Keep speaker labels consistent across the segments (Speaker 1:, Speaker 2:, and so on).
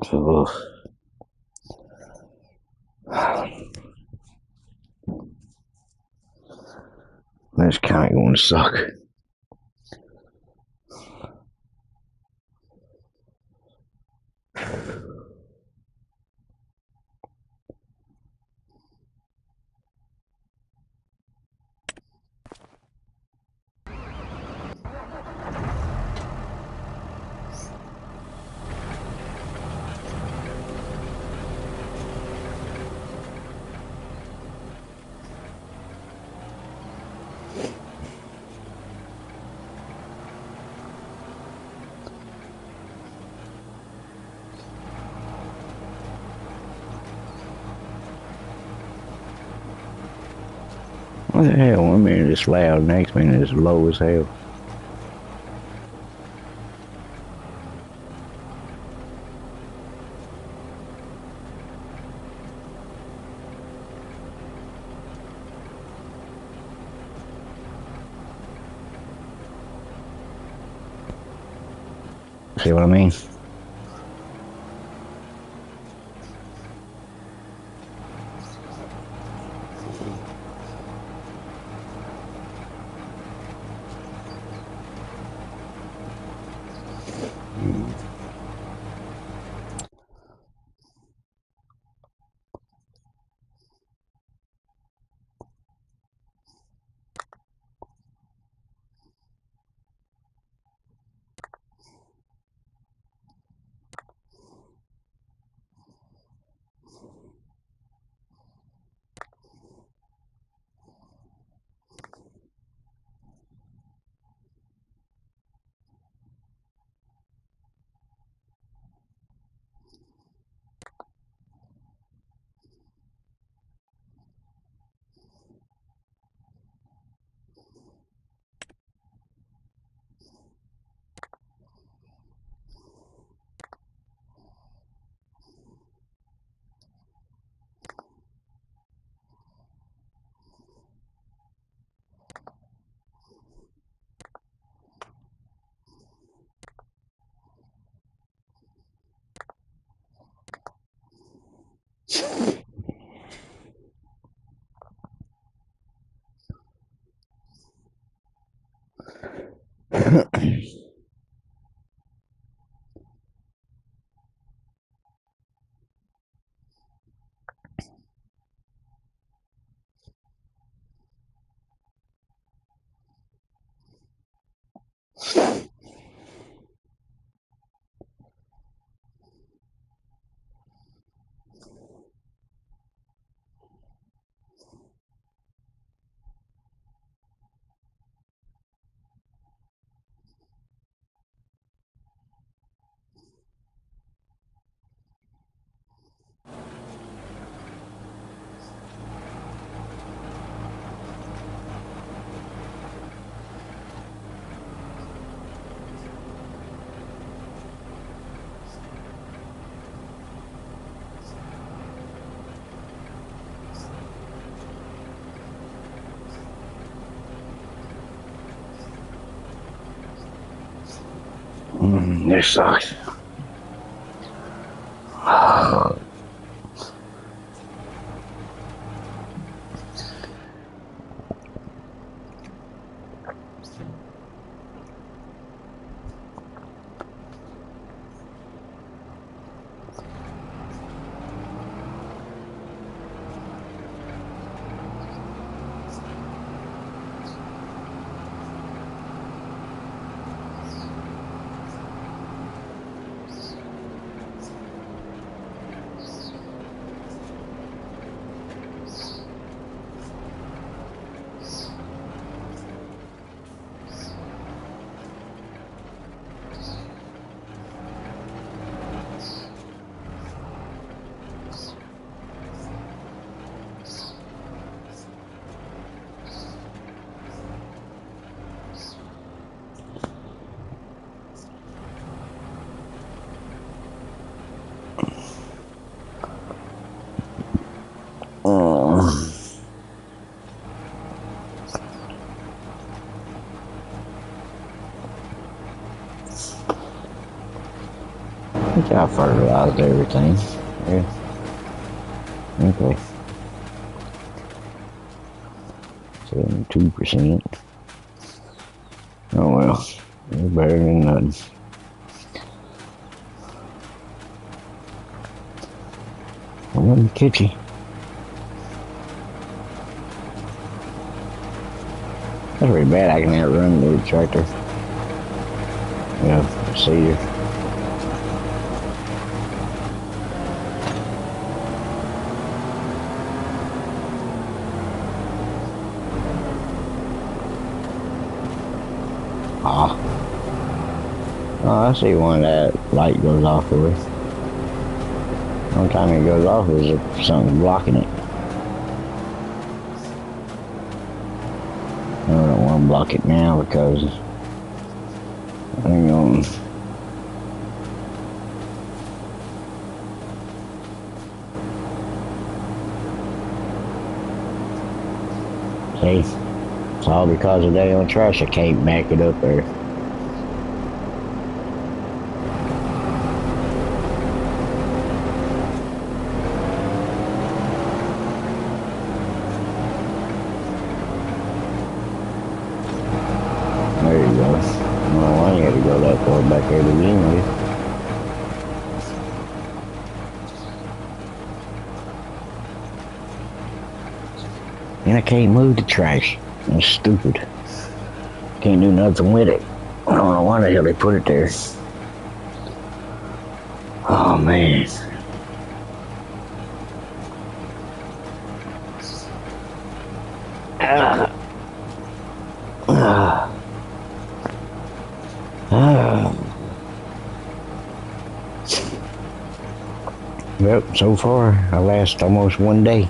Speaker 1: So that's kind of going to suck. What the hell? One minute it's loud, next minute it's low as hell. See what I mean? This sucks. I fertilized everything. Yeah. Okay. 72%. Oh well. It's better than nothing. I'm in the kitchen. That's pretty bad. I can outrun the tractor. Yeah, see you. Ah. Oh, I see one that light goes off with. One time it goes off is if something's blocking it. I don't want to block it now because hang on. See? It's all because of that on trash. I can't back it up there. There you go. Well, I ain't had to go that far back there to begin with. And I can't move the trash. That's stupid. Can't do nothing with it. I don't know why the hell they put it there. Oh man. Well, so far I last almost one day.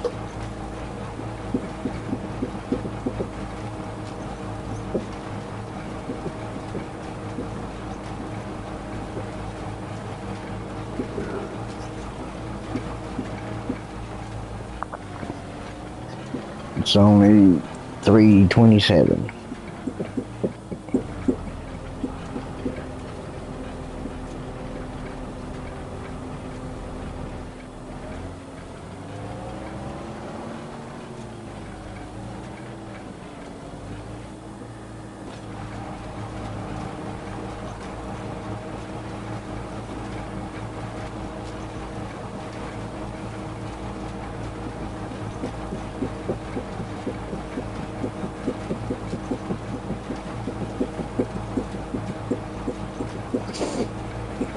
Speaker 1: It's only 3:27.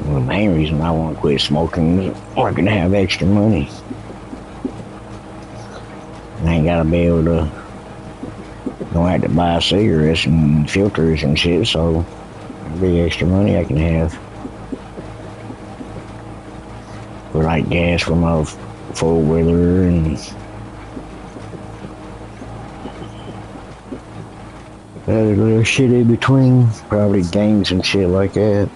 Speaker 1: Well, the main reason I want to quit smoking is I can have extra money. I ain't gotta be able to go out to buy cigarettes and filters and shit, so it'll be extra money I can have. For like gas for my four-wheeler and other little shit in between, probably games and shit like that.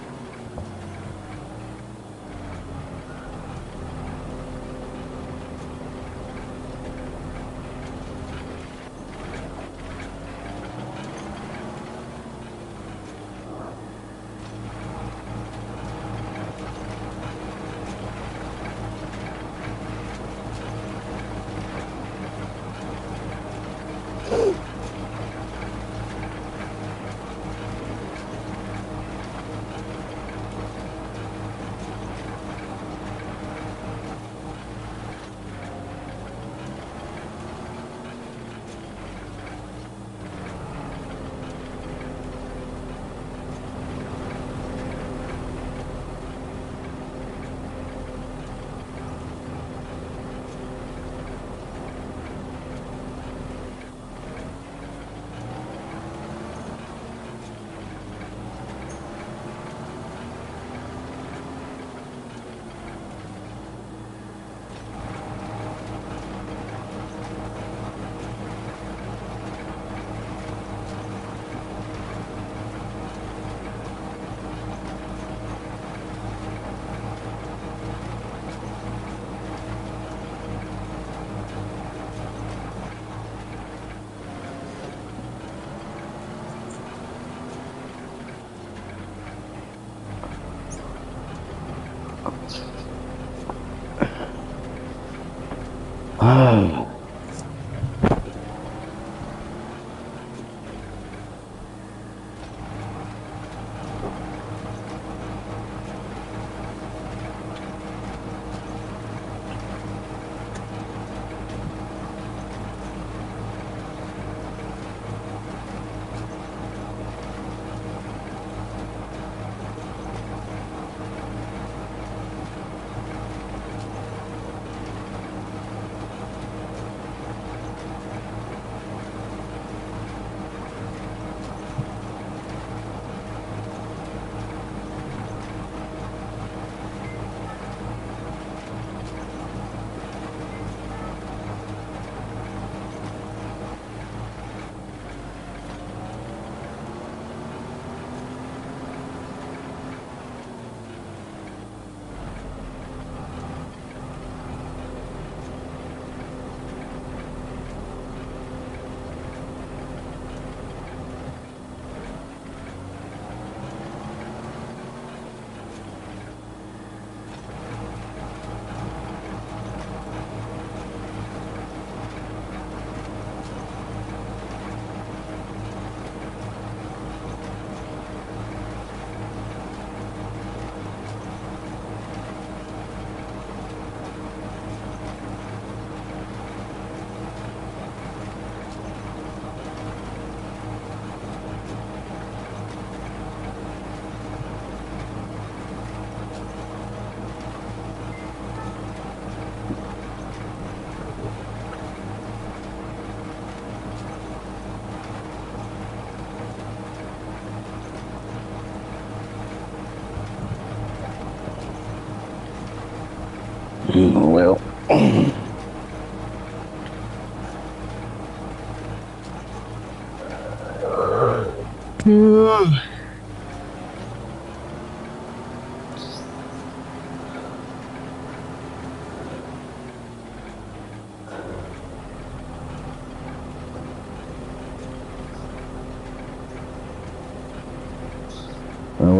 Speaker 1: Well, well,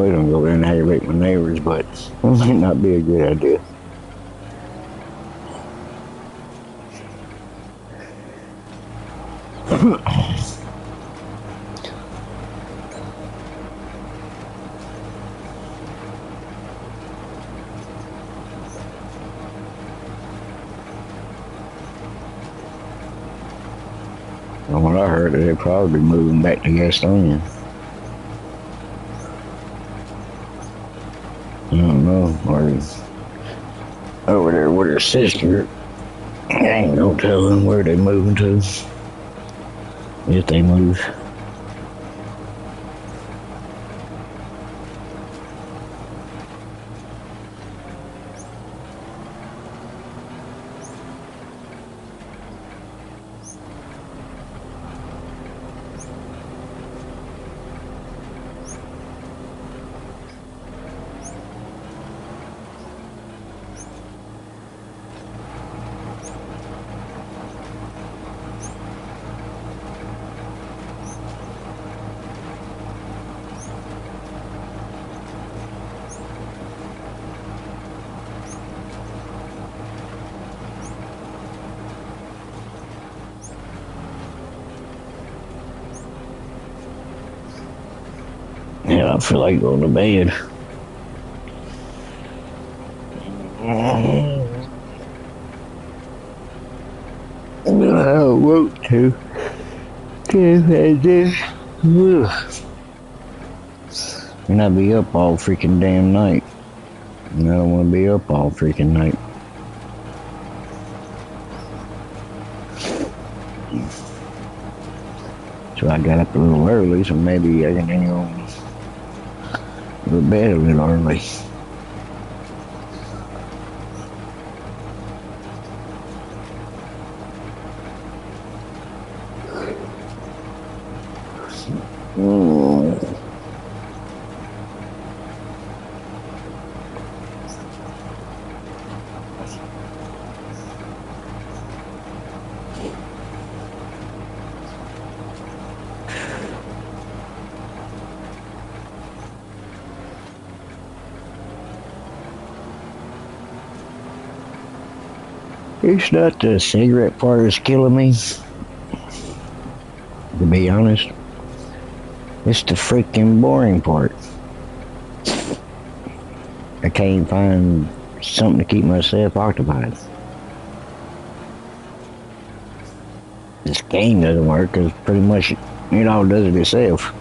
Speaker 1: we don't go in and aggravate my neighbors, but it might not be a good idea. From what I heard, they'd probably be moving back to Gastonia. I don't know, or over there with her sister. Ain't no telling where they moving to, if they move. Yeah, I feel like going to bed. I want to. And I'll be up all freaking damn night. And I don't want to be up all freaking night. So I got up a little early, so maybe I can go to bed a little early. It's not the cigarette part that's killing me, to be honest. It's the freaking boring part. I can't find something to keep myself occupied. This game doesn't work because pretty much it all does it itself.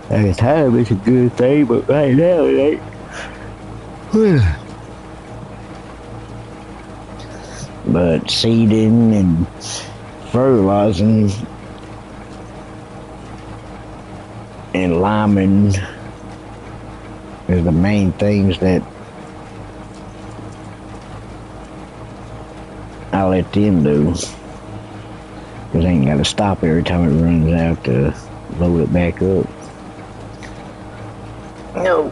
Speaker 1: At the time it's a good thing, but right now it ain't. But seeding and fertilizing and liming is the main things that I let them do. Because they ain't got to stop every time it runs out to load it back up. No.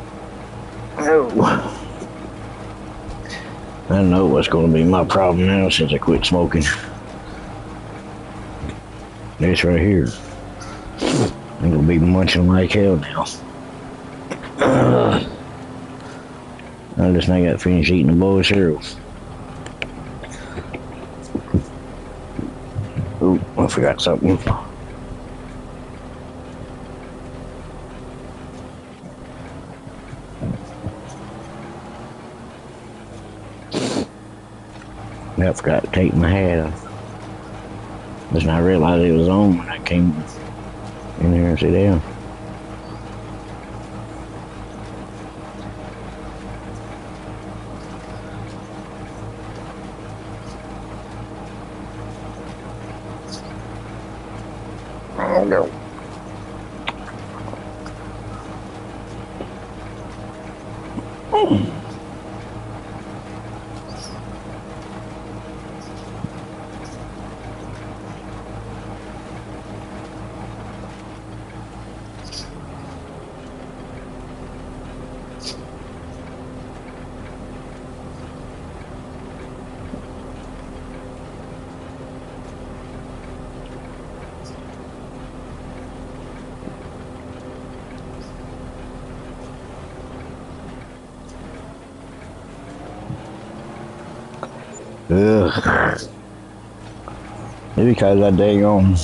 Speaker 1: I know what's going to be my problem now since I quit smoking. This right here. I'm going to be munching like hell now. I just ain't got to finish eating a bowl of cereal. Oh, I forgot something. I forgot to take my hat off. Just I realized it was on when I came in here and sit down. Ugh. Maybe because I dang on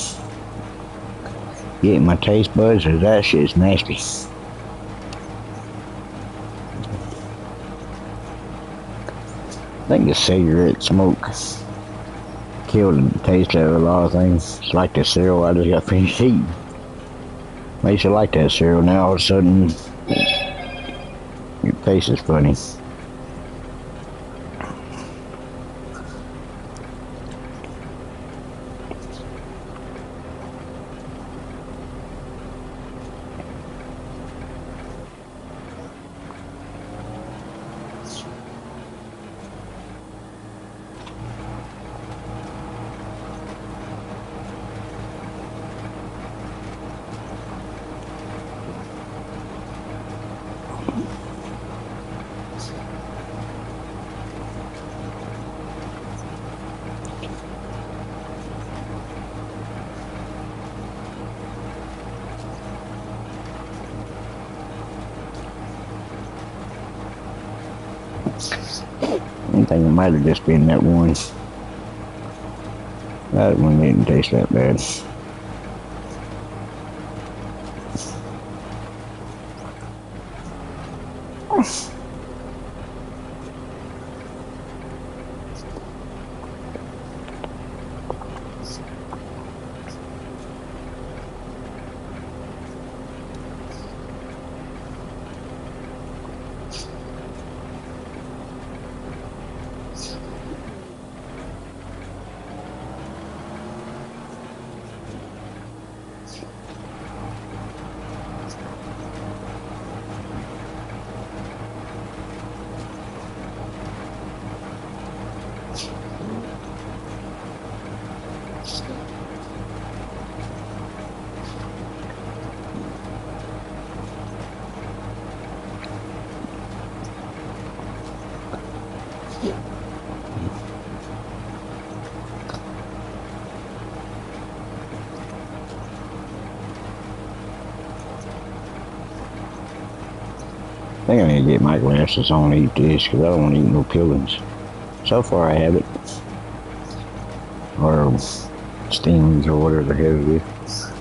Speaker 1: getting my taste buds, or that shit's nasty. I think the cigarette smoke killed the taste of a lot of things. It's like the cereal I just got finished eating. I used to like that cereal. Now all of a sudden, your taste is funny. I think it might have just been that one. That one didn't taste that bad. I think I need to get my glasses on and eat this because I don't want to eat no peelings. So far I have it. Or steams or whatever the hell it is.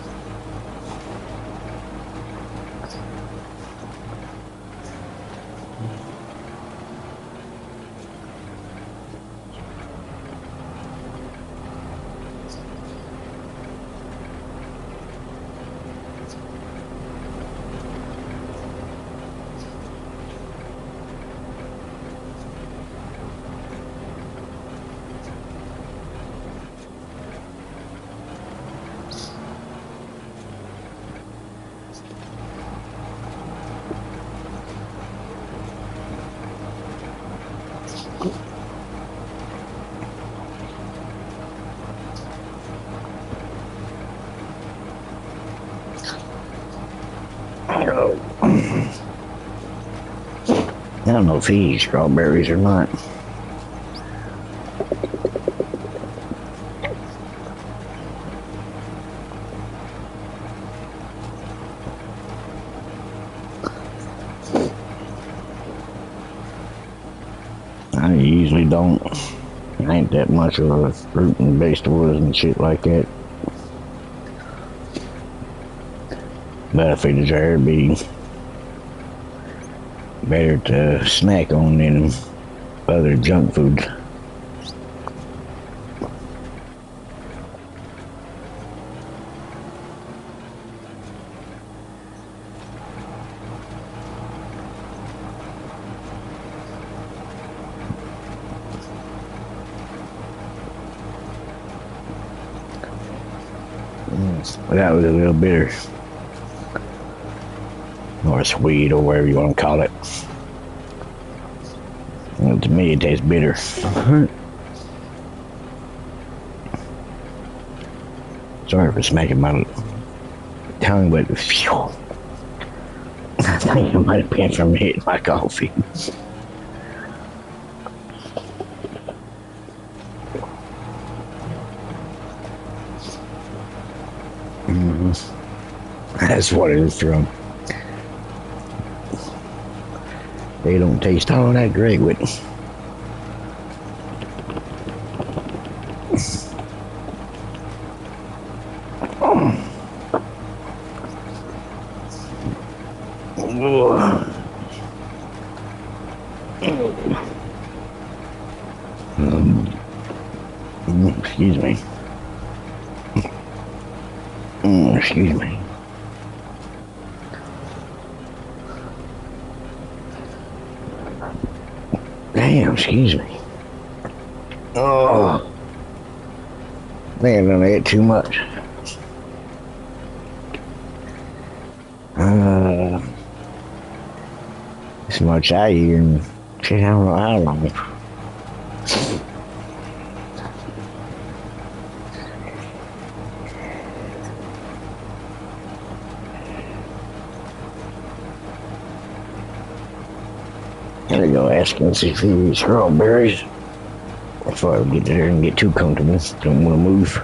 Speaker 1: I don't know if he eats strawberries or not. I usually don't. I ain't that much of a fruit and vegetables and shit like that. But I figured it'd be better to snack on than other junk food. But that was a little bitter. Or sweet, or whatever you want to call it. Well, to me, it tastes bitter. Sorry for smacking my tongue, but phew, I think it might have been from hitting my coffee. That's what it is from. They don't taste all that great with Excuse me. Excuse me. Damn, excuse me. Oh, man, I done ate too much. This much I eat and shit, I don't know how long. Gotta go ask him if he eats strawberries before I get there and get too comfortable. Don't want to move.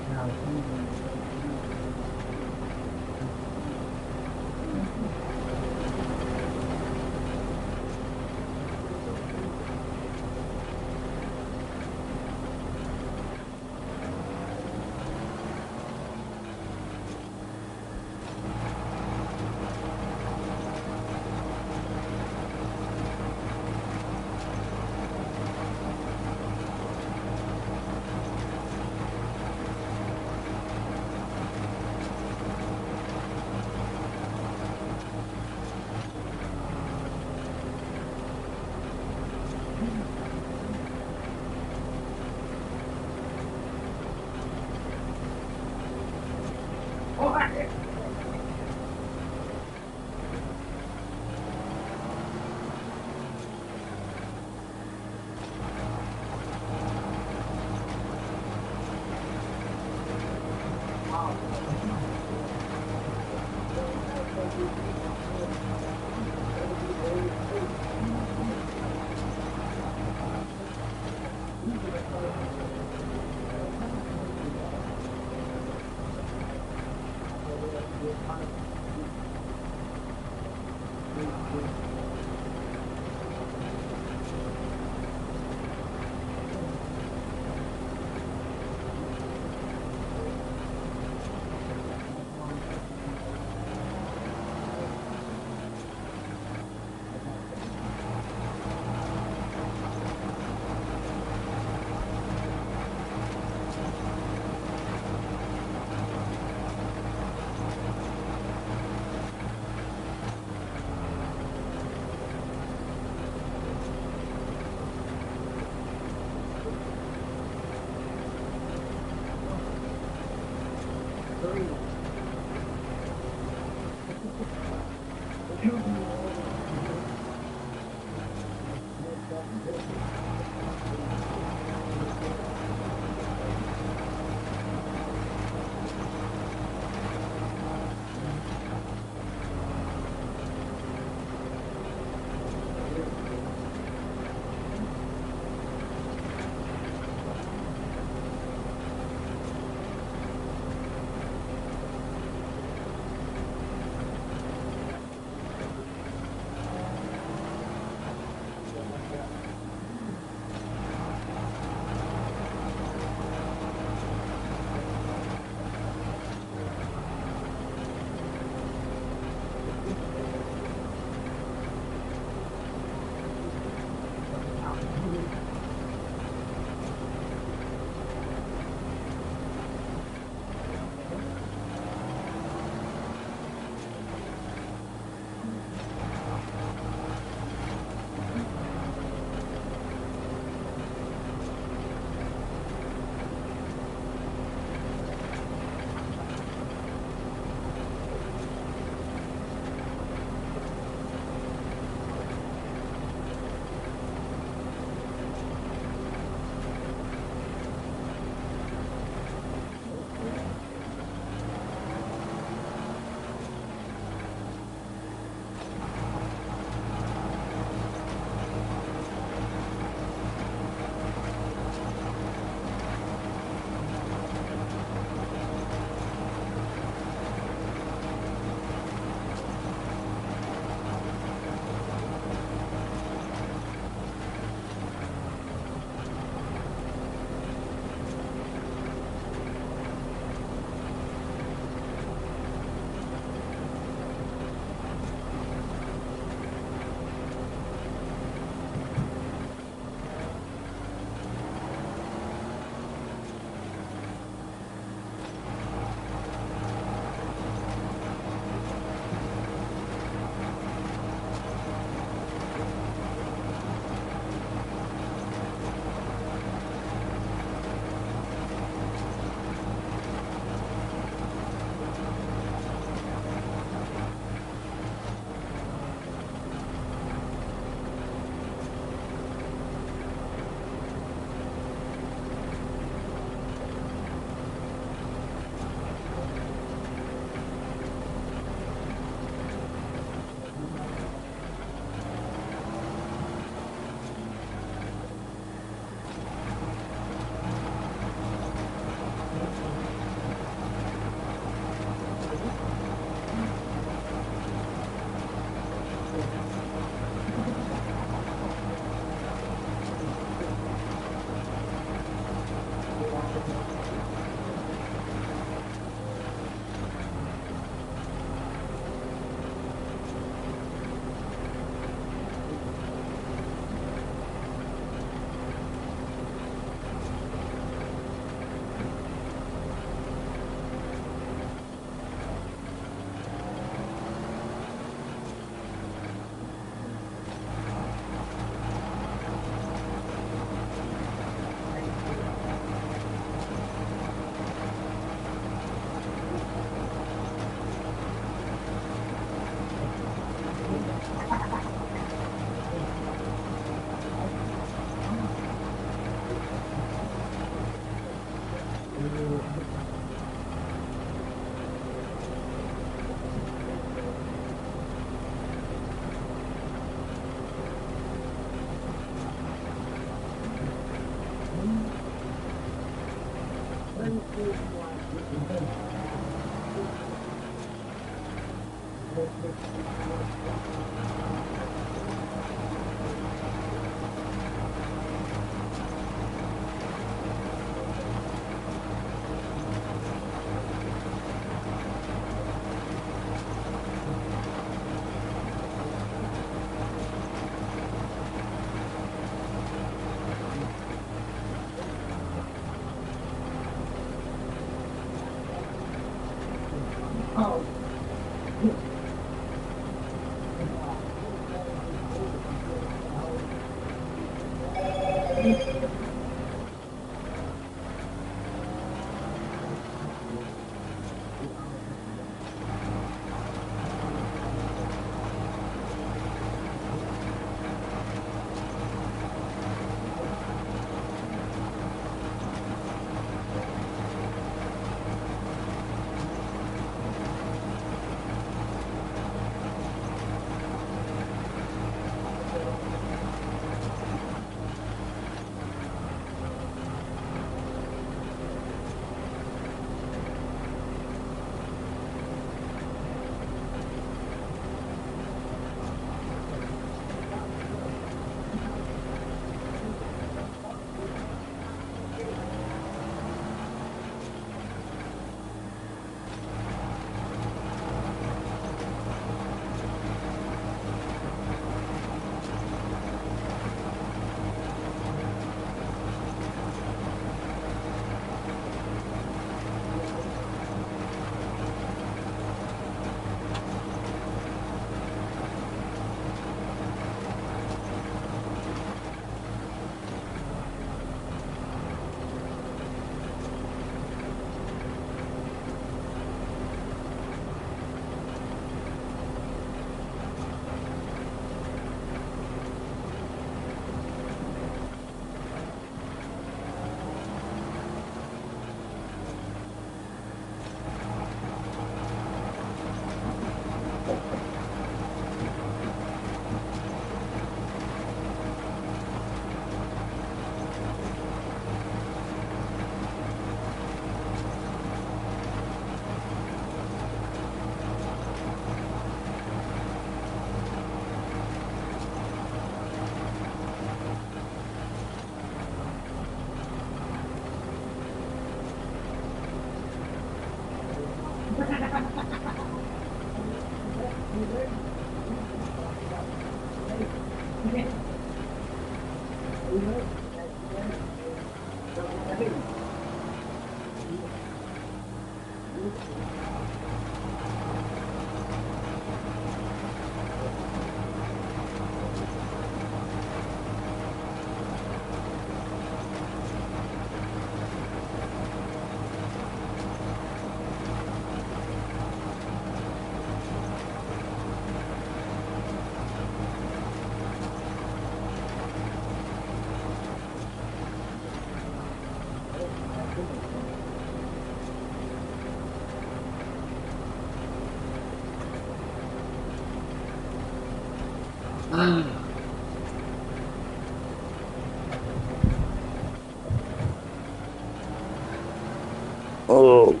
Speaker 1: Oh,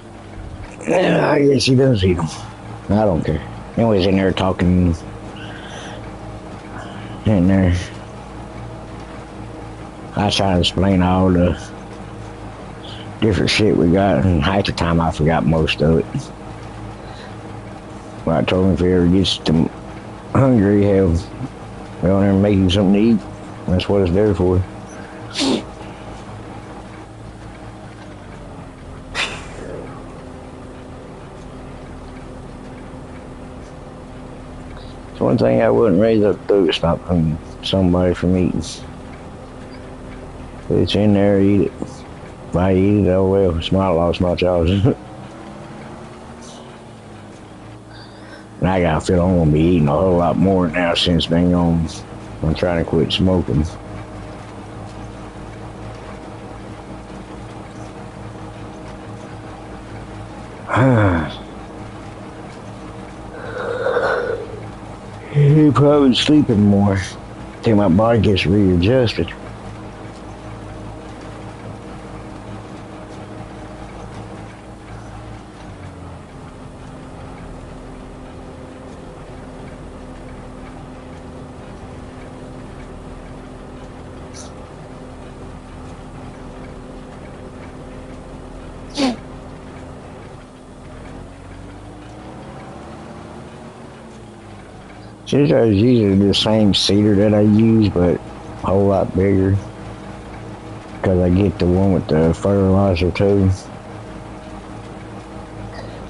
Speaker 1: yeah, I guess he does eat them. I don't care. Anyways, in there talking in there. I was trying to explain all the different shit we got, and half the time I forgot most of it. But I told him if he ever gets to hungry, hell, go in there and make him something to eat. That's what it's there for. It's one thing I wouldn't raise up to do is stop somebody from eating. If it's in there, eat it. If I eat it, oh well, it's my loss, not yours. And I gotta feel I'm gonna be eating a whole lot more now since dang on I'm trying to quit smoking. He probably sleeping more till my body gets readjusted. Scissors is usually the same cedar that I use, but a whole lot bigger. Because I get the one with the fertilizer too.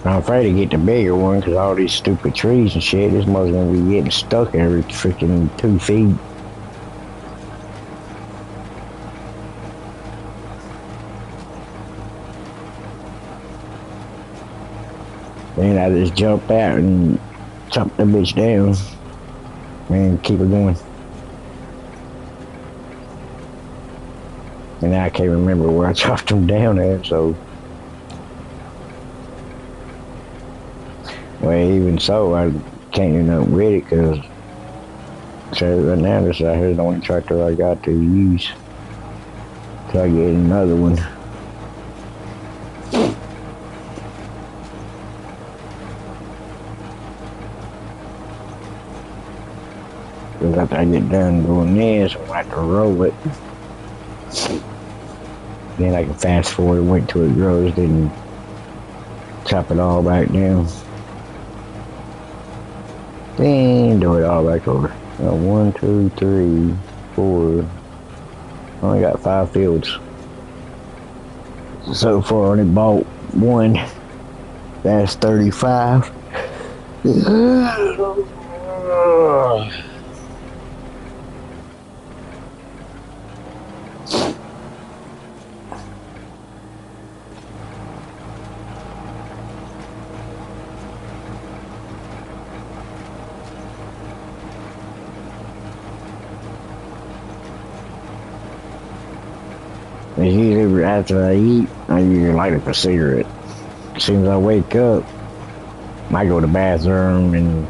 Speaker 1: I'm afraid to get the bigger one because all these stupid trees and shit, this mother's gonna be getting stuck every freaking 2 feet. Then I just jump out and chop the bitch down and keep it going. And now I can't remember where I chopped them down at, so. Well, even so, I can't do nothing with it because right now this out here is the only tractor I got to use. So I get another one. Because after I get done doing this, I'm going to have to roll it. Then I can fast forward, wait till it grows, then chop it all back down. Then do it all back over. 1, 2, 3, 4. Only got 5 fields. So far, I only bought one. That's 35. Usually after I eat, I usually light up a cigarette. As soon as I wake up, I go to the bathroom and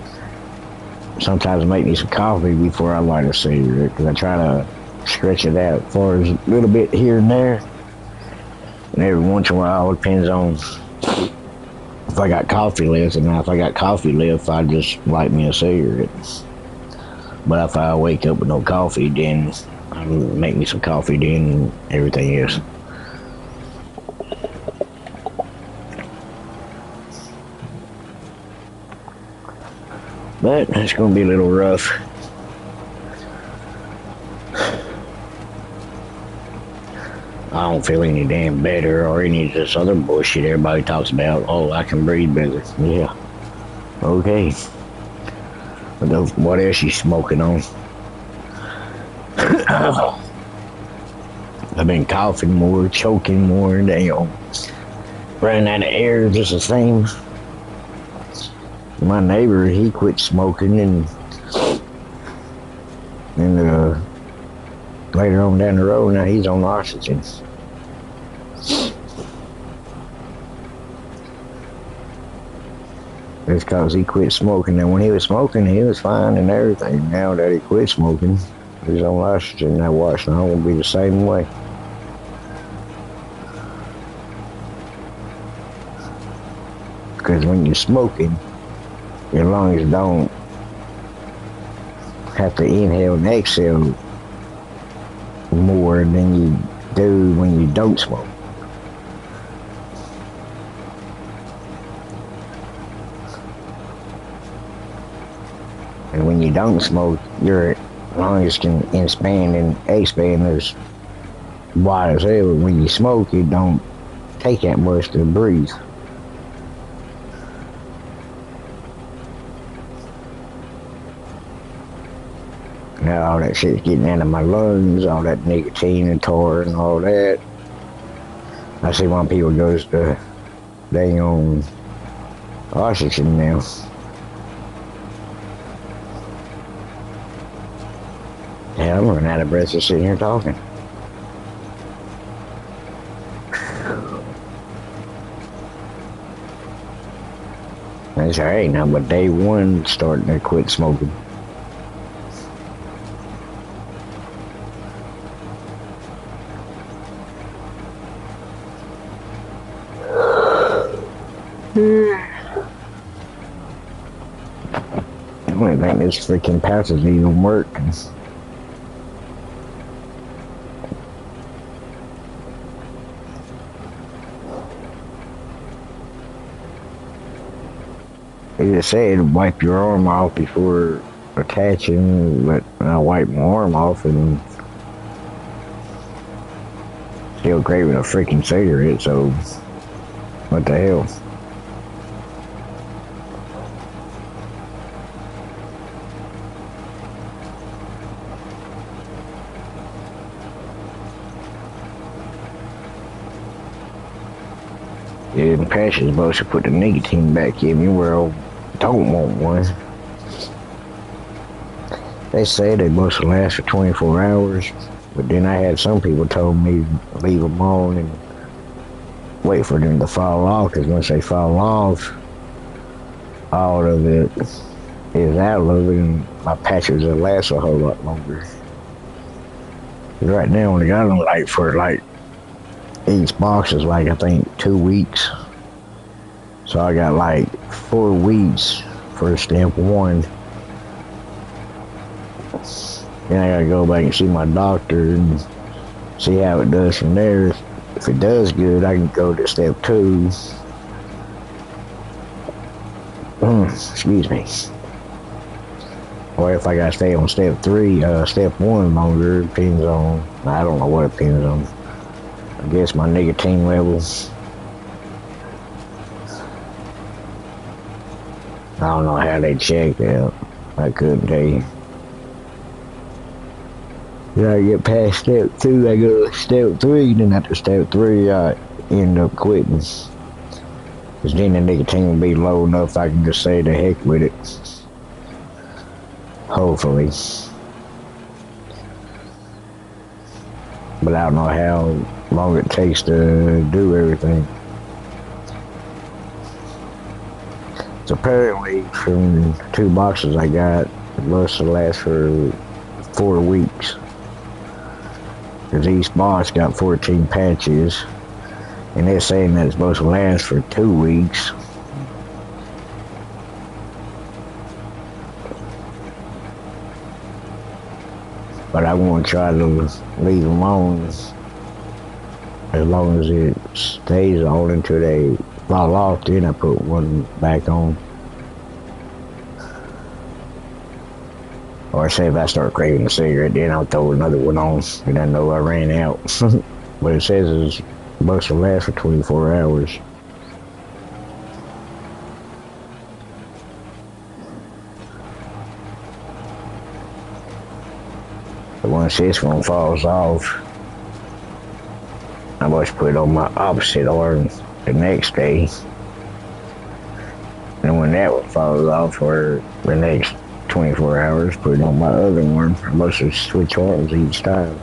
Speaker 1: sometimes make me some coffee before I light a cigarette because I try to stretch it out for a little bit here and there. And every once in a while, it depends on if I got coffee left. And now if I got coffee left, I just light me a cigarette. But if I wake up with no coffee, then I'll make me some coffee, then everything else. But it's going to be a little rough. I don't feel any damn better or any of this other bullshit everybody talks about. Oh, I can breathe better. Yeah. Okay. But what else you smoking on? I've been coughing more, choking more, damn. Running out of air just the same. My neighbor, he quit smoking and later on down the road, now he's on oxygen. It's because he quit smoking. And when he was smoking, he was fine and everything. Now that he quit smoking, he's on oxygen. Now watch, now I won't be the same way. Because when you're smoking, your lungs don't have to inhale and exhale more than you do when you don't smoke. And when you don't smoke, your lungs can expand and expand as wide as hell. When you smoke, it don't take that much to breathe. Now all that shit's getting out of my lungs, all that nicotine and tar and all that. I see why people goes to dang on oxygen now. Yeah, I'm running out of breath just sitting here talking. That's alright now, but day one starting to quit smoking. I don't think this freaking passage even works. They just said wipe your arm off before attaching, but I wiped my arm off and still craving a freaking cigarette, so what the hell? Yeah, the patches supposed to put the nicotine back in me where I don't want one. They say they supposed to last for 24 hours, but then I had some people told me leave them on and wait for them to fall off, because once they fall off, all of it is out of it, and my patches will last a whole lot longer. Right now, I only got them like for like each box is like I think 2 weeks, so I got like 4 weeks for step one. Then I gotta go back and see my doctor and see how it does from there. If it does good, I can go to step 2. Excuse me. Or if I gotta stay on step 3, step 1 longer, depends on, I don't know what it depends on. I guess my nicotine levels. I don't know how they check that. I couldn't tell you. Then I get past step 2, I go to step 3, then after step 3, I end up quitting. Cause then the nicotine will be low enough I can just say the heck with it. Hopefully. But I don't know how long it takes to do everything. So apparently from 2 boxes I got, it must last for 4 weeks. Because each box got 14 patches, and they're saying that it's supposed to last for 2 weeks. But I want to try to leave them on as long as it stays on until they fall off, then I put one back on. Or say if I start craving a cigarette, then I'll throw another one on, and I know I ran out. But it says it's supposed to last for 24 hours. But once this one falls off, I must put it on my opposite arm the next day. And when that one falls off for the next 24 hours, put it on my other arm. I must have switch arms each time.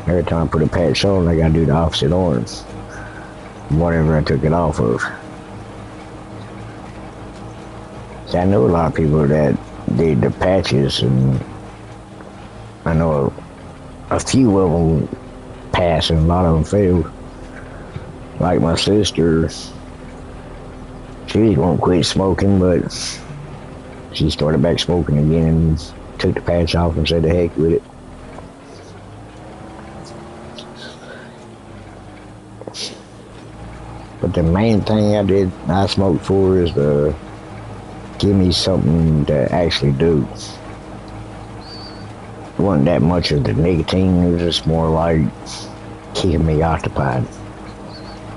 Speaker 1: Every time I put a patch on, I gotta do the opposite arms. Whatever I took it off of. See, I know a lot of people that did the patches, and I know a few of them passed and a lot of them failed. Like my sister, she won't quit smoking, but she started back smoking again and took the patch off and said the heck with it. But the main thing I smoked for is to give me something to actually do. It wasn't that much of the nicotine, it was just more like keeping me occupied.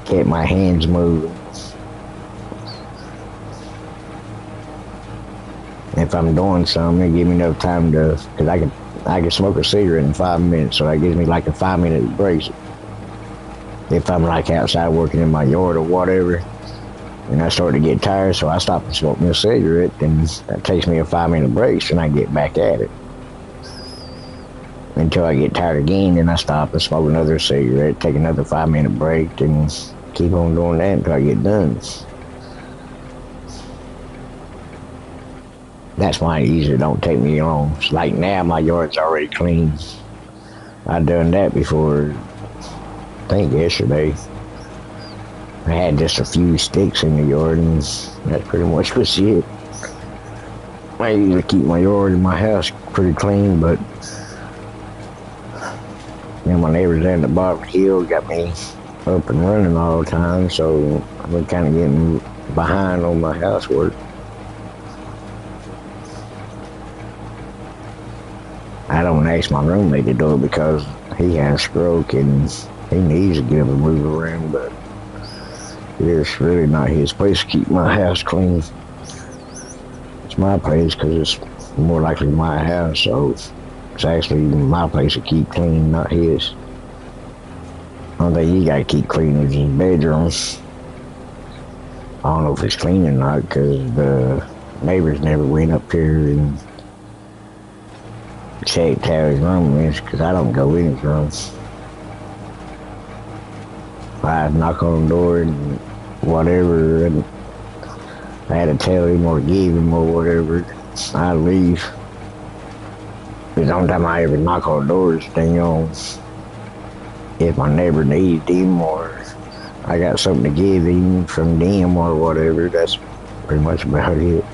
Speaker 1: Kept my hands moving. If I'm doing something, it gives me enough time to, because I can smoke a cigarette in 5 minutes, so that gives me like a 5-minute break. If I'm like outside working in my yard or whatever, and I start to get tired, so I stop and smoke me a cigarette, then that takes me a 5-minute break, and I get back at it. Until I get tired again, then I stop and smoke another cigarette, take another 5-minute break, and keep on doing that until I get done. That's why it usually don't take me long. It's like now my yard's already clean. I done that before, I think yesterday. I had just a few sticks in the yard, and that's pretty much what's it. I usually keep my yard and my house pretty clean, but my neighbors down the bottom of the hill got me up and running all the time, so I've been kind of getting behind on my housework. gonna ask my roommate to do it because he had a stroke and he needs to get up and move around, but it's really not his place to keep my house clean. It's my place because it's more likely my house, so it's actually my place to keep clean, not his. Only thing he gotta keep clean is his bedrooms. I don't know if it's clean or not because the neighbors never went up here and checked how his room is because I don't go in his room. I knock on the door and whatever, and I had to tell him or give him or whatever, I leave. The only time I ever knock on the door is if my neighbor needs him or I got something to give him from them or whatever. That's pretty much about it.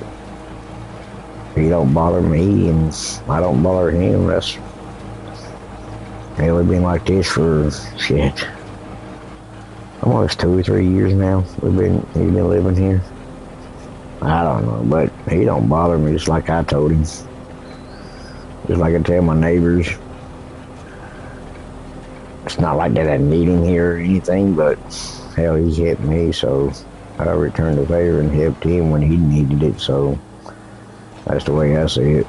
Speaker 1: He don't bother me and I don't bother him. We've been like this for shit. Almost 2 or 3 years now. He's been living here. I don't know, but he don't bother me just like I told him. Just like I tell my neighbors. It's not like that I need him here or anything, but hell, he helped me, so I returned the favor and helped him when he needed it, so that's the way I see it.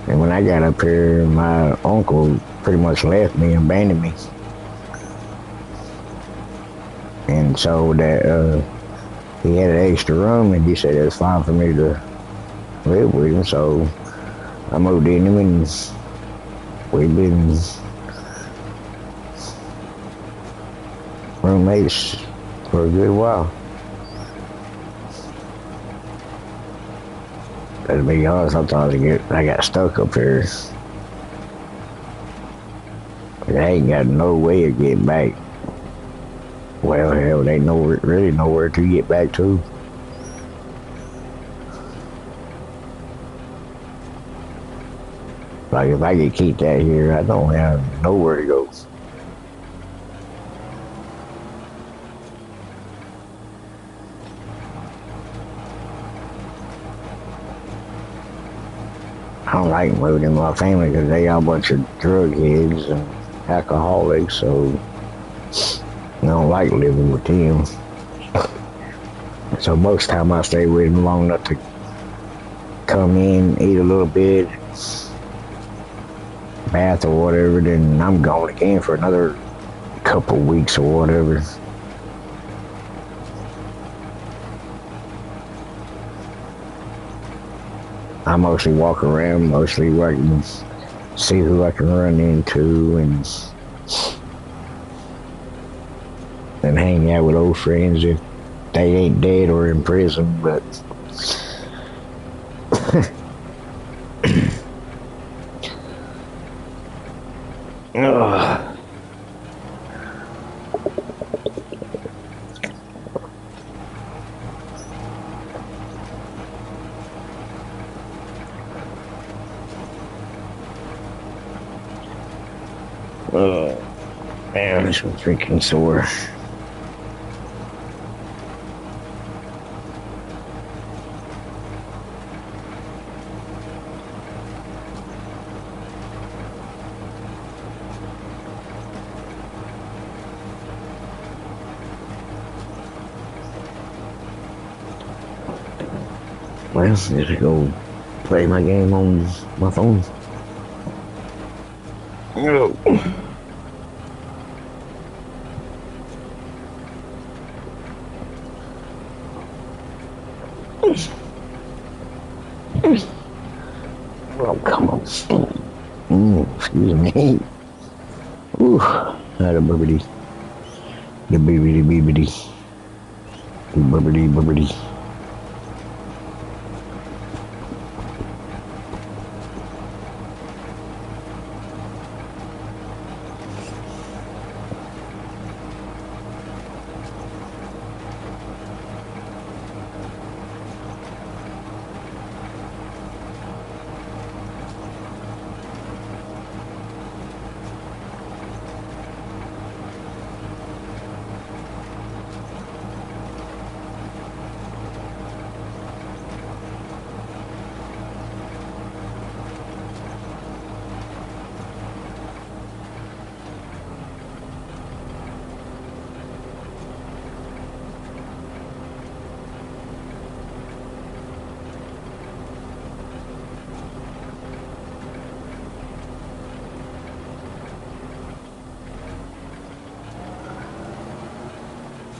Speaker 1: And when I got up here, my uncle pretty much left me and abandoned me. And so that he had an extra room, and he said it was fine for me to live with him, so I moved in him, and we've been roommates for a good while. But to be honest, sometimes I got stuck up here. I ain't got no way of getting back. Well, hell, they really nowhere to get back to. Like, if I could keep that here, I don't have nowhere to go. I don't like moving in my family because they all a bunch of drug heads and alcoholics, so I don't like living with them. So most of the time I stay with them long enough to come in, eat a little bit, bath or whatever, then I'm gone again for another couple weeks or whatever. I mostly walk around, mostly where I can see who I can run into and hang out with old friends if they ain't dead or in prison, but man, this one's freaking sore. Well, just go play my game on my phone. Oh. Oh, come on. Excuse me. Ooh, had a bubbity. The bibbity bibbity. The bubbity bubbity.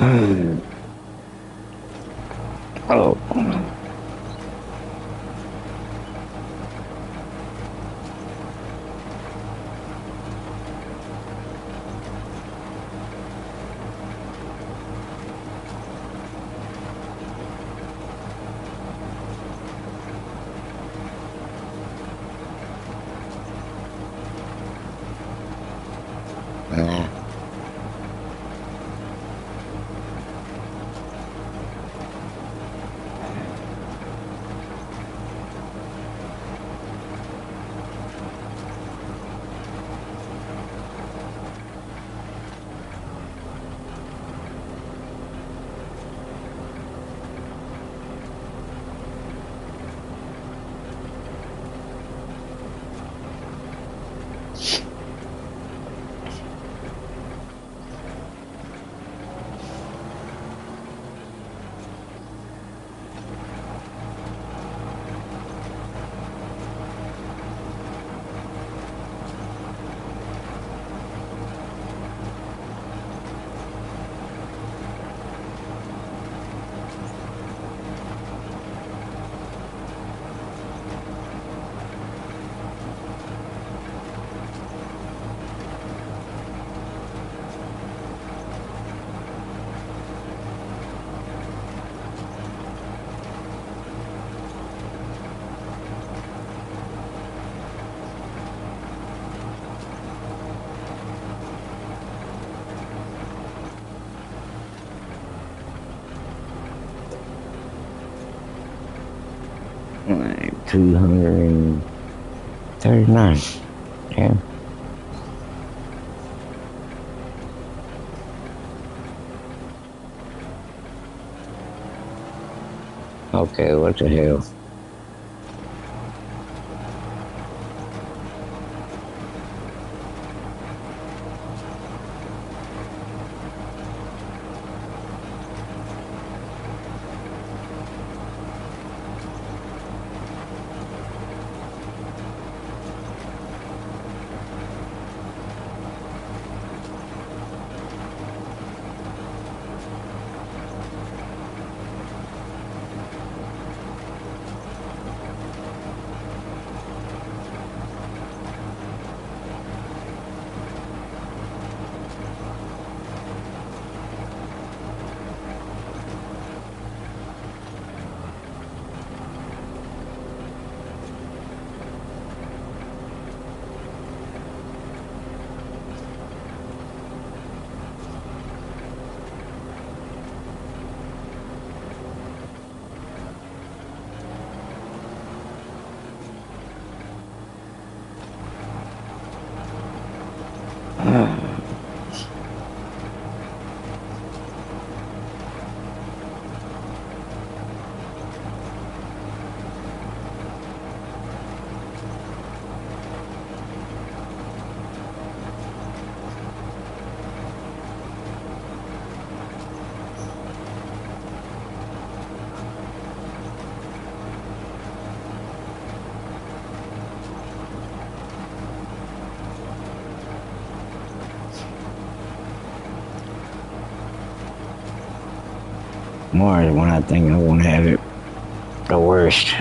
Speaker 1: Oh. Like 239. Damn. Okay, what the hell? More when I think I won't have it the worst.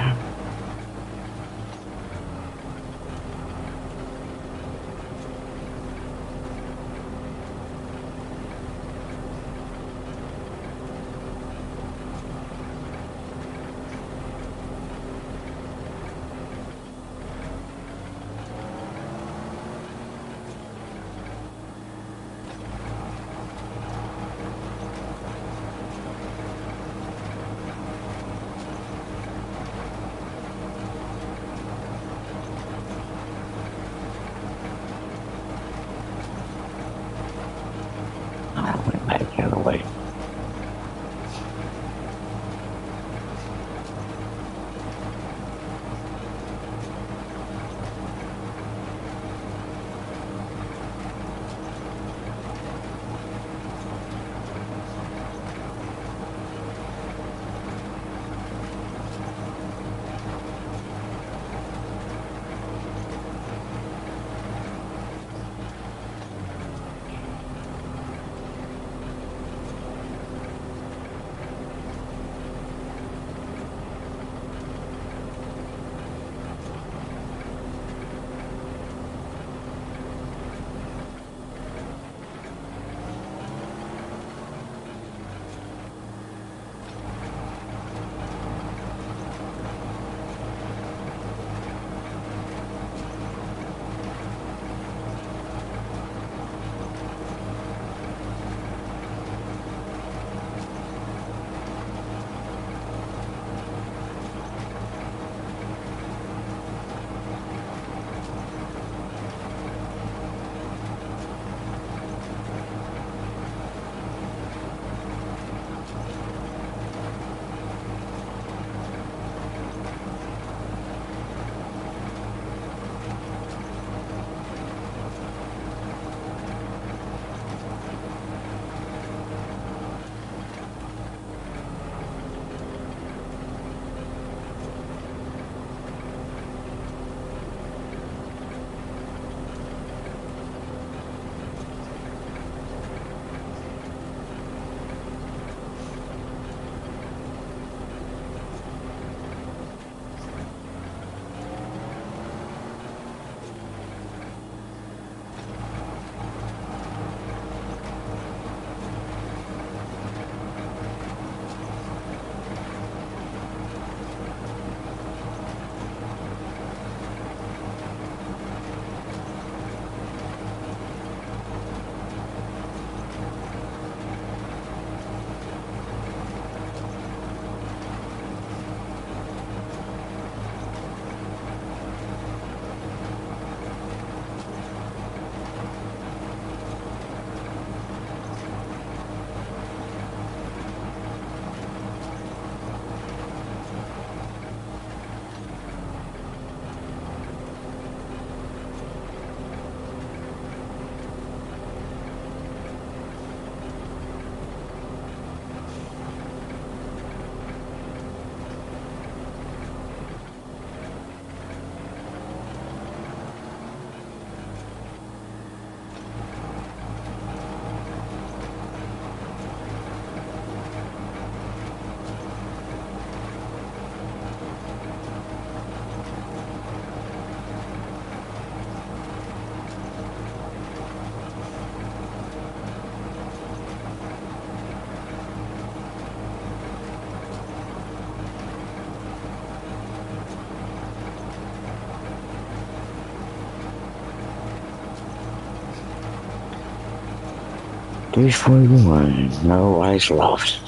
Speaker 1: 341. No ice lost.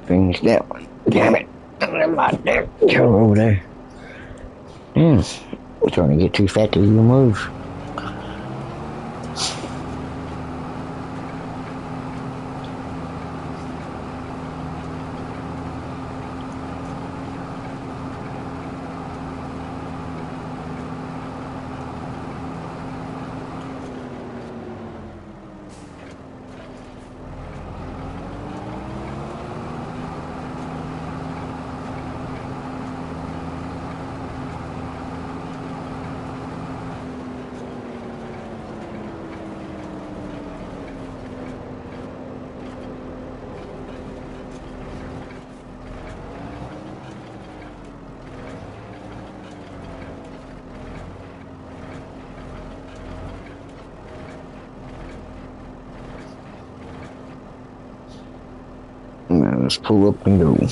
Speaker 1: Finish that one. Damn it. There. Go over there. Damn. We're trying to get too fat to even move. Now let's pull up and go.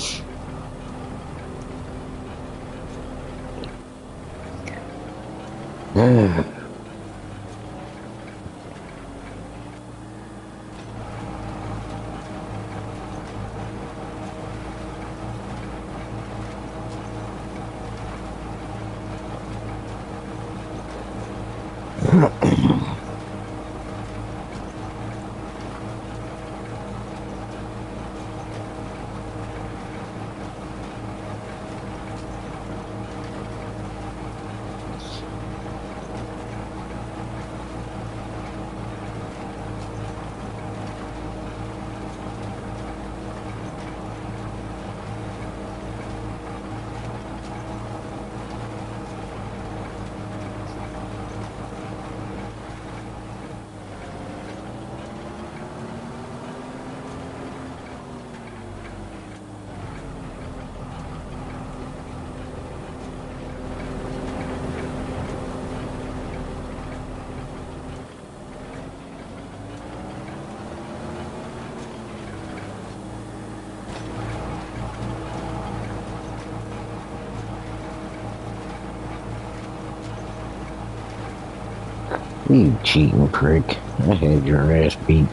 Speaker 1: You cheating prick. I had your ass beat.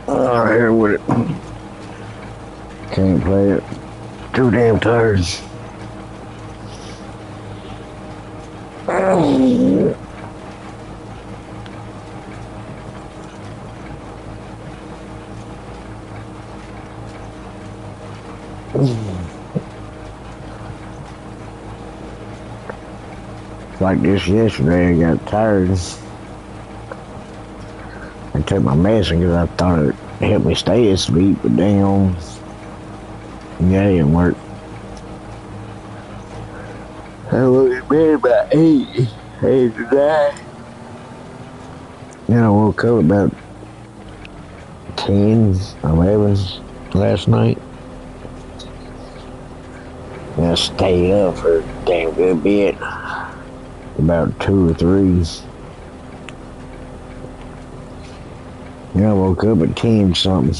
Speaker 1: Oh, here with it. Can't play it. Too damn tired. Like this yesterday, I got tired. I took my medicine because I thought it helped me stay asleep, but damn, yeah, it didn't work. I woke in bed about 8 tonight. Then I woke up about 10, 11 last night. And I stayed up for a damn good bit, about 2 or 3. Then I woke up at 10 something.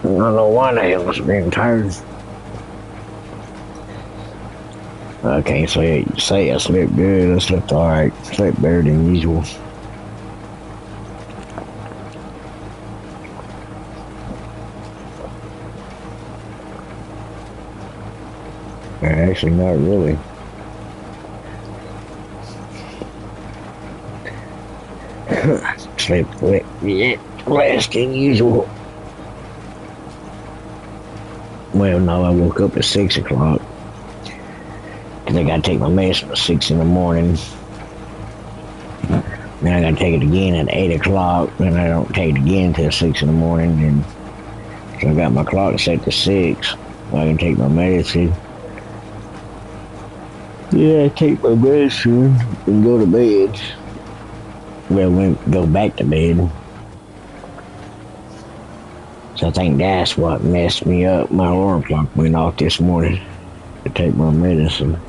Speaker 1: I don't know why the hell I was being tired. I can't say I slept good. I slept alright. Slept better than usual. Actually, not really. Slept less than usual. Well, no, I woke up at 6 o'clock. Cause I gotta take my medicine at 6 in the morning. Then I gotta take it again at 8 o'clock. Then I don't take it again till 6 in the morning. And so I got my clock set to 6. So I can take my medicine. Yeah, I take my medicine and go to bed. Well, go back to bed. So I think that's what messed me up. My alarm clock went off this morning to take my medicine.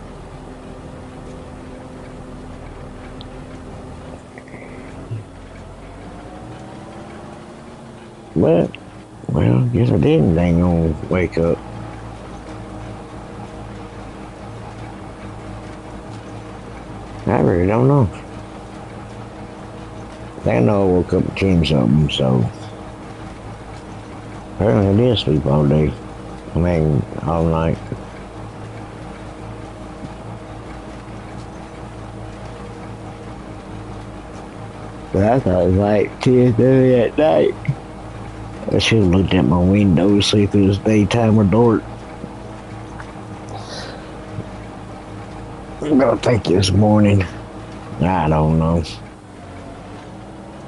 Speaker 1: But, well, I guess I didn't dang on wake up. I really don't know. I know I woke up at 10 something, so apparently I did sleep all day. I mean, all night. But I thought it was like 10:30 at night. I should have looked at my window to see if it was daytime or dark. I'm gonna think it was morning. I don't know.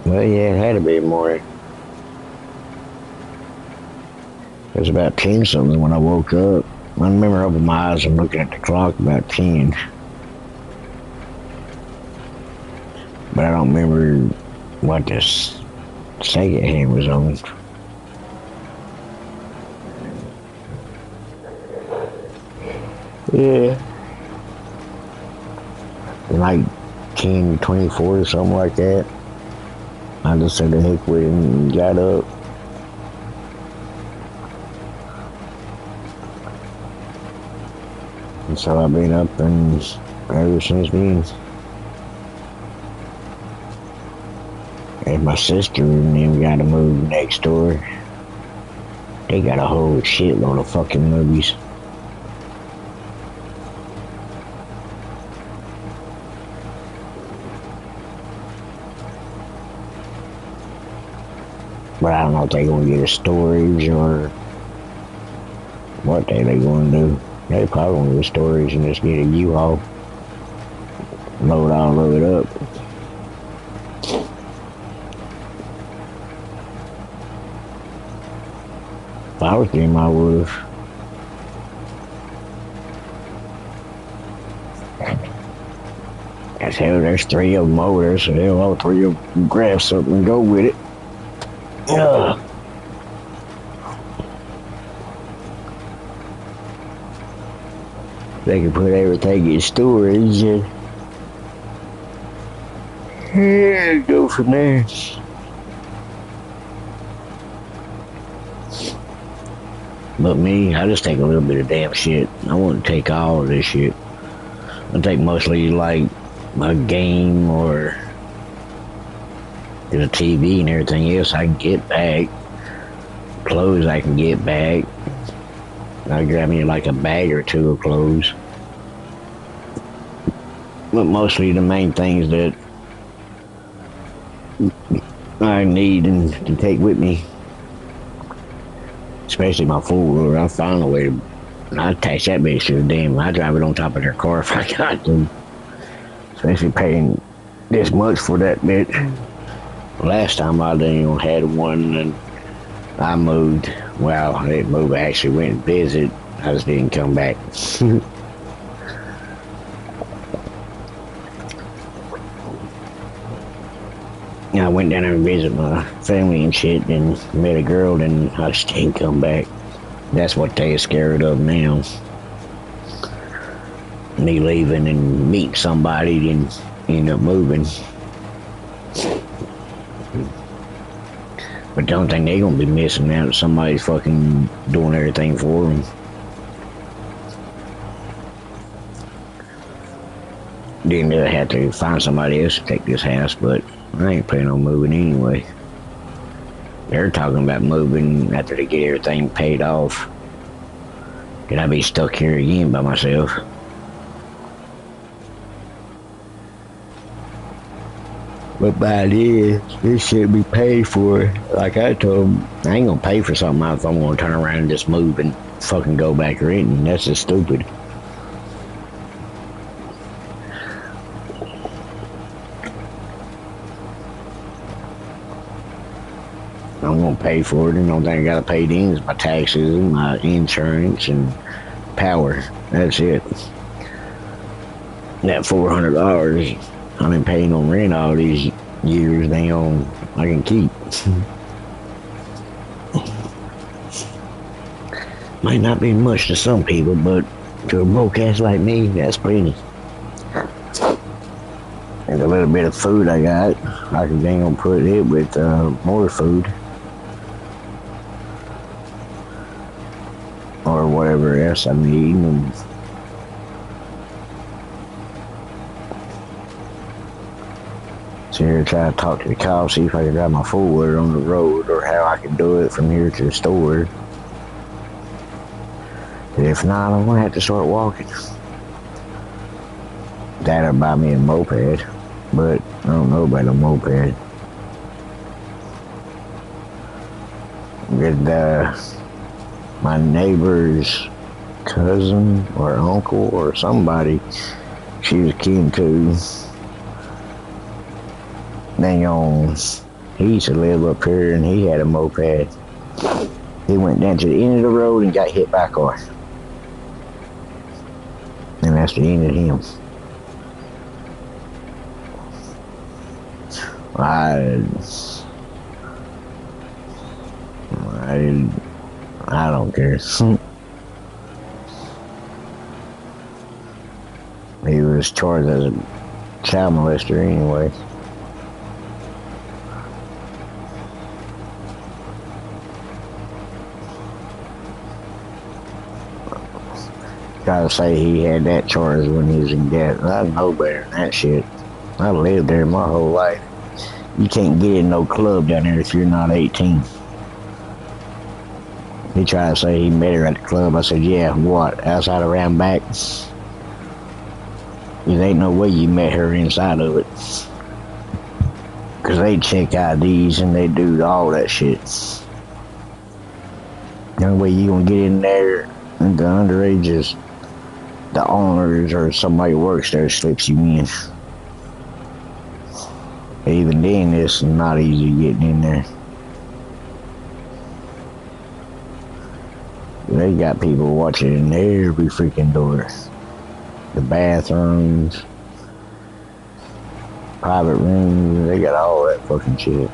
Speaker 1: Well, yeah, it had to be morning. It was about 10 something when I woke up. I remember opening my eyes and looking at the clock about 10. But I don't remember what this second hand was on. Yeah. Like 10:24 or something like that. I just said the heck with it and got up. And so I've been up and ever since then. And my sister and them got to move next door. They got a whole shitload of fucking movies. But I don't know if they gonna get a storage or what they gonna do. They probably gonna get a storage and just get a U-Haul. Load all of it up. I was dreaming I would have. That's hell, there's 3 of them over there, so hell, all 3 of them grab something and go with it. Ugh. They can put everything in storage and go from there. But me, I just take a little bit of damn shit. I wouldn't take all of this shit. I take mostly like a game or the TV and everything else I can get back. Clothes I can get back. I grab me like a bag or 2 of clothes. But mostly the main things that I need and to take with me. Especially my 4-wheeler. I found a way to attach that bitch to the damn. I drive it on top of their car if I got to. Especially paying this much for that bitch. Last time I didn't had one and I moved. Well, I didn't move. I actually went and visit. I just didn't come back. I went down there and visited my family and shit and met a girl and I just didn't come back. That's what they are scared of now. Me leaving and meeting somebody and end up moving. But don't think they gonna be missing out. Somebody's fucking doing everything for them. Then they'll have to find somebody else to take this house, but I ain't planning on moving anyway. They're talking about moving after they get everything paid off. Could I be stuck here again by myself? But by this should be paid for. Like I told them, I ain't gonna pay for something if I'm gonna turn around and just move and fucking go back renting. That's just stupid. I'm gonna pay for it, and the only thing I gotta pay then is my taxes and my insurance and power. That's it. That $400 I've been paying on rent all these years, damn, I can keep. Might not be much to some people, but to a broke ass like me, that's plenty. And a little bit of food I got, I can gonna put it with more food. Or whatever else I need. And so here, try to talk to the cow, see if I can drive my 4-wheeler on the road or how I can do it from here to the store. If not, I'm gonna have to start walking. Dad'll buy me a moped, but I don't know about a moped. With my neighbor's cousin or uncle or somebody she was kin to, he used to live up here and he had a moped. He went down to the end of the road and got hit by a car. And that's the end of him. I don't care. He was charged as a child molester anyway. Gotta say he had that charge when he was in debt. I know better than that shit. I lived there my whole life. You can't get in no club down there if you're not 18. He tried to say he met her at the club. I said, yeah, what? Outside around back? There ain't no way you met her inside of it. Because they check IDs and they do all that shit. The only way you gonna get in there and the underage is the owners or somebody who works there slips you in. Even then, it's not easy getting in there. They got people watching in every freaking door. The bathrooms, private rooms, they got all that fucking shit.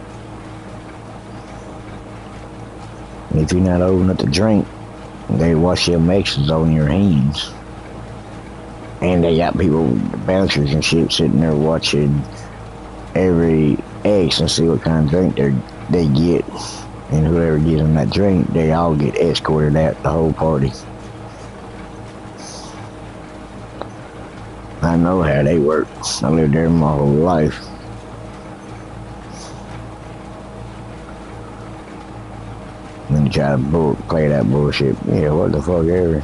Speaker 1: And if you're not old enough to drink, they wash your mixes on your hands. And they got people, bouncers and shit, sitting there watching every ex and see what kind of drink they get. And whoever gives them that drink, they all get escorted out the whole party. I know how they work. I lived there my whole life. And then you try to play that bullshit. Yeah, what the fuck ever.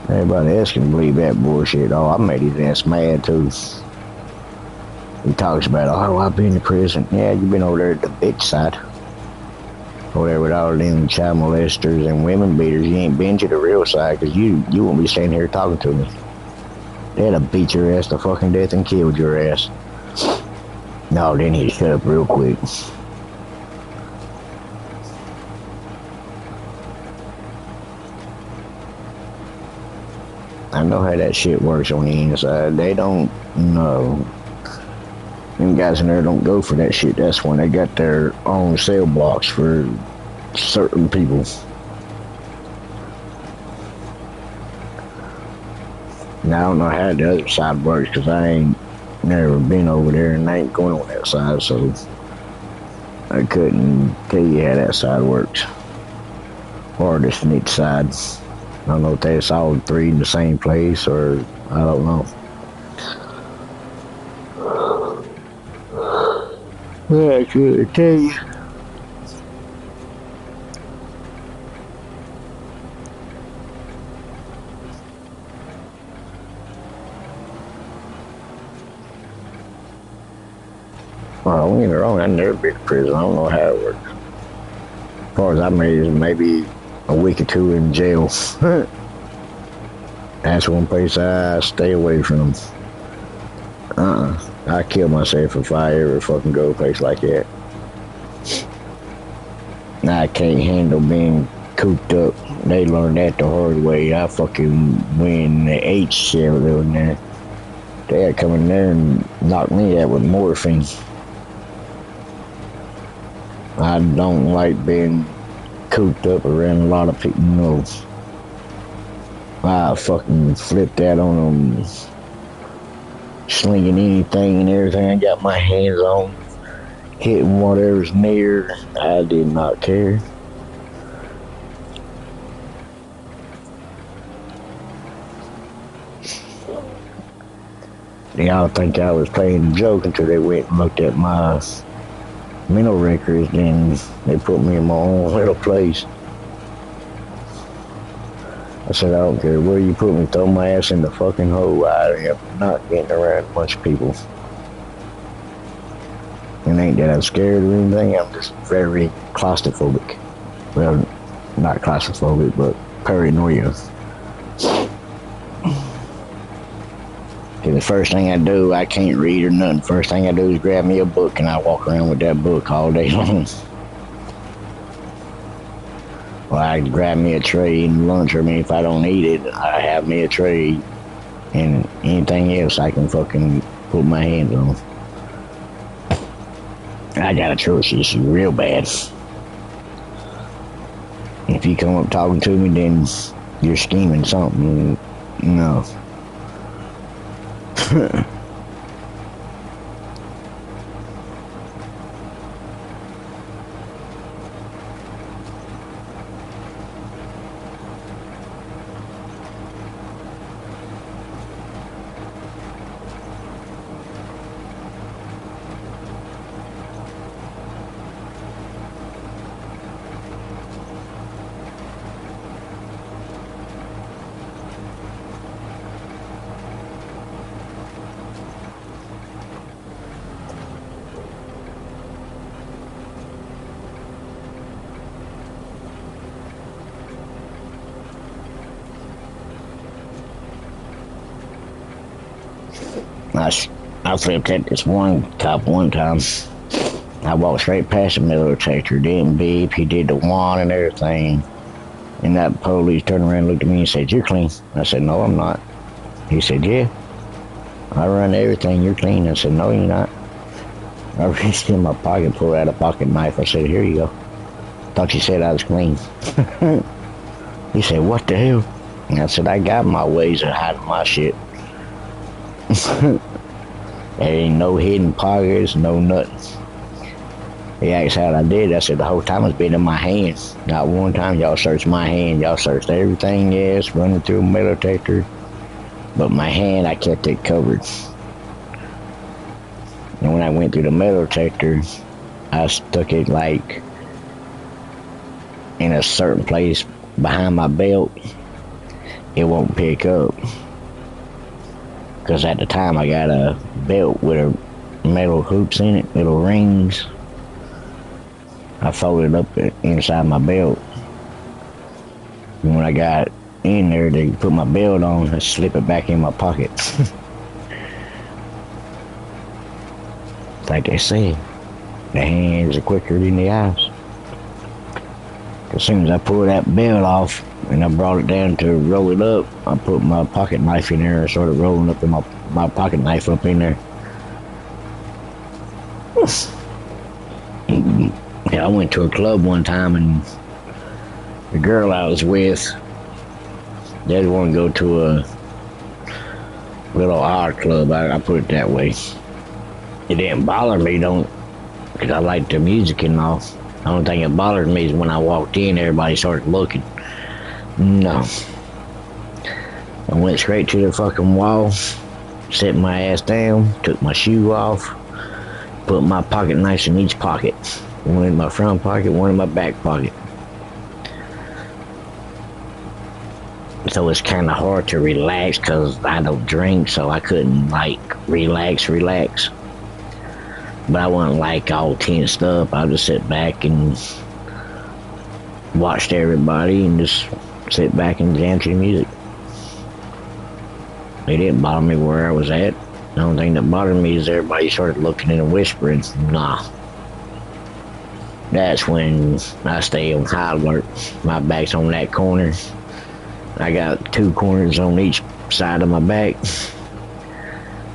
Speaker 1: Everybody else can believe that bullshit. Oh, I made his ass mad too. He talks about, oh, I've been to prison. Yeah, you've been over there at the bitch side. Over there with all them child molesters and women beaters. You ain't been to the real side because you won't be standing here talking to me. They'd have beat your ass to fucking death and killed your ass. No, they need to shut up real quick. I know how that shit works on the inside. They don't know. Them guys in there don't go for that shit. That's when they got their own cell blocks for certain people. Now, I don't know how the other side works because I ain't never been over there and I ain't going on that side, so I couldn't tell you how that side works. Or the snitch side. I don't know if that's all three in the same place or I don't know. Well, I couldn't tell you. Well, don't get me wrong, I've never been to prison. I don't know how it works. As far as I made it, maybe a week or two in jail. That's one place I stay away from. I kill myself if I ever fucking go to a place like that. I can't handle being cooped up. They learned that the hard way. I fucking win the H shell doing there. They had to come in there and knock me out with morphine. I don't like being cooped up around a lot of people. No. I fucking flipped out on them, slinging anything and everything I got my hands on, hitting whatever's near. I did not care. They all think I was playing a joke until they went and looked at my mental records, then they put me in my own little place. I said, I don't care where you put me, throw my ass in the fucking hole. I am not getting around a bunch of people. And ain't that I'm scared or anything, I'm just very claustrophobic. Well, not claustrophobic, but paranoia. The first thing I do, I can't read or nothing. First thing I do is grab me a book and I walk around with that book all day long. Well, I grab me a tray and lunch, or I mean, if I don't eat it, I have me a tray and anything else I can fucking put my hands on. I got a trust issue real bad. If you come up talking to me, then you're scheming something. No. I flipped at this one cop one time. I walked straight past the metal detector, didn't beep, he did the one and everything. And that police turned around and looked at me and said, "You're clean." I said, "No, I'm not." He said, "Yeah, I run everything, you're clean." I said, "No, you're not." I reached in my pocket, pulled out a pocket knife. I said, "Here you go. Thought you said I was clean." He said, "What the hell?" And I said, "I got my ways of hiding my shit." There ain't no hidden pockets, no nothing. He asked how I did. I said, "The whole time it's been in my hands. Not one time y'all searched my hand. Y'all searched everything, yes, running through a metal detector. But my hand, I kept it covered." And when I went through the metal detector, I stuck it like in a certain place behind my belt. It won't pick up. Because at the time I got a belt with a metal hoops in it, little rings. I folded up inside my belt. And when I got in there to put my belt on, I slip it back in my pocket. Like they say, the hands are quicker than the eyes. As soon as I pulled that belt off and I brought it down to roll it up, I put my pocket knife in there and started rolling up my pocket knife up in there. Yeah, I went to a club one time and the girl I was with, they didn't want to go to a little odd club. I put it that way. It didn't bother me, because I liked the music and all. The only thing that bothered me is when I walked in, everybody started looking. No. I went straight to the fucking wall, set my ass down, took my shoe off, put my pocket knives in each pocket. One in my front pocket, one in my back pocket. So it's kind of hard to relax because I don't drink, so I couldn't like relax. But I wasn't like all tensed up. I just sit back and watched everybody and just sit back and jam to the music. It didn't bother me where I was at. The only thing that bothered me is everybody started looking and whispering. Nah. That's when I stay on high alert. My back's on that corner. I got 2 corners on each side of my back.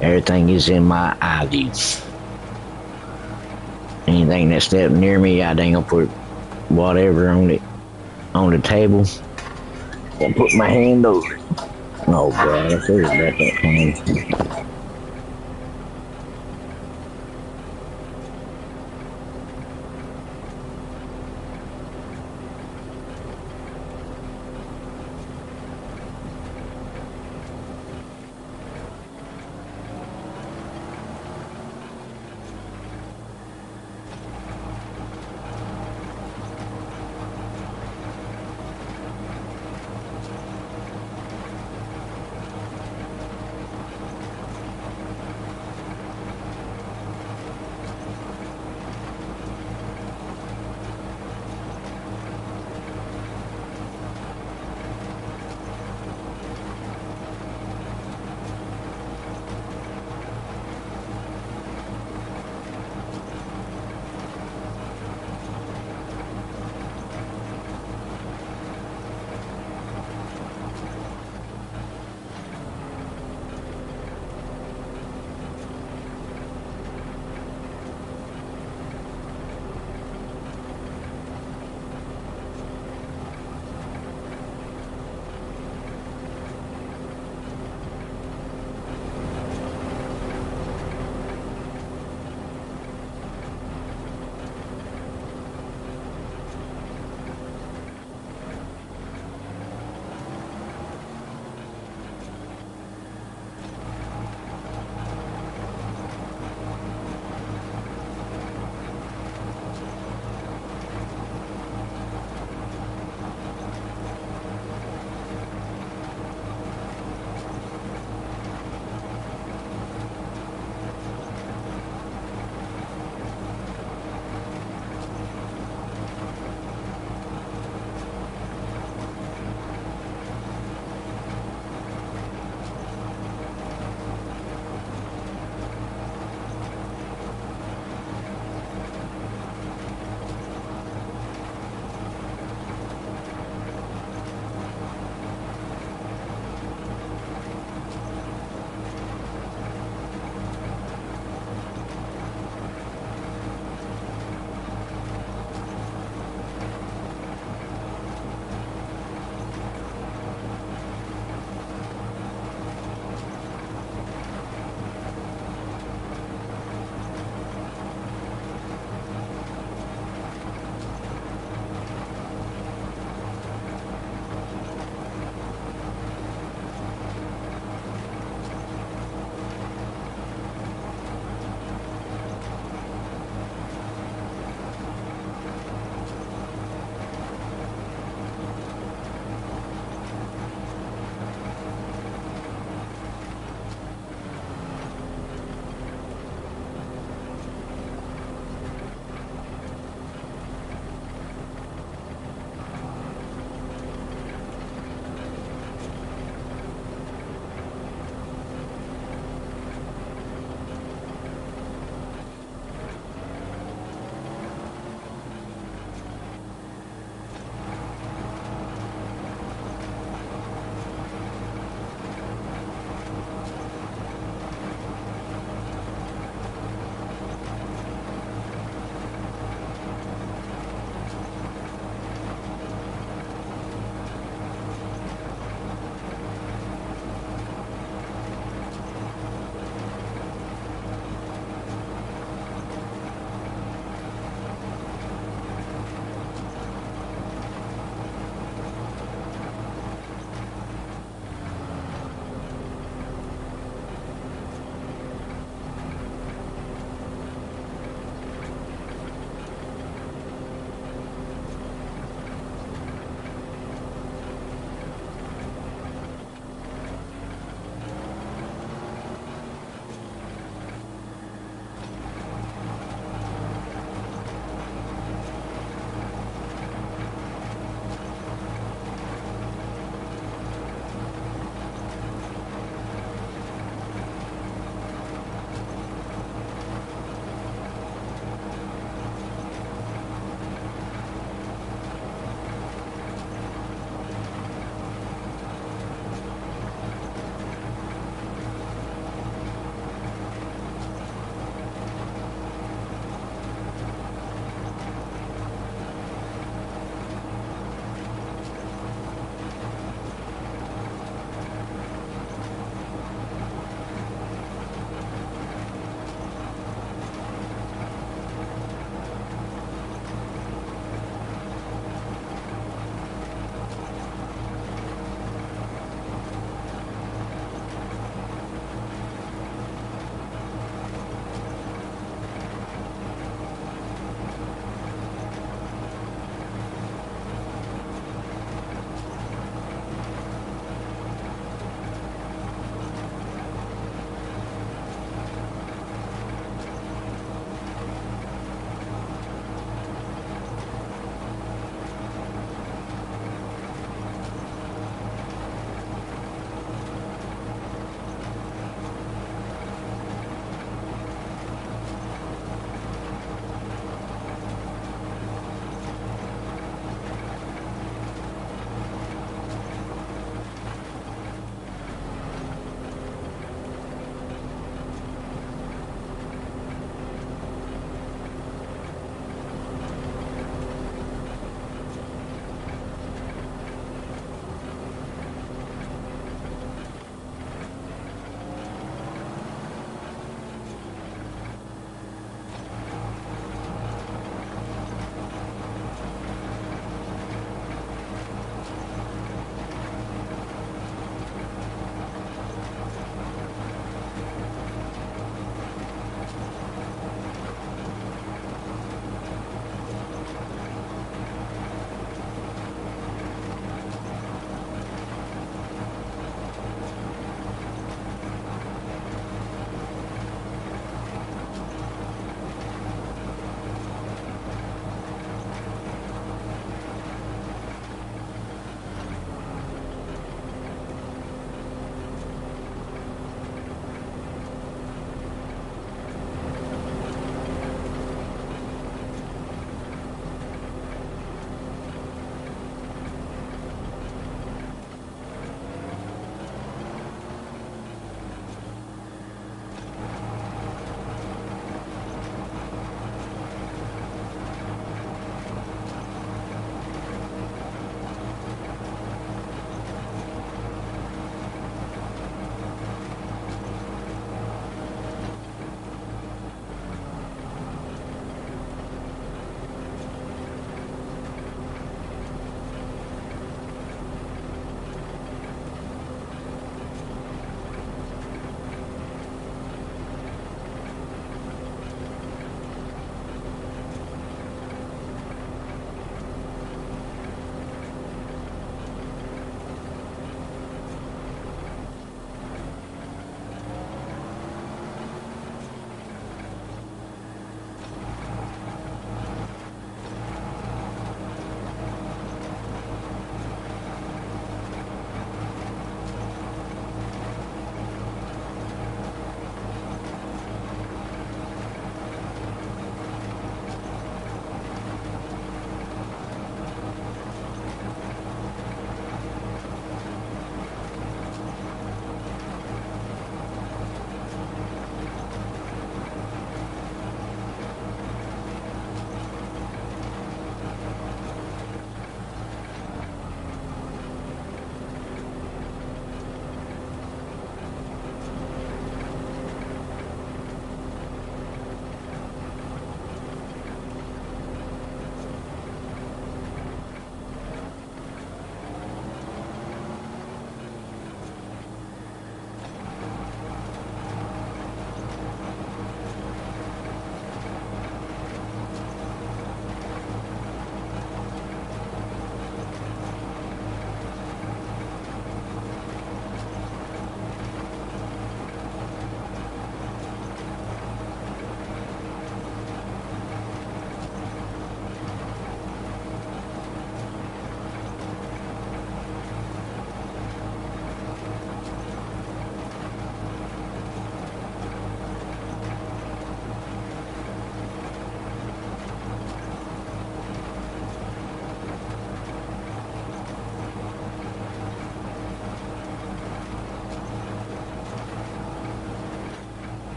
Speaker 1: Everything is in my eye view. Anything that stepped near me, I dang gonna put whatever on the table and put my hand over it. Oh God, I feel about that time.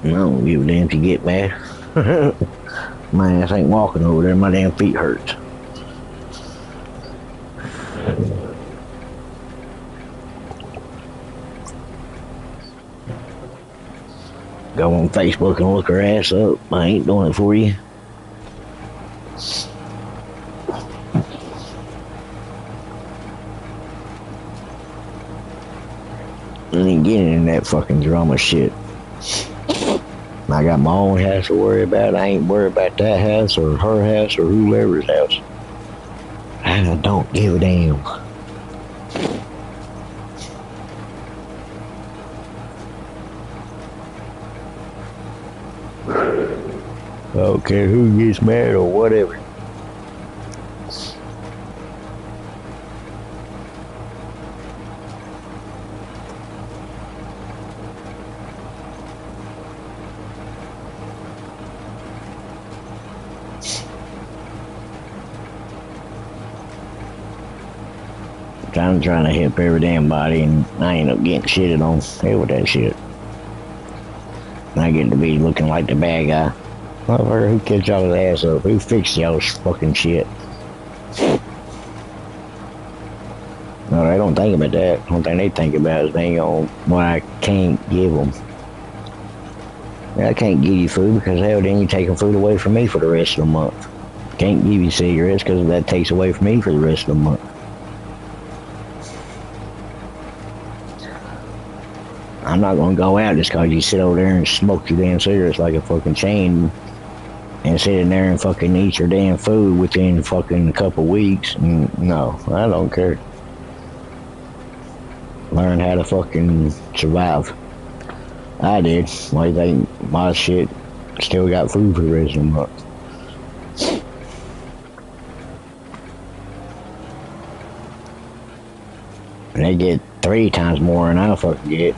Speaker 1: I don't give a damn if you get mad. My ass ain't walking over there. My damn feet hurt. Go on Facebook and look her ass up. I ain't doing it for you. I ain't getting in that fucking drama shit. I got my own house to worry about. I ain't worried about that house or her house or whoever's house. I don't give a damn. I don't care who gets mad or whatever. I'm trying to help every damn body, and I end up getting shitted on. Hell with that shit. And I get to be looking like the bad guy. Motherfucker, who kicked y'all's ass up? Who fixed y'all's fucking shit? No, they don't think about that. The only thing they think about is dang on what I can't give them. I can't give you food because hell, then you're taking food away from me for the rest of the month. Can't give you cigarettes because that takes away from me for the rest of the month. I'm not gonna go out just cause you sit over there and smoke your damn cigarettes like a fucking chain and sit in there and fucking eat your damn food within fucking a couple weeks. No, I don't care. Learn how to fucking survive. I did. Why do you think my shit still got food for the rest of the month? And they get 3 times more than I fucking get.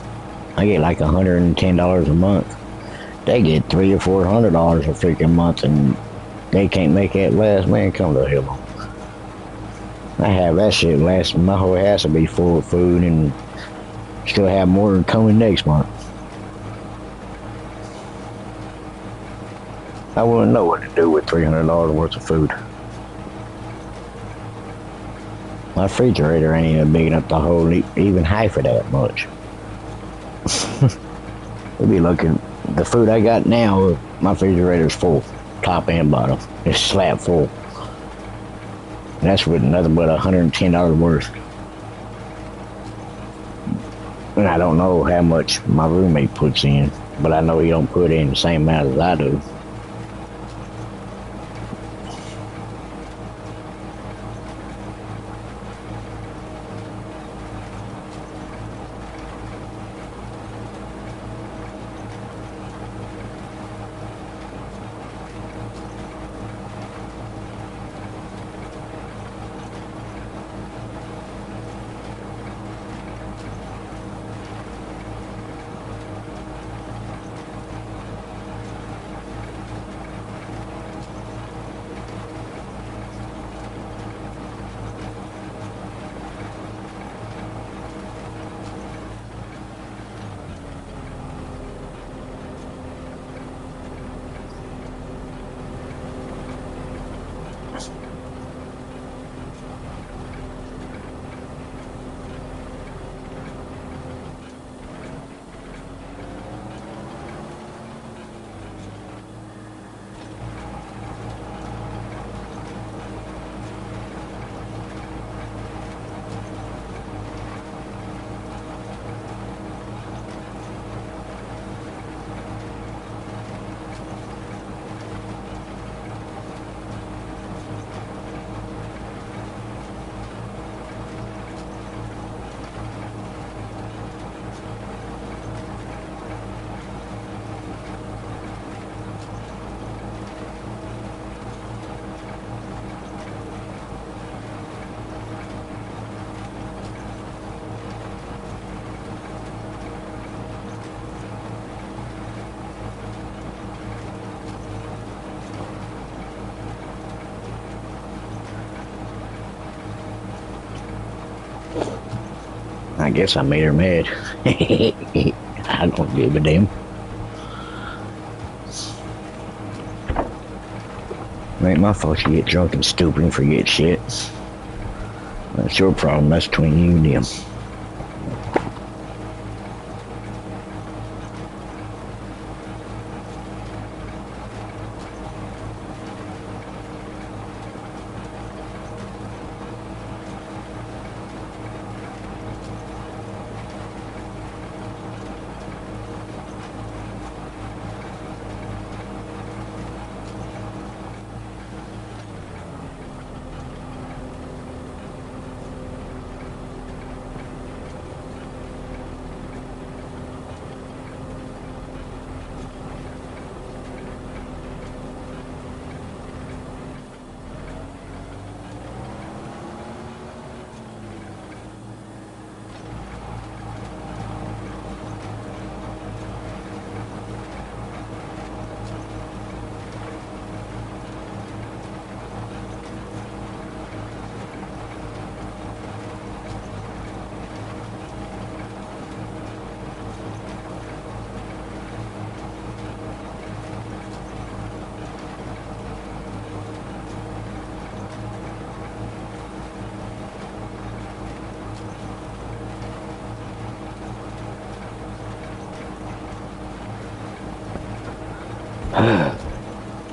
Speaker 1: I get like $110 a month. They get $300 or $400 a freaking month, and they can't make that last. Man, come to hell. I have that shit last. My whole house will be full of food, and still have more coming next month. I wouldn't know what to do with $300 worth of food. My refrigerator ain't even big enough to hold even half of that much. We'll be looking. The food I got now, my refrigerator's full, top and bottom. It's slab full. And that's with nothing but $110 worth. And I don't know how much my roommate puts in, but I know he don't put in the same amount as I do. I guess I made her mad. I don't give a damn. Ain't my fault you get drunk and stupid and forget shit. That's your problem. That's between you and them.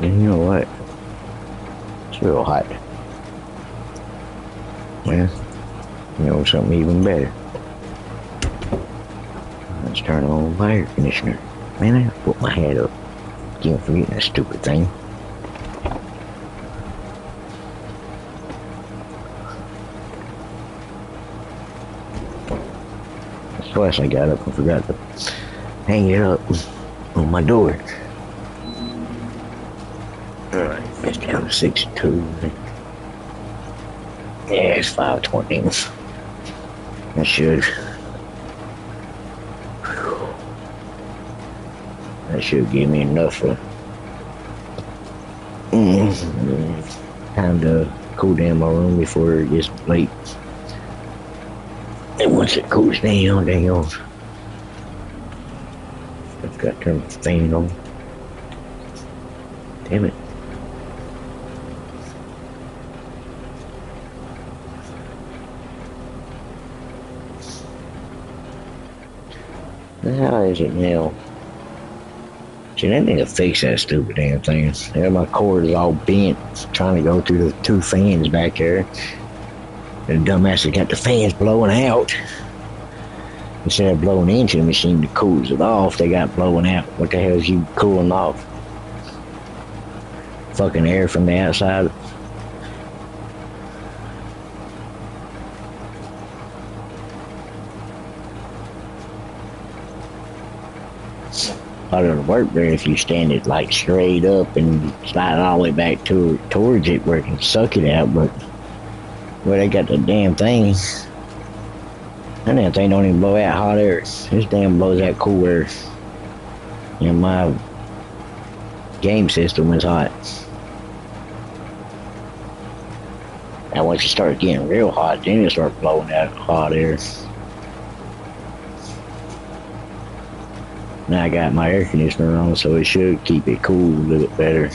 Speaker 1: And you know what? It's real hot. Well, you know something even better. Let's turn on my air conditioner. Man, I have to put my hat up. Can't forget that stupid thing. Twice I got up and forgot to hang it up on my door. Alright, it's down to 62. Yeah, it's 5:20. That should give me enough for time to cool down my room before it gets late. And once it cools down, I've got to turn the fan on. Damn it. How is it now? See, they need to fix that stupid damn thing. Yeah, my cord is all bent, trying to go through the two fans back there. The dumbass has got the fans blowing out. Instead of blowing into the machine that cools it off, they got blowing out. What the hell is you cooling off? Fucking air from the outside. Thought it would work better if you stand it like straight up and slide it all the way back towards it where it can suck it out, but where they got the damn thing, that damn thing don't even blow out hot air. This damn blows out cool air. And my game system is hot. Now once it starts getting real hot, then it starts blowing out hot air. Now I got my air conditioner on, so it should keep it cool a little bit better.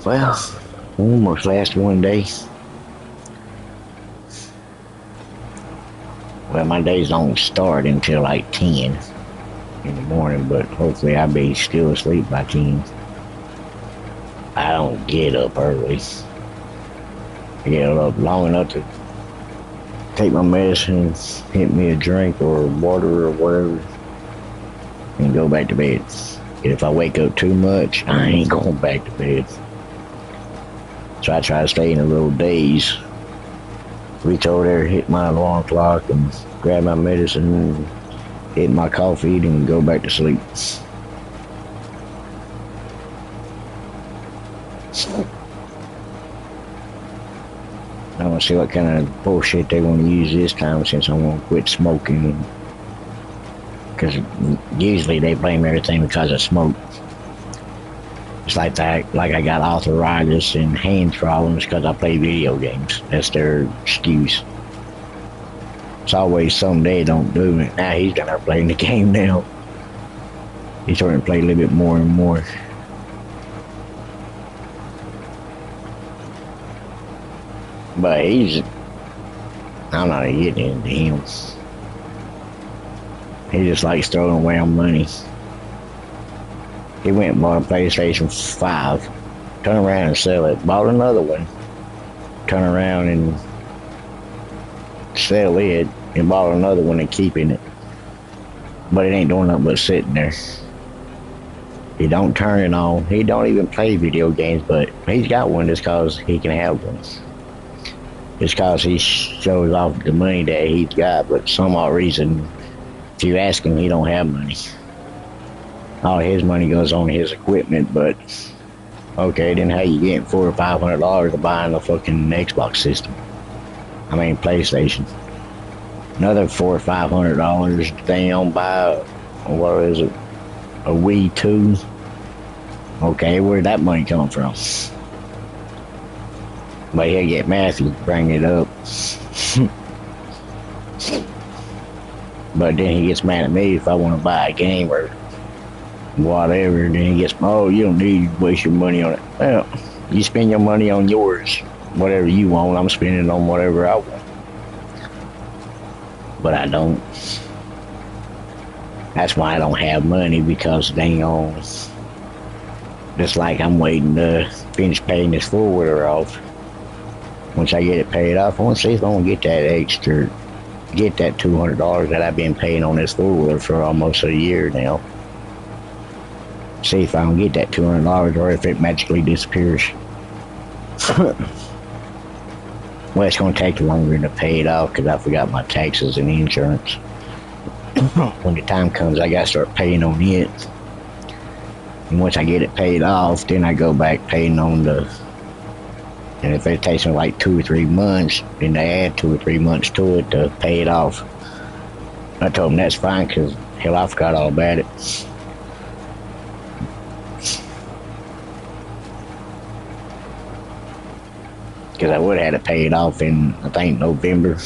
Speaker 1: Well, almost last one day. Well, my days don't start until like 10 in the morning, but hopefully I'll be still asleep by 10. I don't get up early. I get up long enough to take my medicine, hit me a drink or water or whatever, and go back to bed. And if I wake up too much, I ain't going back to bed. So I try to stay in a little daze. Reach over there, hit my alarm clock, and grab my medicine, and hit my coffee, and go back to sleep. I want to see what kind of bullshit they want to use this time, since I want to quit smoking. Because usually they blame everything because of smoke. It's like that, like I got arthritis and hand problems because I play video games. That's their excuse. It's always something they don't do. Now he's gonna start playing the game now. He's starting to play a little bit more and more. But I'm not getting into him. He just likes throwing around money. He went and bought a PlayStation 5, turned around and sell it, bought another one, turn around and sell it, and bought another one and keeping it. But it ain't doing nothing but sitting there. He don't turn it on. He don't even play video games, but he's got one just cause he can have one. Just cause he shows off the money that he's got, but some odd reason, if you ask him, he don't have money. All his money goes on his equipment, but okay, then how you getting $400 or $500 to buying a fucking Xbox system? I mean PlayStation. Another $400 or $500 they don't buy. What is it? A Wii 2. Okay, where'd that money come from? But he'll get mad if you bring it up. But then he gets mad at me if I want to buy a game or whatever, and then he gets, oh, you don't need to waste your money on it. Well, you spend your money on yours. Whatever you want, I'm spending it on whatever I want. But I don't. That's why I don't have money, because dang on. Just like I'm waiting to finish paying this four-wheeler off. Once I get it paid off, I want to see if I can get that $200 that I've been paying on this four-wheeler for almost a year now. See if I can get that $200 or if it magically disappears. Well, it's going to take longer to pay it off because I forgot my taxes and insurance. When the time comes, I got to start paying on it. And once I get it paid off, then I go back paying on the... And if it takes me like 2 or 3 months, then they add 2 or 3 months to it to pay it off. I told them that's fine because, hell, I forgot all about it. Because I would have had to pay it off in, I think, November.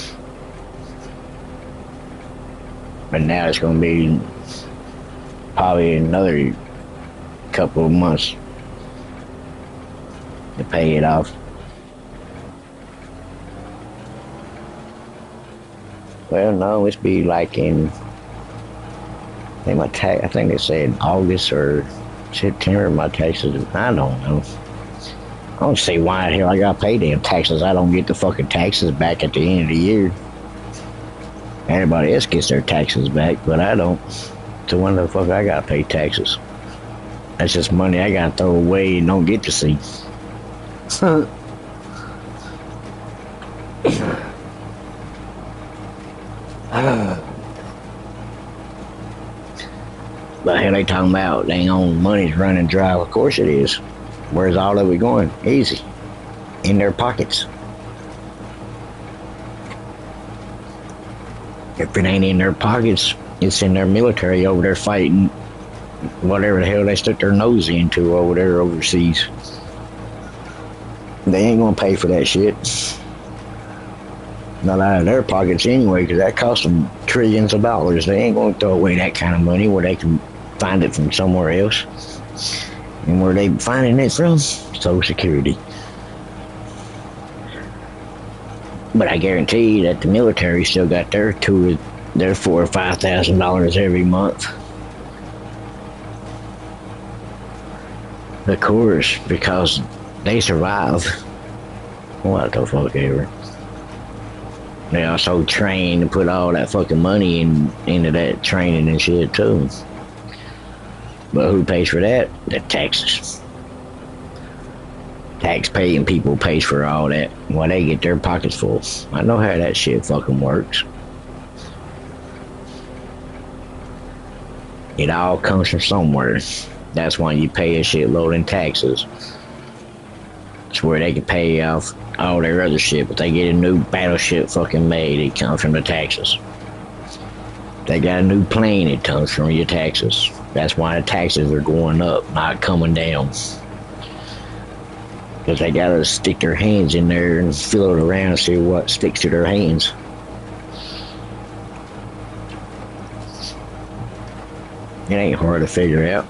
Speaker 1: But now it's going to be probably another couple of months to pay it off. Well, no, it's be like in, I think they said August or September, my taxes, I don't know. I don't see why the hell I gotta pay damn taxes. I don't get the fucking taxes back at the end of the year. Everybody else gets their taxes back, but I don't. So when the fuck I gotta pay taxes? That's just money I gotta throw away and don't get to see. But hell, they talking about dang on money's running dry. Of course it is. Where's all of it going? Easy. In their pockets. If it ain't in their pockets, it's in their military over there fighting whatever the hell they stuck their nose into over there overseas. They ain't gonna pay for that shit. Not out of their pockets anyway, because that costs them trillions of dollars. They ain't going to throw away that kind of money where they can find it from somewhere else. And where they finding it from? Social Security. But I guarantee you that the military still got their $4,000 or $5,000 every month. Of course, because they survive. What the fuck ever. They also train and put all that fucking money into that training and shit too. But who pays for that? The taxes. Tax-paying people pays for all that. Why they get their pockets full. I know how that shit fucking works. It all comes from somewhere. That's why you pay a shitload in taxes. It's where they can pay off all their other shit. But they get a new battleship fucking made, it comes from the taxes. They got a new plane, it comes from your taxes. That's why the taxes are going up, not coming down. Because they gotta stick their hands in there and feel it around and see what sticks to their hands. It ain't hard to figure out.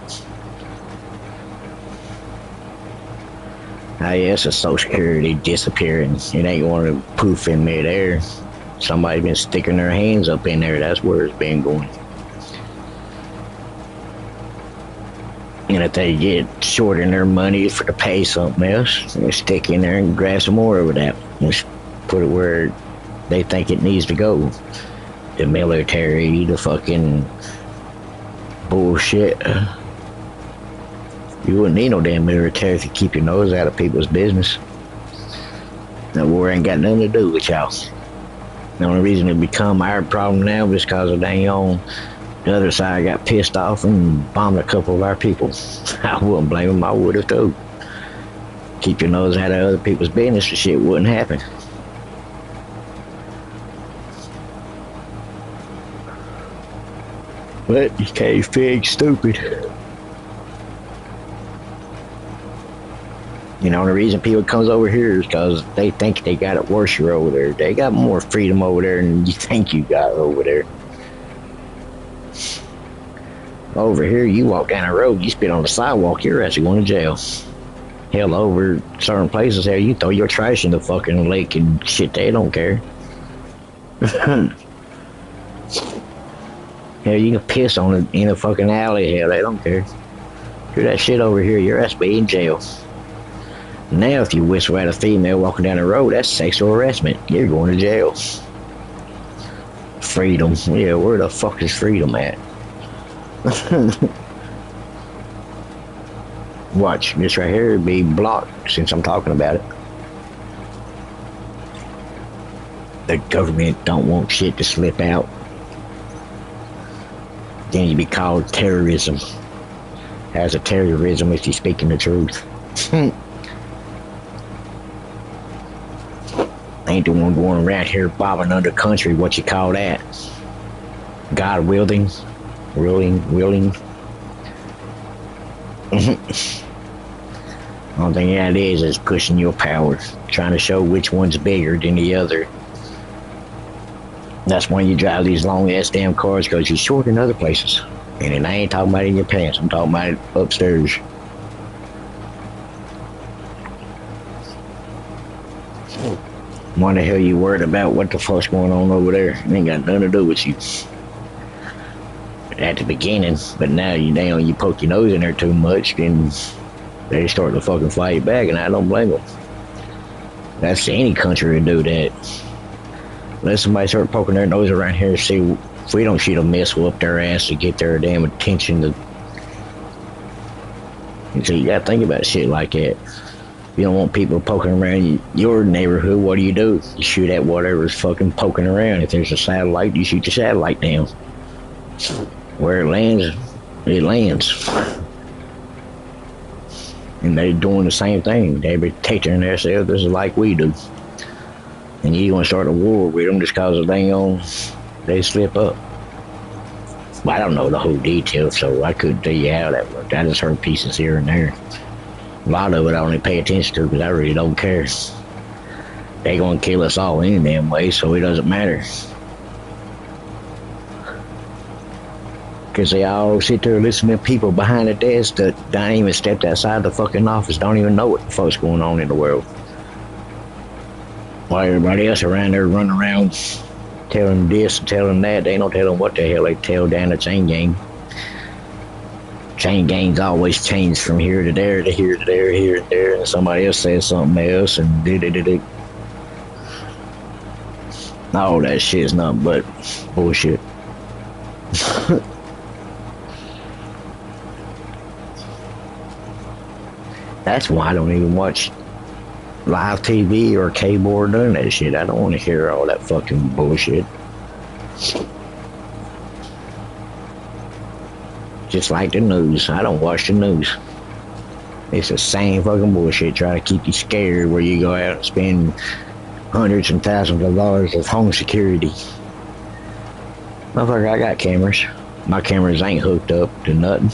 Speaker 1: Oh yeah, it's a Social Security disappearing. It ain't going to poof in midair. Somebody's been sticking their hands up in there. That's where it's been going. And if they get short in their money to pay something else, they stick in there and grab some more of that. Just put it where they think it needs to go. The military, the fucking bullshit. You wouldn't need no damn military if you keep your nose out of people's business. That war ain't got nothing to do with y'all. The only reason it become our problem now is because of dang on the other side got pissed off and bombed a couple of our people. I wouldn't blame them, I would have too. Keep your nose out of other people's business, the shit wouldn't happen. But you can't fig stupid. You know, the reason people comes over here is because they think they got it worse over there. They got more freedom over there than you think you got over there. Over here, you walk down the road, you spit on the sidewalk, you're actually going to jail. Hell, over certain places, hell, you throw your trash in the fucking lake and shit, they don't care. Hell, you can piss on it in a fucking alley, hell, they don't care. Do that shit over here, you're actually in jail. Now, if you whistle at a female walking down the road, that's sexual harassment. You're going to jail. Freedom. Yeah, where the fuck is freedom at? Watch, this right here be blocked since I'm talking about it. The government don't want shit to slip out. Then you be called terrorism. How's a terrorism if you're speaking the truth? Ain't the one going around here bobbing under country, what you call that? God willing. Only thing that is pushing your power, trying to show which one's bigger than the other. That's why you drive these long ass damn cars, because you're short in other places. And I ain't talking about in your pants, I'm talking about upstairs. Why the hell you worried about what the fuck's going on over there? It ain't got nothing to do with you. At the beginning, but now you poke your nose in there too much, then they start to fucking fight back, and I don't blame them. That's any country to do that. Let somebody start poking their nose around here and see if we don't shoot a missile up their ass to get their damn attention. And so you gotta think about shit like that. You don't want people poking around your neighborhood. What do? You shoot at whatever's fucking poking around. If there's a satellite, you shoot the satellite down. Where it lands, it lands. And they're doing the same thing. They're protecting themselves just like we do. And you want to start a war with them just because they slip up. Well, I don't know the whole details, so I couldn't tell you how that worked. I just heard pieces here and there. A lot of it I only pay attention to because I really don't care. they gonna kill us all any damn way, so it doesn't matter. Cause they all sit there listening to people behind the desk that don't even stepped outside the fucking office, don't even know what the fuck's going on in the world. While everybody else around there running around telling this and telling that, they don't tell them what the hell they tell down the chain gang. Chain gangs always change from here to there to here to there, here to there, and somebody else says something else and did. All that shit's nothing but bullshit. That's why I don't even watch live TV or cable or none of that shit. I don't want to hear all that fucking bullshit. Just like the news. I don't watch the news. It's the same fucking bullshit. Try to keep you scared where you go out and spend hundreds and thousands of dollars of home security. Motherfucker, I got cameras. My cameras ain't hooked up to nothing.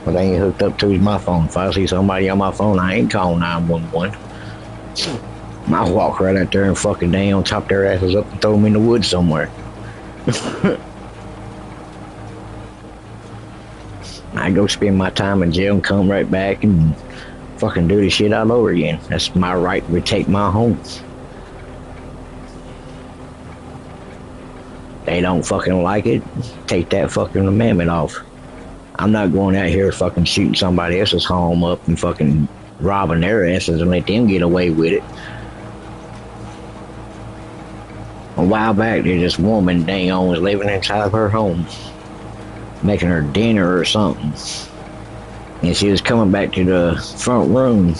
Speaker 1: What I ain't hooked up to is my phone. If I see somebody on my phone, I ain't calling 911. I walk right out there and fucking down, chop their asses up and throw them in the woods somewhere. I go spend my time in jail and come right back and fucking do the shit all over again. That's my right to protect my home. They don't fucking like it, take that fucking amendment off. I'm not going out here fucking shooting somebody else's home up and fucking robbing their asses and let them get away with it. A while back, there's this woman, dang on, was living inside of her home, making her dinner or something. And she was coming back to the front room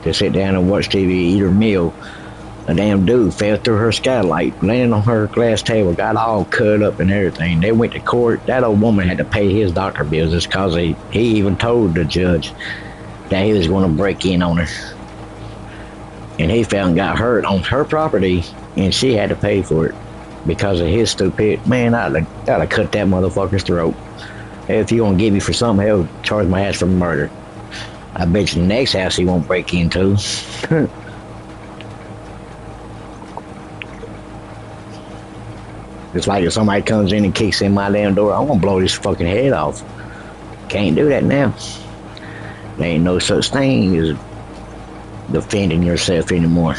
Speaker 1: to sit down and watch TV, eat her meal. A damn dude fell through her skylight, landed on her glass table, got all cut up and everything. They went to court. That old woman had to pay his doctor bills just because he even told the judge that he was going to break in on her. And he fell and got hurt on her property, and she had to pay for it because of his stupid. Man, I'd have cut that motherfucker's throat. If you want to get me for something, he'll charge my ass for murder. I bet you the next house he won't break into. It's like if somebody comes in and kicks in my damn door, I'm gonna blow this fucking head off. Can't do that now. There ain't no such thing as defending yourself anymore.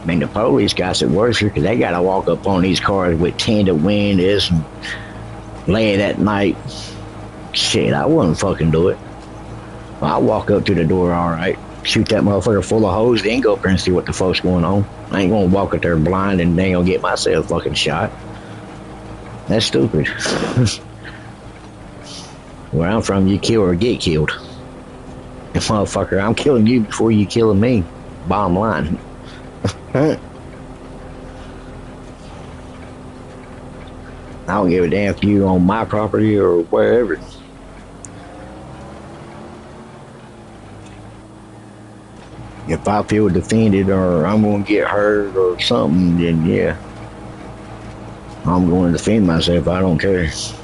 Speaker 1: I mean, the police guys that work here, because they gotta walk up on these cars with tinted windows and late at night. Shit, I wouldn't fucking do it. I'll walk up to the door, alright, shoot that motherfucker full of hoes, then go up there and see what the fuck's going on. I ain't gonna walk up there blind and then gonna get myself fucking shot. That's stupid. Where I'm from, you kill or get killed. And motherfucker, I'm killing you before you killing me. Bottom line. I don't give a damn if you on my property or wherever. If I feel defended or I'm going to get hurt or something, then yeah, I'm going to defend myself. I don't care. If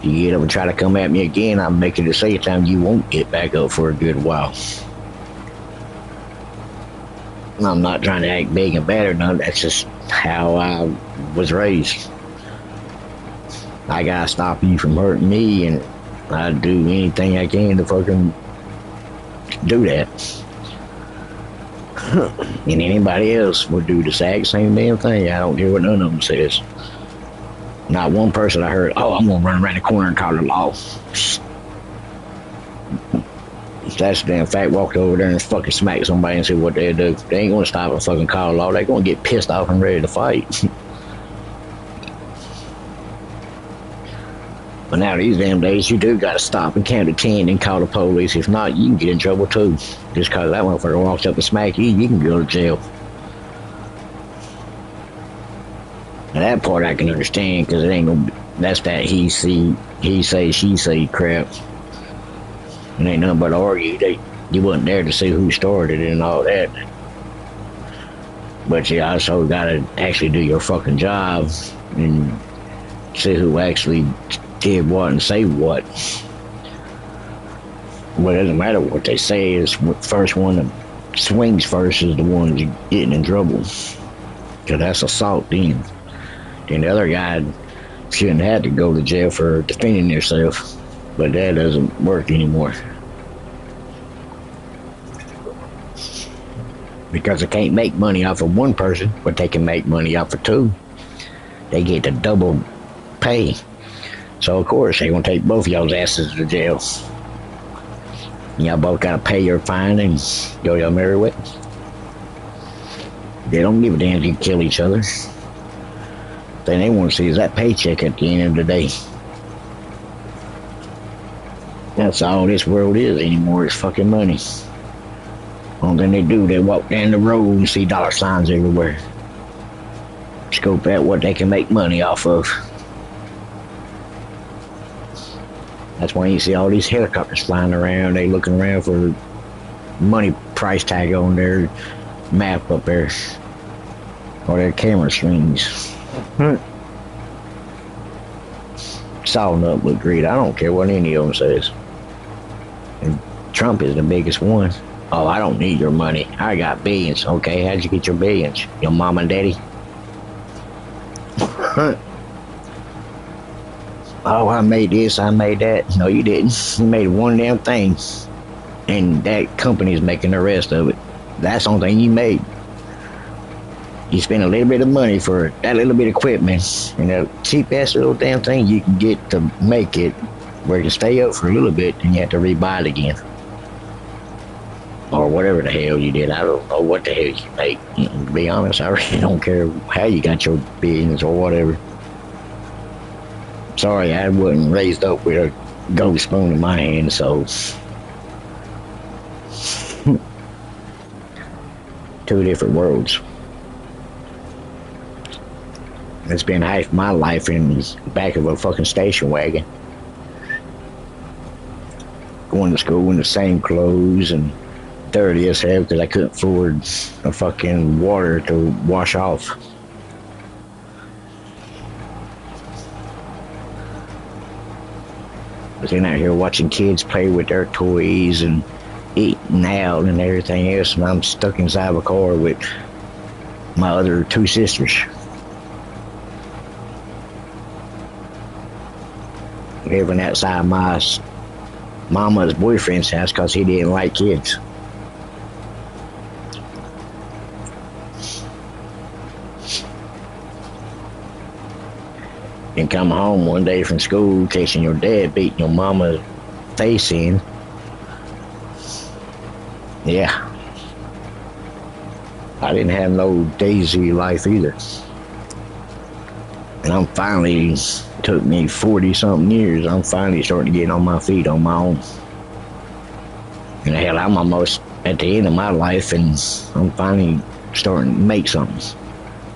Speaker 1: you get up and try to come at me again, I'll make it a safe time you won't get back up for a good while. I'm not trying to act big and bad or nothing. That's just how I was raised. I gotta stop you from hurting me, and I do anything I can to fucking do that. And anybody else would do the exact same damn thing. I don't care what none of them says. Not one person I heard, oh, I'm gonna run around the corner and call the law. If that's the damn fact, walked over there and fucking smack somebody and see what they'll do. They ain't gonna stop and fucking call the law. They're gonna get pissed off and ready to fight. But now these damn days, you do gotta stop and count to 10 and call the police. If not, you can get in trouble too. Just cause that motherfucker walks up and smack you, you can go to jail. Now that part I can understand, cause it ain't gonna be, that's that he say, she say crap. It ain't nothing but argue. You wasn't there to see who started it and all that. But you also gotta actually do your fucking job and see who actually did what and say what. But it doesn't matter what they say. It's the first one that swings first is the one that's getting in trouble. Because that's assault then. Then the other guy shouldn't have to go to jail for defending himself. But that doesn't work anymore. Because they can't make money off of one person, but they can make money off of two. They get the double pay. So of course they gonna take both of y'all's asses to jail. Y'all both gotta pay your fine and go your merry way. They don't give a damn if you kill each other. Thing they want to see is that paycheck at the end of the day. That's all this world is anymore, is fucking money. Only thing they do, they walk down the road and see dollar signs everywhere. Scope out what they can make money off of. That's why you see all these helicopters flying around. They looking around for money price tag on their map up there. Or their camera screens. It's all nothing but greed. I don't care what any of them says. And Trump is the biggest one. Oh, I don't need your money. I got billions. Okay, how'd you get your billions? Your mom and daddy? Oh, I made this, I made that. No, you didn't. You made one damn thing. And that company's making the rest of it. That's the only thing you made. You spend a little bit of money for that little bit of equipment and a cheap ass little damn thing you can get to make it where it can stay up for a little bit and you have to rebuy it again. Or whatever the hell you did. I don't know what the hell you make. To be honest, I really don't care how you got your billions or whatever. Sorry, I wasn't raised up with a gold spoon in my hand, so. Two different worlds. It's been half my life in the back of a fucking station wagon. Going to school in the same clothes and dirty as hell because I couldn't afford a fucking water to wash off. But then out here watching kids play with their toys and eating out and everything else, and I'm stuck inside of a car with my other two sisters. Living outside my mama's boyfriend's house because he didn't like kids. And come home one day from school catching your dad beating your mama's face in. Yeah. I didn't have no daisy life either. And I'm finally, took me 40 something years, I'm finally starting to get on my feet on my own. And hell, I'm almost at the end of my life and I'm finally starting to make something.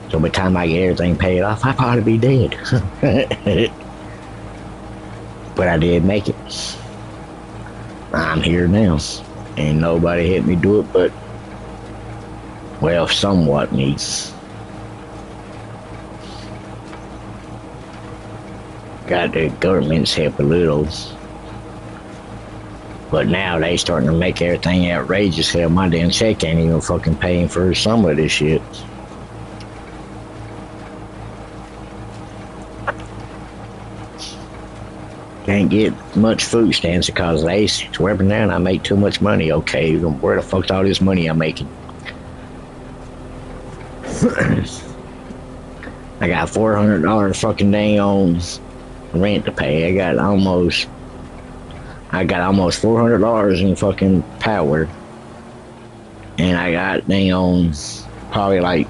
Speaker 1: So by the time I get everything paid off, I'll probably be dead. But I did make it. I'm here now. Ain't nobody helped me do it but, well, somewhat me. Got the government's help a little. But now they starting to make everything outrageous. Hell, my damn check ain't even fucking paying for some of this shit. Can't get much food stamps because they swear now and I make too much money. Okay, where the fuck's all this money I'm making? I got $400 fucking dang on rent to pay. I got almost $400 in fucking power, and I got dang on probably like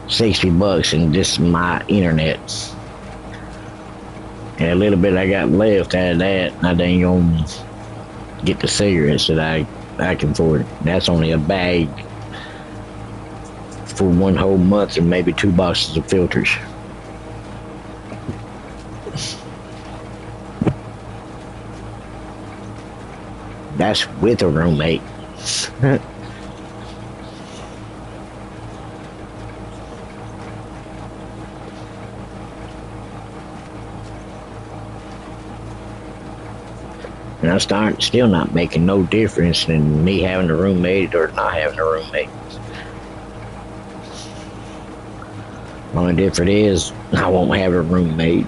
Speaker 1: $60 in just my internet. And a little bit I got left out of that, I dang on get the cigarettes that I can afford. That's only a bag for one whole month and maybe 2 boxes of filters. That's with a roommate. And I start still not making no difference in me having a roommate or not having a roommate. Only difference is I won't have a roommate.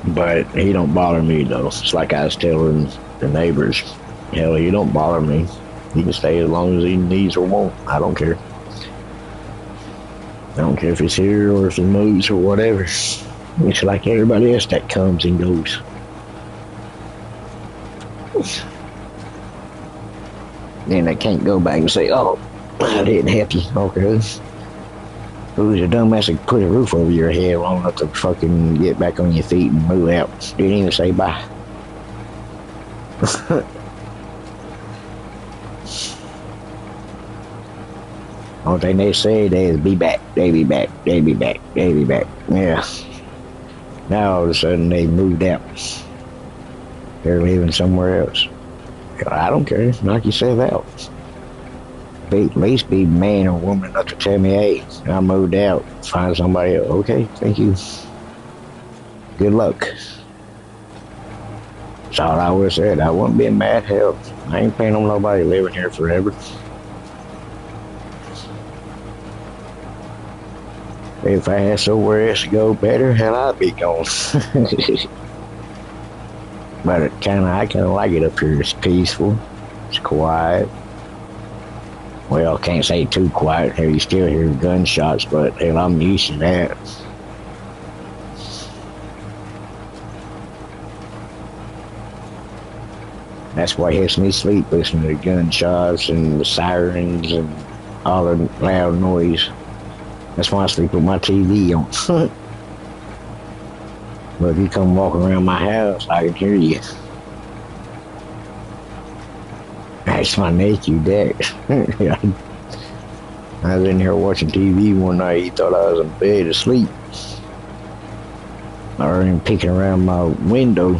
Speaker 1: But he don't bother me though. It's like I was telling the neighbors. Hell, he don't bother me. He can stay as long as he needs or won't. I don't care. I don't care if it's here or if he moves or whatever. It's like everybody else that comes and goes. Then they can't go back and say, oh, I didn't help you. Okay. Who's a dumbass to put a roof over your head long enough to fucking get back on your feet and move out? Didn't even say bye. Only thing they say is be back, they be back, they be back, they be back. Yeah. Now all of a sudden they moved out. They're living somewhere else. I don't care. Knock yourself out. At least be man or woman enough to tell me, hey, I moved out. Find somebody else. Okay, thank you. Good luck. That's all I would have said. I wouldn't be mad. Hell, I ain't paying on nobody living here forever. If I had somewhere else to go better, hell, I'd be gone. But I kind of like it up here. It's peaceful. It's quiet. Well, can't say too quiet. Hell, you still hear gunshots, but hell, I'm used to that. That's what helps me sleep, listening to the gunshots and the sirens and all the loud noise. That's why I sleep with my TV on. But if you come walking around my house, I can hear you. That's my nephew, Dex. I was in here watching TV one night. He thought I was in bed asleep. I heard him picking around my window.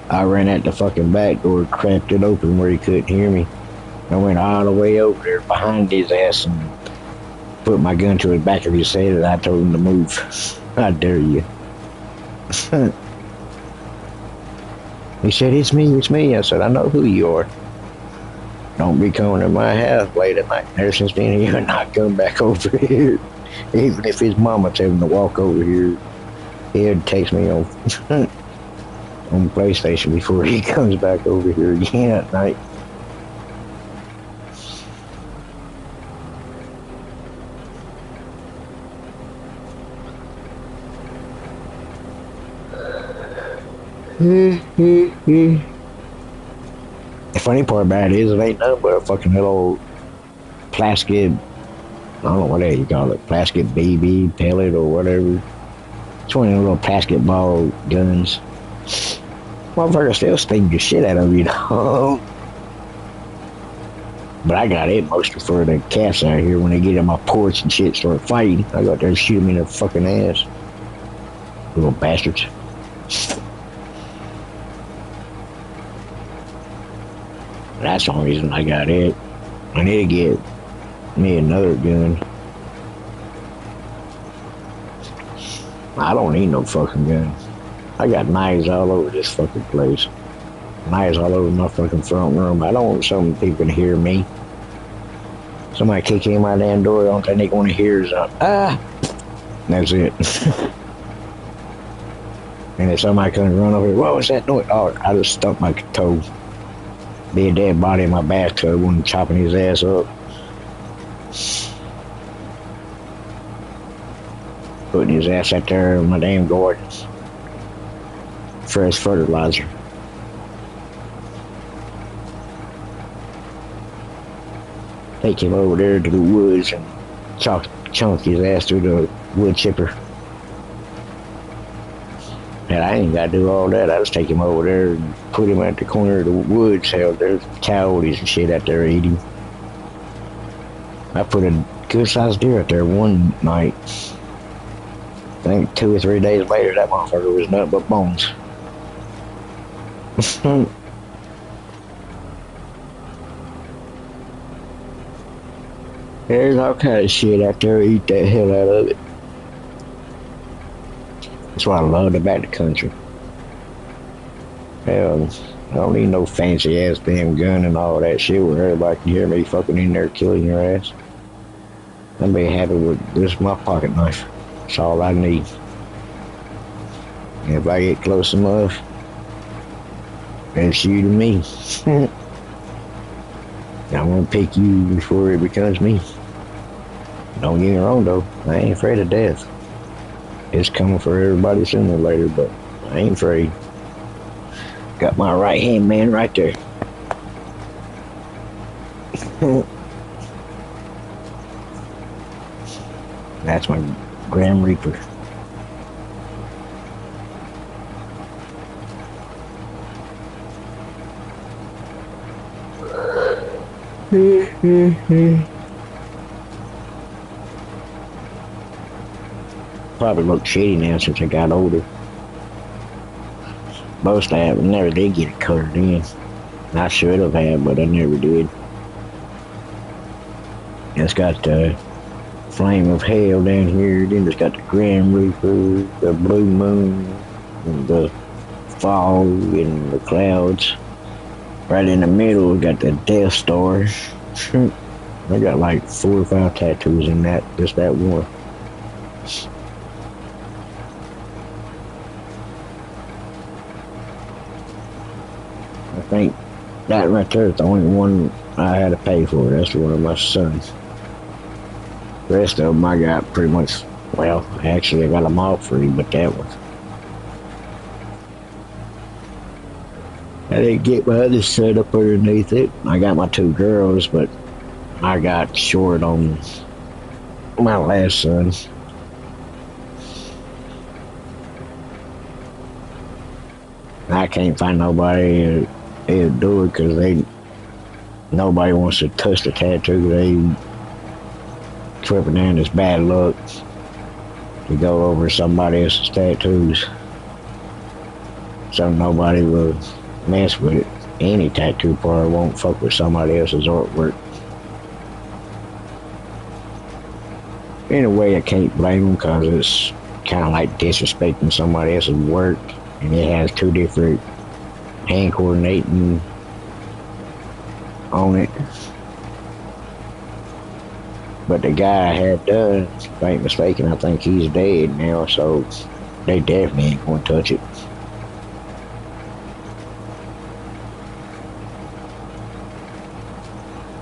Speaker 1: I ran out the fucking back door, cracked it open where he couldn't hear me. I went all the way over there behind his ass and put my gun to the back of his head and I told him to move. I dare you. He said, it's me, it's me. I said, I know who you are. Don't be coming to my house late at night. Ever since then, he would not come back over here. Even if his mama told him to walk over here, he'd text me on PlayStation before he comes back over here again at night. The funny part about it is, it ain't nothing but a fucking little plastic, I don't know what you call it, plastic BB pellet or whatever. It's one of them little plastic ball guns. Motherfucker still sting the shit out of you, know. But I got it mostly for the cats out here when they get on my porch and shit start fighting. I got there and shoot them in the fucking ass. Little bastards. That's the only reason I got it. I need to get me another gun. I don't need no fucking gun. I got knives all over this fucking place. Knives all over my fucking front room. I don't want some people to hear me. Somebody kick in my damn door, the only thing they want to hear is, that's it. And if somebody comes run over here, what was that noise? Oh, I just stumped my toe. Be a dead body in my bathtub when I'm chopping his ass up. Putting his ass out there in my damn garden. Fresh fertilizer. Take him over there to the woods and chunk his ass through the wood chipper. And I ain't got to do all that. I just take him over there and put him at the corner of the woods. Hell, there's coyotes and shit out there eating. I put a good-sized deer out there one night. I think 2 or 3 days later, that motherfucker was nothing but bones. There's all kind of shit out there. Eat the hell out of it. That's what I loved about the country. Hell, I don't need no fancy ass damn gun and all that shit where everybody can hear me fucking in there killing your ass. I'd be happy with this my pocket knife. That's all I need. And if I get close enough, it's you to me. I'm gonna pick you before it becomes me. Don't get me wrong though, I ain't afraid of death. It's coming for everybody sooner or later, but I ain't afraid. Got my right hand man right there. That's my Grim Reaper. Probably look shitty now since I got older. Most of that never did get it colored in. I should have had, but I never did. It's got the Flame of Hell down here, then it's got the Grim Reaper, the Blue Moon, and the Fog, and the Clouds. Right in the middle, we got the Death Star. I got like 4 or 5 tattoos in that, just that one. I think that right there is the only one I had to pay for. That's the one of my sons. The rest of them I got pretty much, well, actually I got them all free, but that one. I didn't get my other son up underneath it. I got my 2 girls, but I got short on my last son. I can't find nobody to do it because nobody wants to touch the tattoo. They tripping down this bad luck to go over somebody else's tattoos. So nobody will mess with it. Any tattoo parlor won't fuck with somebody else's artwork. In a way, I can't blame them because it's kind of like disrespecting somebody else's work, and it has 2 different hand coordinating on it. But the guy I had done, if I ain't mistaken, I think he's dead now, so they definitely ain't gonna touch it.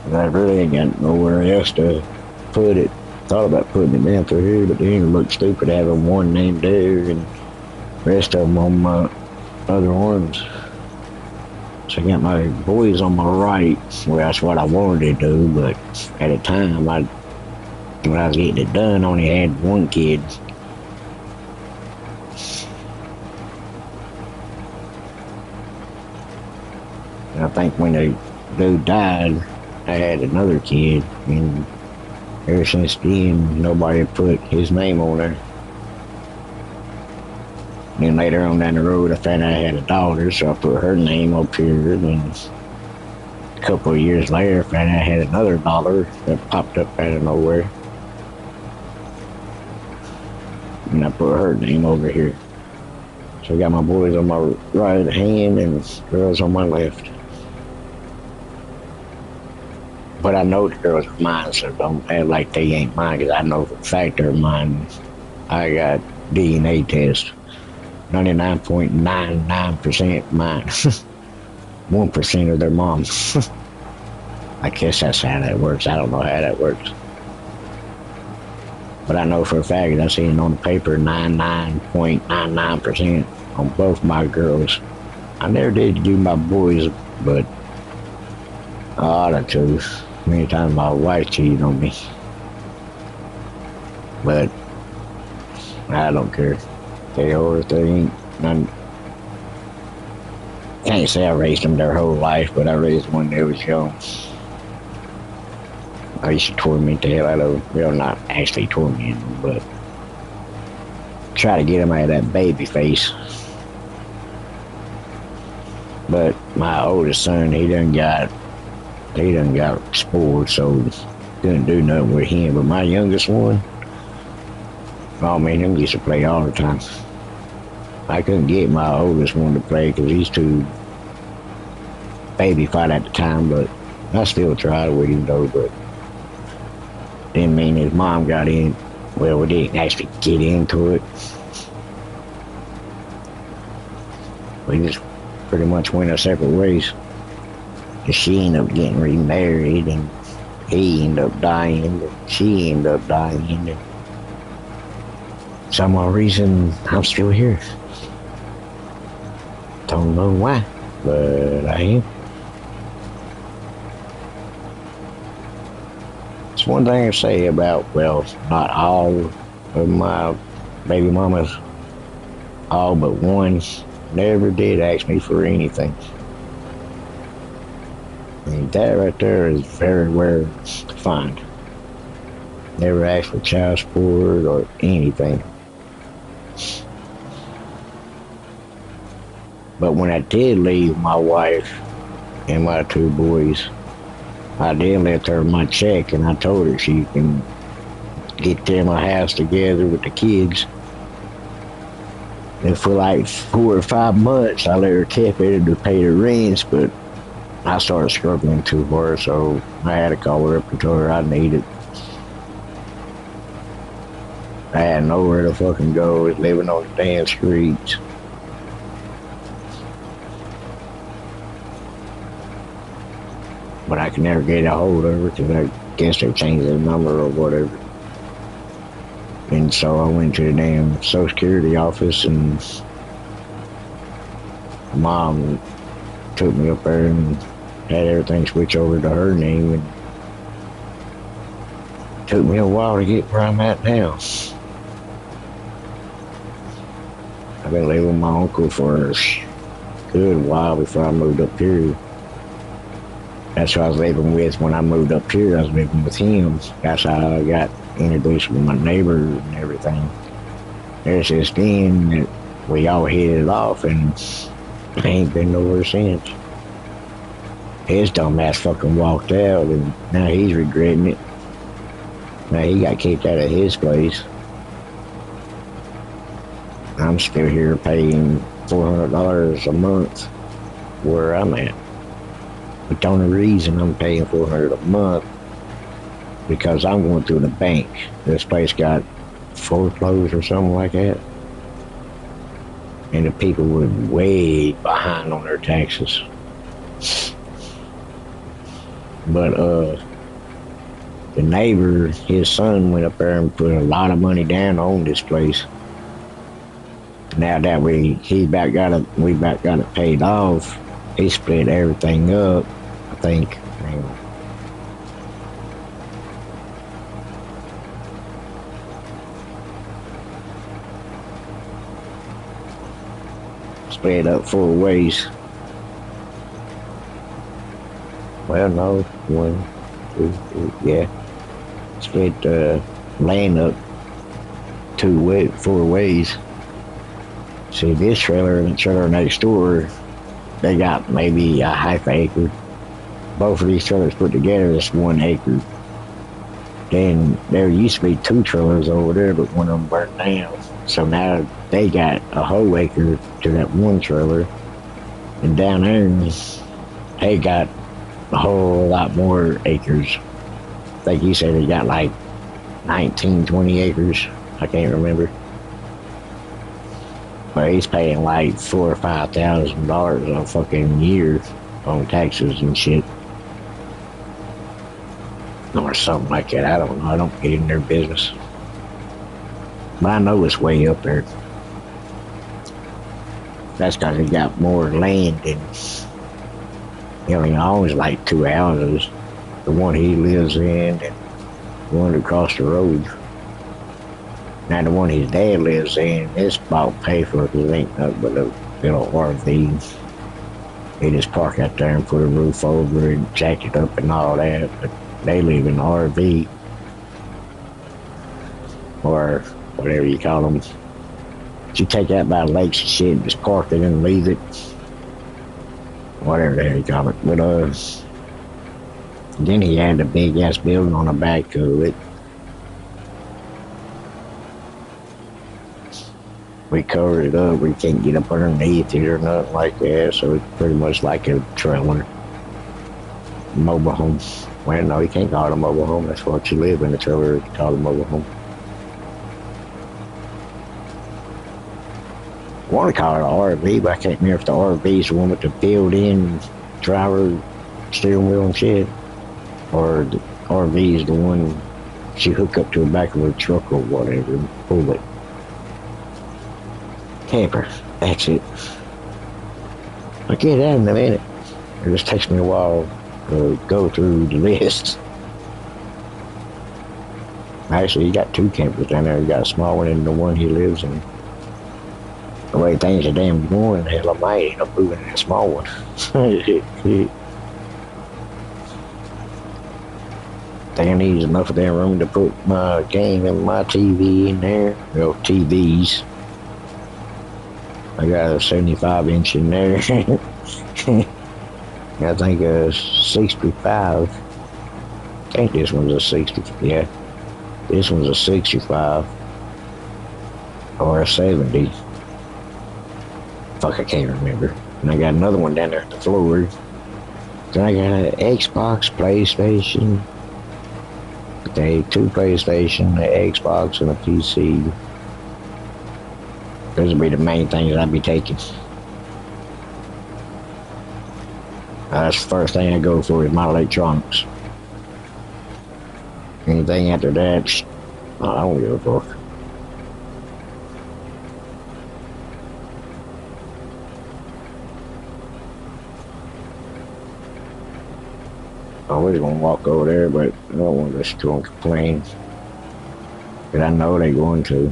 Speaker 1: And I really ain't got nowhere else to put it. Thought about putting it down through here, but then it looked stupid having one name there and the rest of them on my other arms. So I got my boys on my right. Well, that's what I wanted to do, but at the time, when I was getting it done, I only had 1 kid. And I think when the dude died, I had another kid, and ever since then, nobody put his name on there. Then later on down the road, I found out I had a daughter, so I put her name up here. And a couple of years later, I found out I had another daughter that popped up out of nowhere. And I put her name over here. So I got my boys on my right hand and girls on my left. But I know the girls are mine, so don't act like they ain't mine, because I know for a fact they're mine. I got DNA test. 99.99% mine. 1% of their mom. I guess that's how that works. I don't know how that works. But I know for a fact, I seen it on the paper, 99.99% on both my girls. I never did do my boys, but I ought to too. Many times my wife cheated on me. But I don't care. They or they ain't none. Can't say I raised them their whole life, but I raised them when they was young. I used to torment the hell out of them. Well, not actually torment them, but try to get them out of that baby face. But my oldest son, he done got spoiled, so couldn't do nothing with him. But my youngest one, oh man, them used to play all the time. I couldn't get my oldest one to play because he's too baby-fied at the time, but I still tried with him though, but didn't mean his mom got in. Well, we didn't actually get into it. We just pretty much went our separate ways. And she ended up getting remarried, and he ended up dying, and she ended up dying, and for some odd reason, I'm still here. Don't know why, but I am. It's one thing to say about, well, not all of my baby mamas, all but one, never did ask me for anything. And that right there is very rare to find. Never asked for child support or anything. But when I did leave my wife and my two boys, I did left her my check, and I told her she can get them a house together with the kids. And for like 4 or 5 months, I let her keep it to pay the rents, but I started struggling too hard, so I had to call her up and tell her I needed. I had nowhere to fucking go. I was living on the damn streets. But I could never get a hold of her because I guess they changed their number or whatever. And so I went to the damn Social Security office, and Mom took me up there and had everything switch over to her name, and it took me a while to get where I'm at now. I've been living with my uncle for a good while before I moved up here. That's who I was living with when I moved up here. I was living with him. That's how I got introduced with my neighbor and everything. Ever since then, we all hit it off, and I ain't been nowhere since. His dumbass fucking walked out, and now he's regretting it. Now he got kicked out of his place. I'm still here paying $400 a month where I'm at. But the only reason I'm paying $400 a month because I'm going through the bank. This place got foreclosed or something like that. And the people were way behind on their taxes. But the neighbor, his son went up there and put a lot of money down on this place. Now that we about got it paid off, he split everything up, I think. Split up 4 ways. Well, no, 1, 2, 3, yeah. Split land up 4 ways. See, this trailer and the trailer next door, they got maybe a half acre. Both of these trailers put together is 1 acre. Then there used to be 2 trailers over there, but one of them burned down. So now they got a whole acre to that 1 trailer. And down there, they got a whole lot more acres. I think you said they got like 19, 20 acres. I can't remember. But he's paying like $4,000 or $5,000 a fucking year on taxes and shit. Or something like that. I don't know. I don't get in their business. But I know it's way up there. That's because he got more land and he only owns like 2 houses. The one he lives in and the one across the road. Now the one his dad lives in, it's about paid for because it ain't nothing but a little RV. They just park out there and put a roof over it and jack it up and all that. But they live in the RV. Or whatever you call them. You take that by the lakes and shit and just park it and leave it. Whatever the hell you call it. But then he had a big ass building on the back of it. We covered it up. We can't get up underneath it or nothing like that. So it's pretty much like a trailer, mobile home. Well, no, you can't call it a mobile home. That's what you live in. A trailer, you call it a mobile home. I want to call it an RV, but I can't remember if the RV is the one with the built-in driver steering wheel and shit, or the RV is the one you hook up to the back of a truck or whatever and pull it. Camper, that's it. I'll get that in a minute. It just takes me a while to go through the list. Actually, you got two campers down there. You got a small one and the one he lives in. The way things are damn going, hell, I might end up moving in a small one. Think I need enough of damn room to put my game and my TV in there. Well, TVs. I got a 75-inch in there. I think a 65. I think this one's a 60. Yeah, this one's a 65 or a 70. Fuck, I can't remember. And I got another one down there at the floor. Then I got an Xbox, PlayStation. Okay, 2 PlayStation, an Xbox, and a PC. Those would be the main things I'd be taking. That's the first thing I go for is my electronics. Anything after that, I don't give a fuck. I was gonna walk over there, but I don't want to listen to them complain. But I know they're going to.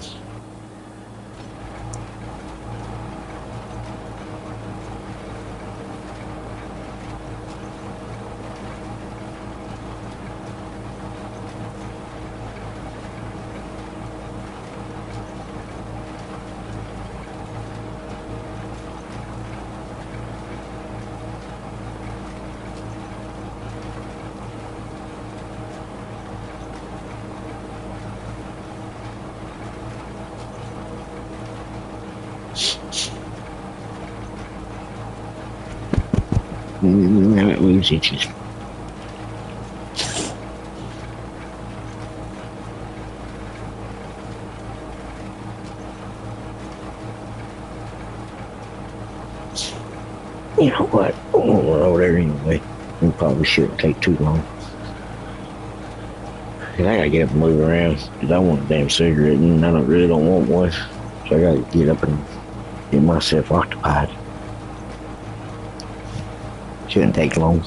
Speaker 1: That moves itches. You know what? I'm gonna run over there anyway. It probably shouldn't take too long. Cause I gotta get up and move around. Cause I want a damn cigarette and I really don't want one. So I gotta get up and get myself occupied. Shouldn't take long.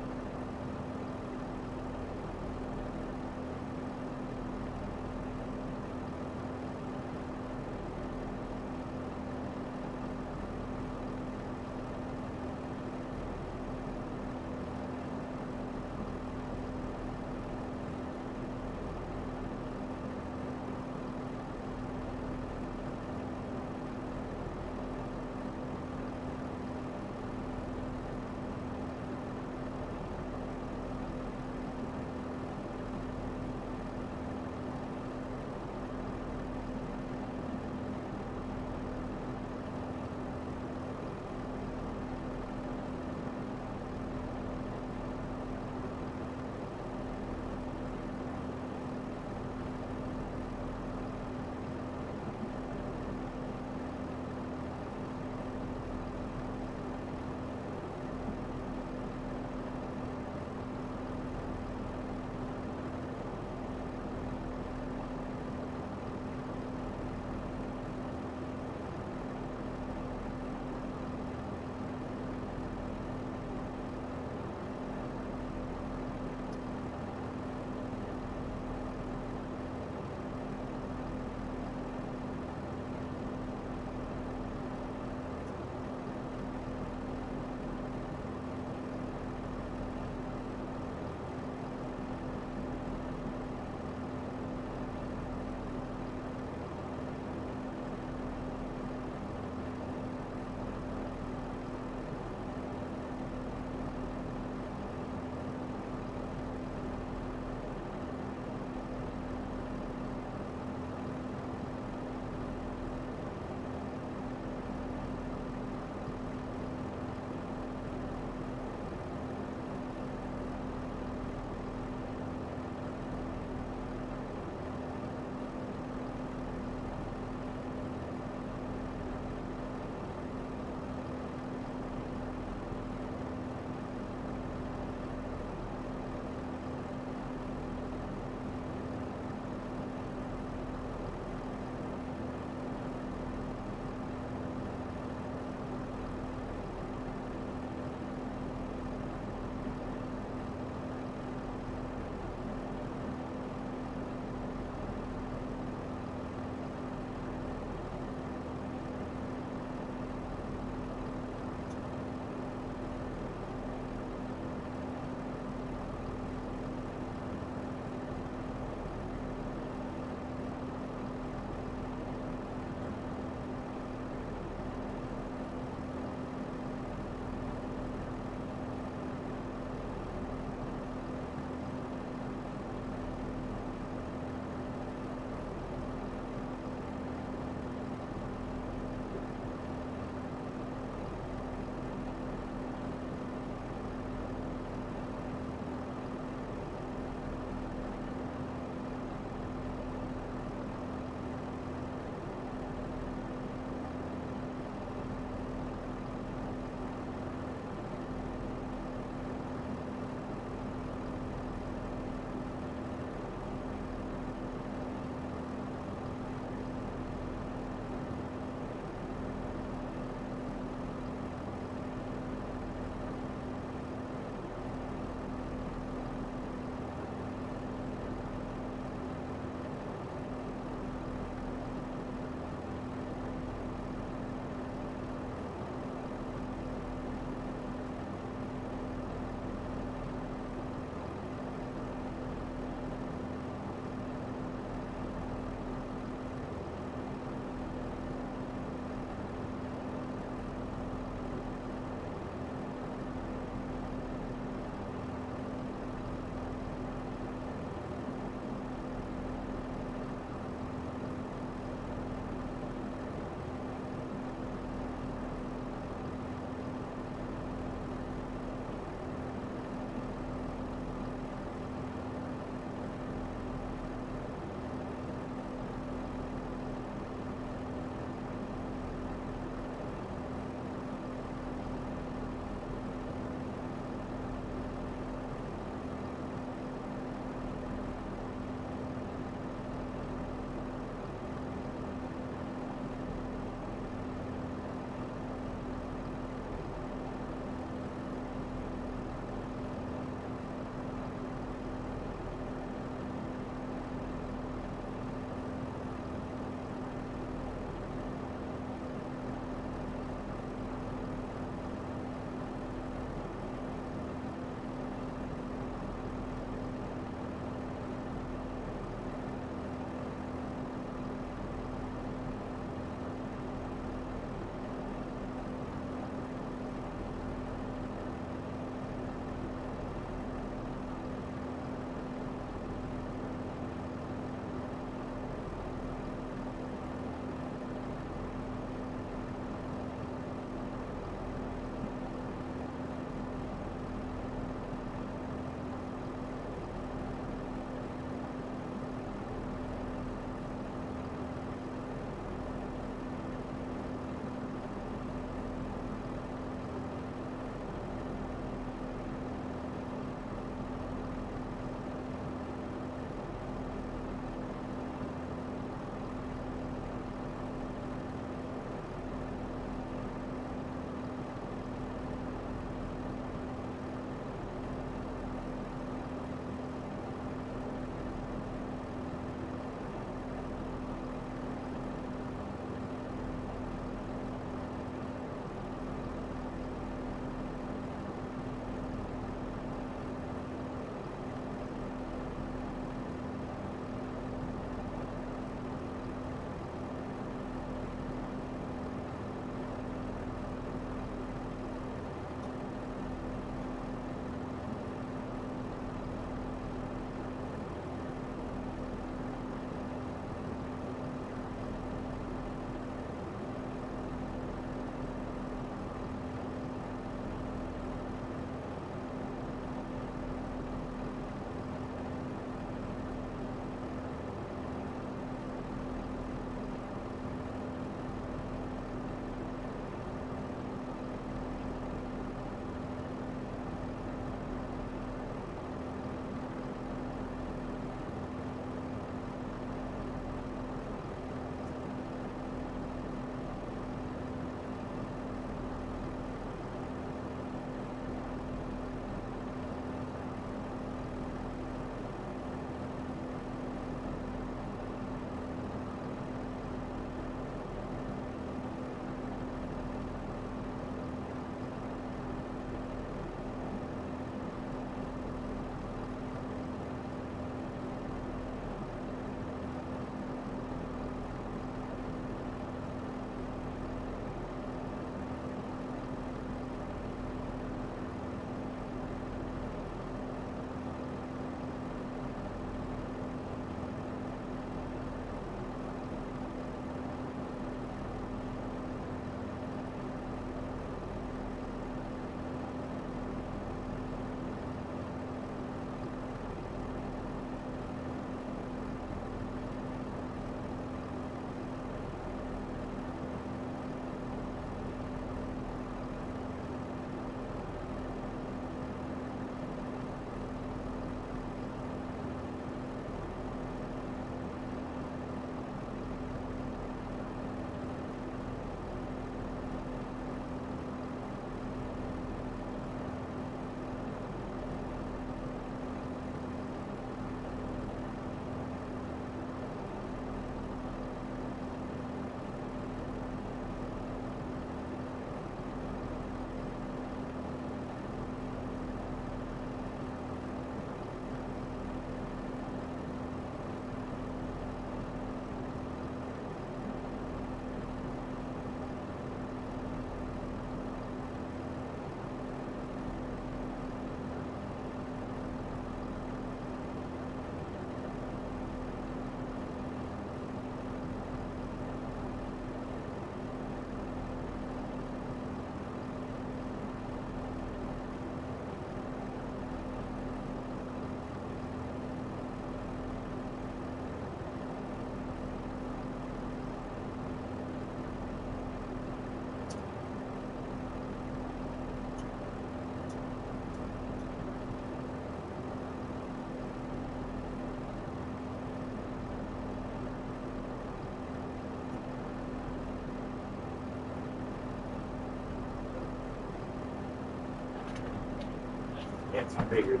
Speaker 1: I figured.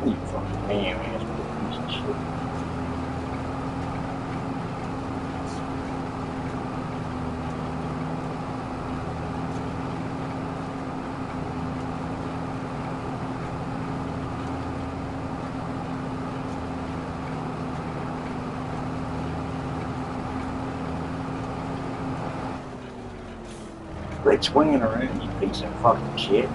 Speaker 1: You fucking man, ass piece of shit. Quit swinging around, you piece of fucking shit.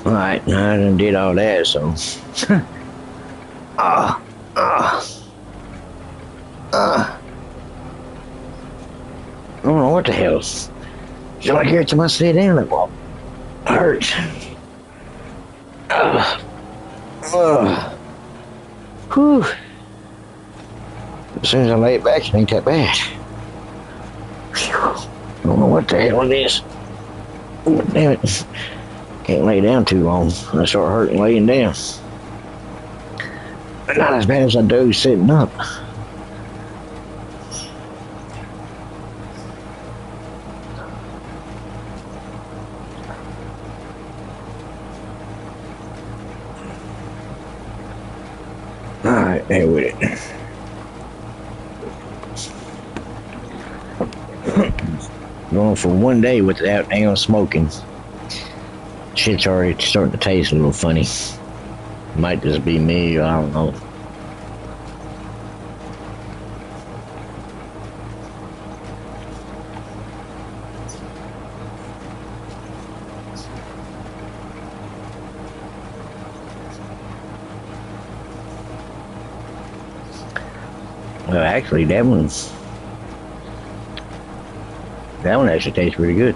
Speaker 1: Alright, I done did all that, so. Ah, ah, ah. I don't know what the hell. Feel like every time I sit down, it hurts. Uh, whew. As soon as I lay it back, it ain't that bad. Whew. I don't know what the hell it is. Oh, damn it. Can't lay down too long. I start hurting laying down. But not as bad as I do sitting up. Alright, there with it. Going for one day without damn smoking. Shit's already starting to taste a little funny. Might just be me, I don't know. Well, actually, that one actually tastes pretty good.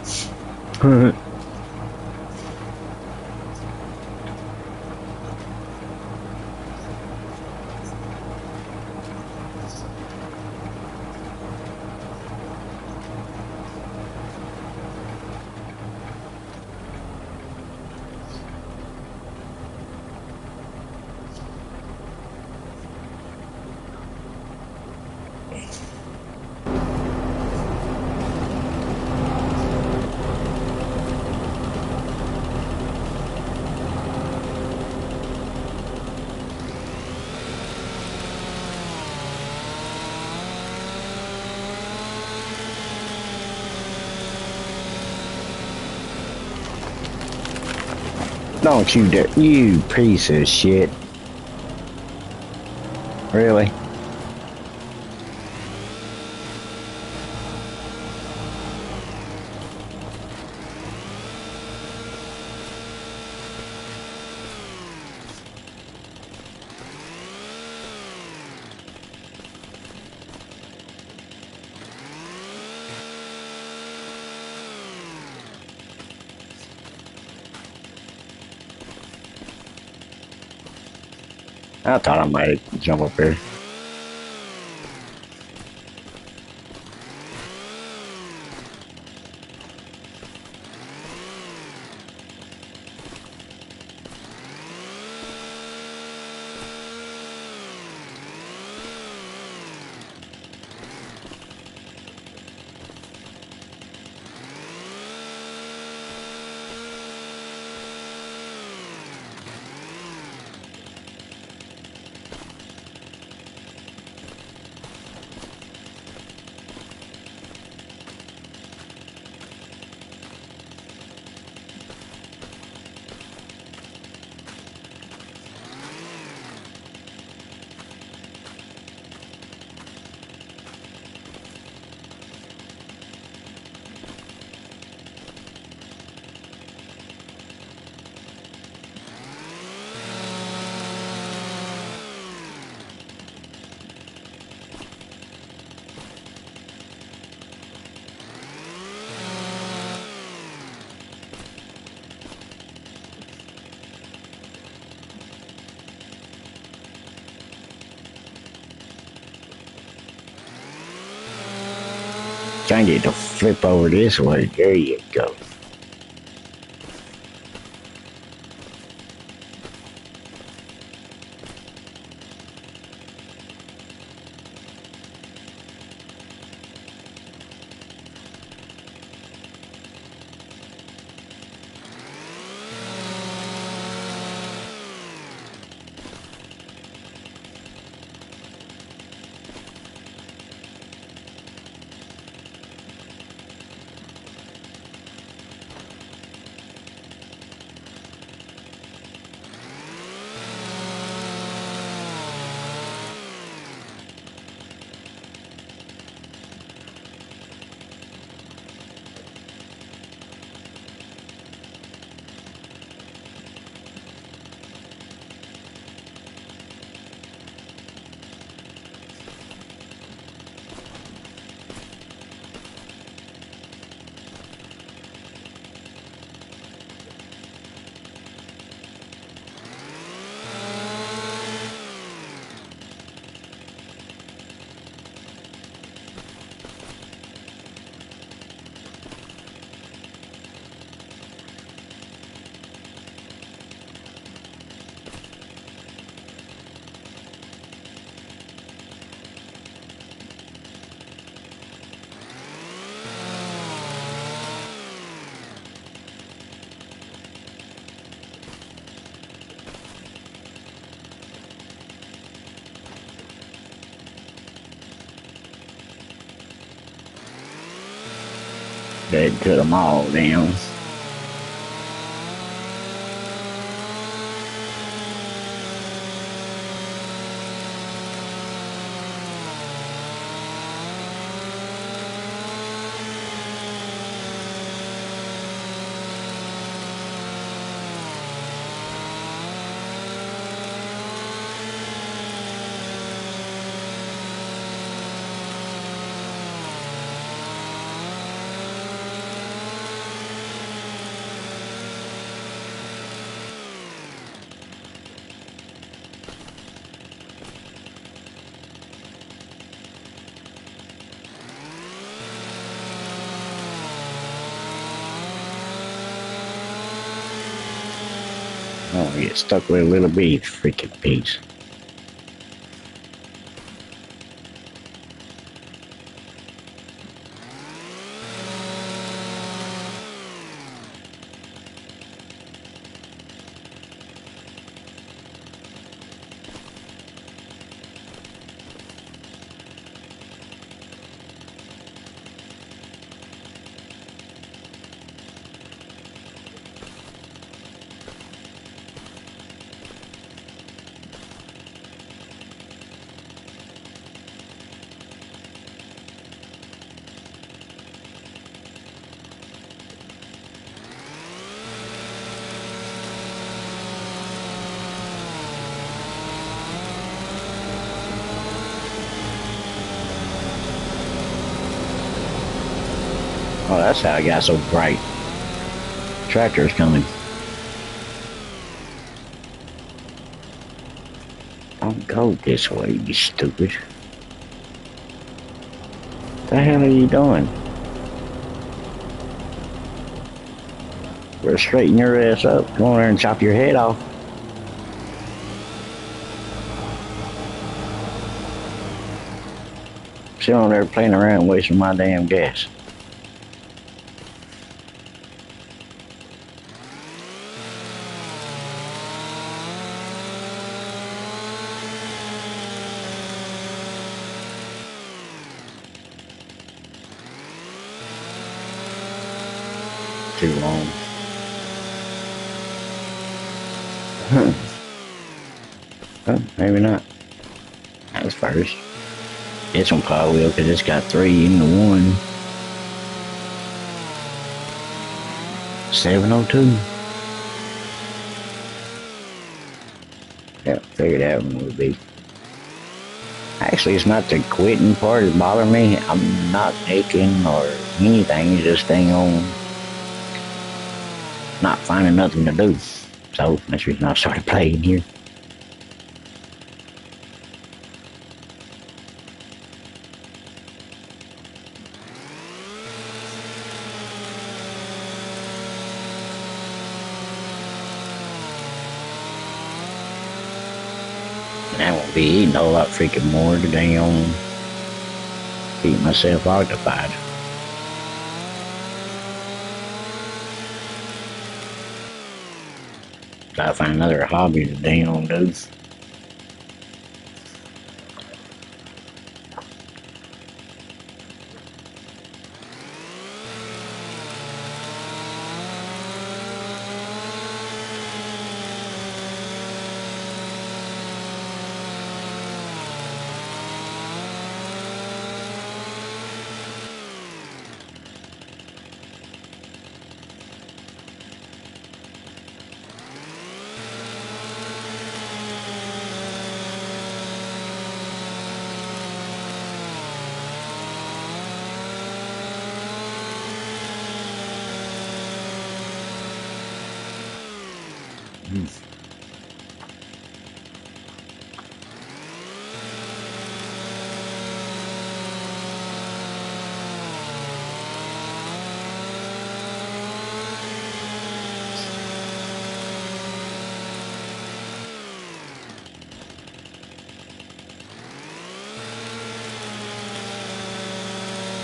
Speaker 1: Don't you dare, you piece of shit. Really? I thought I might jump up here. Trying to get to flip over this way. There you go. They cut them all down. Oh, I get stuck with a little bitty freaking piece. Oh, that's how it got so bright. Tractor's coming. Don't go this way, you stupid. What the hell are you doing? Better straighten your ass up. Go on there and chop your head off. Sit on there playing around wasting my damn gas. Too long. Well, maybe not. That was first. This one probably will, because it's got 3 into 1. 702. Yeah, figured that one would be. Actually, it's not the quitting part that bothers me. I'm not nicking or anything. It's just staying on not finding nothing to do. So that's the reason I started playing here. And I won't be eating a whole lot freaking more today on keep myself occupied. Gotta find another hobby today on do.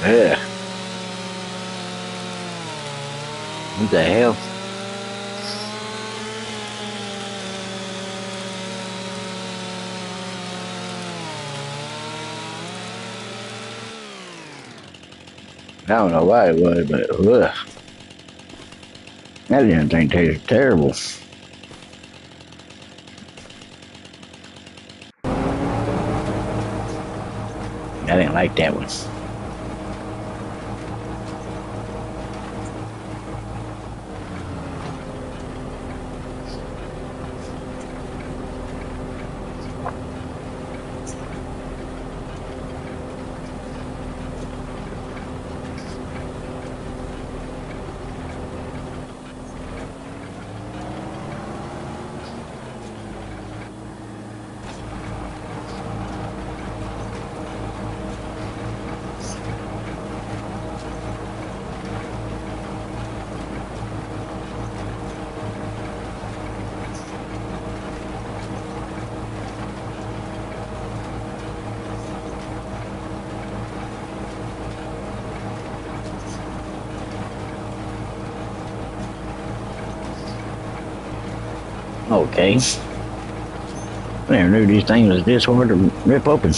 Speaker 1: Ugh. What the hell? I don't know why it was, but ugh, that damn thing tasted terrible. I didn't like that one. Okay. I never knew these things was this hard to rip open.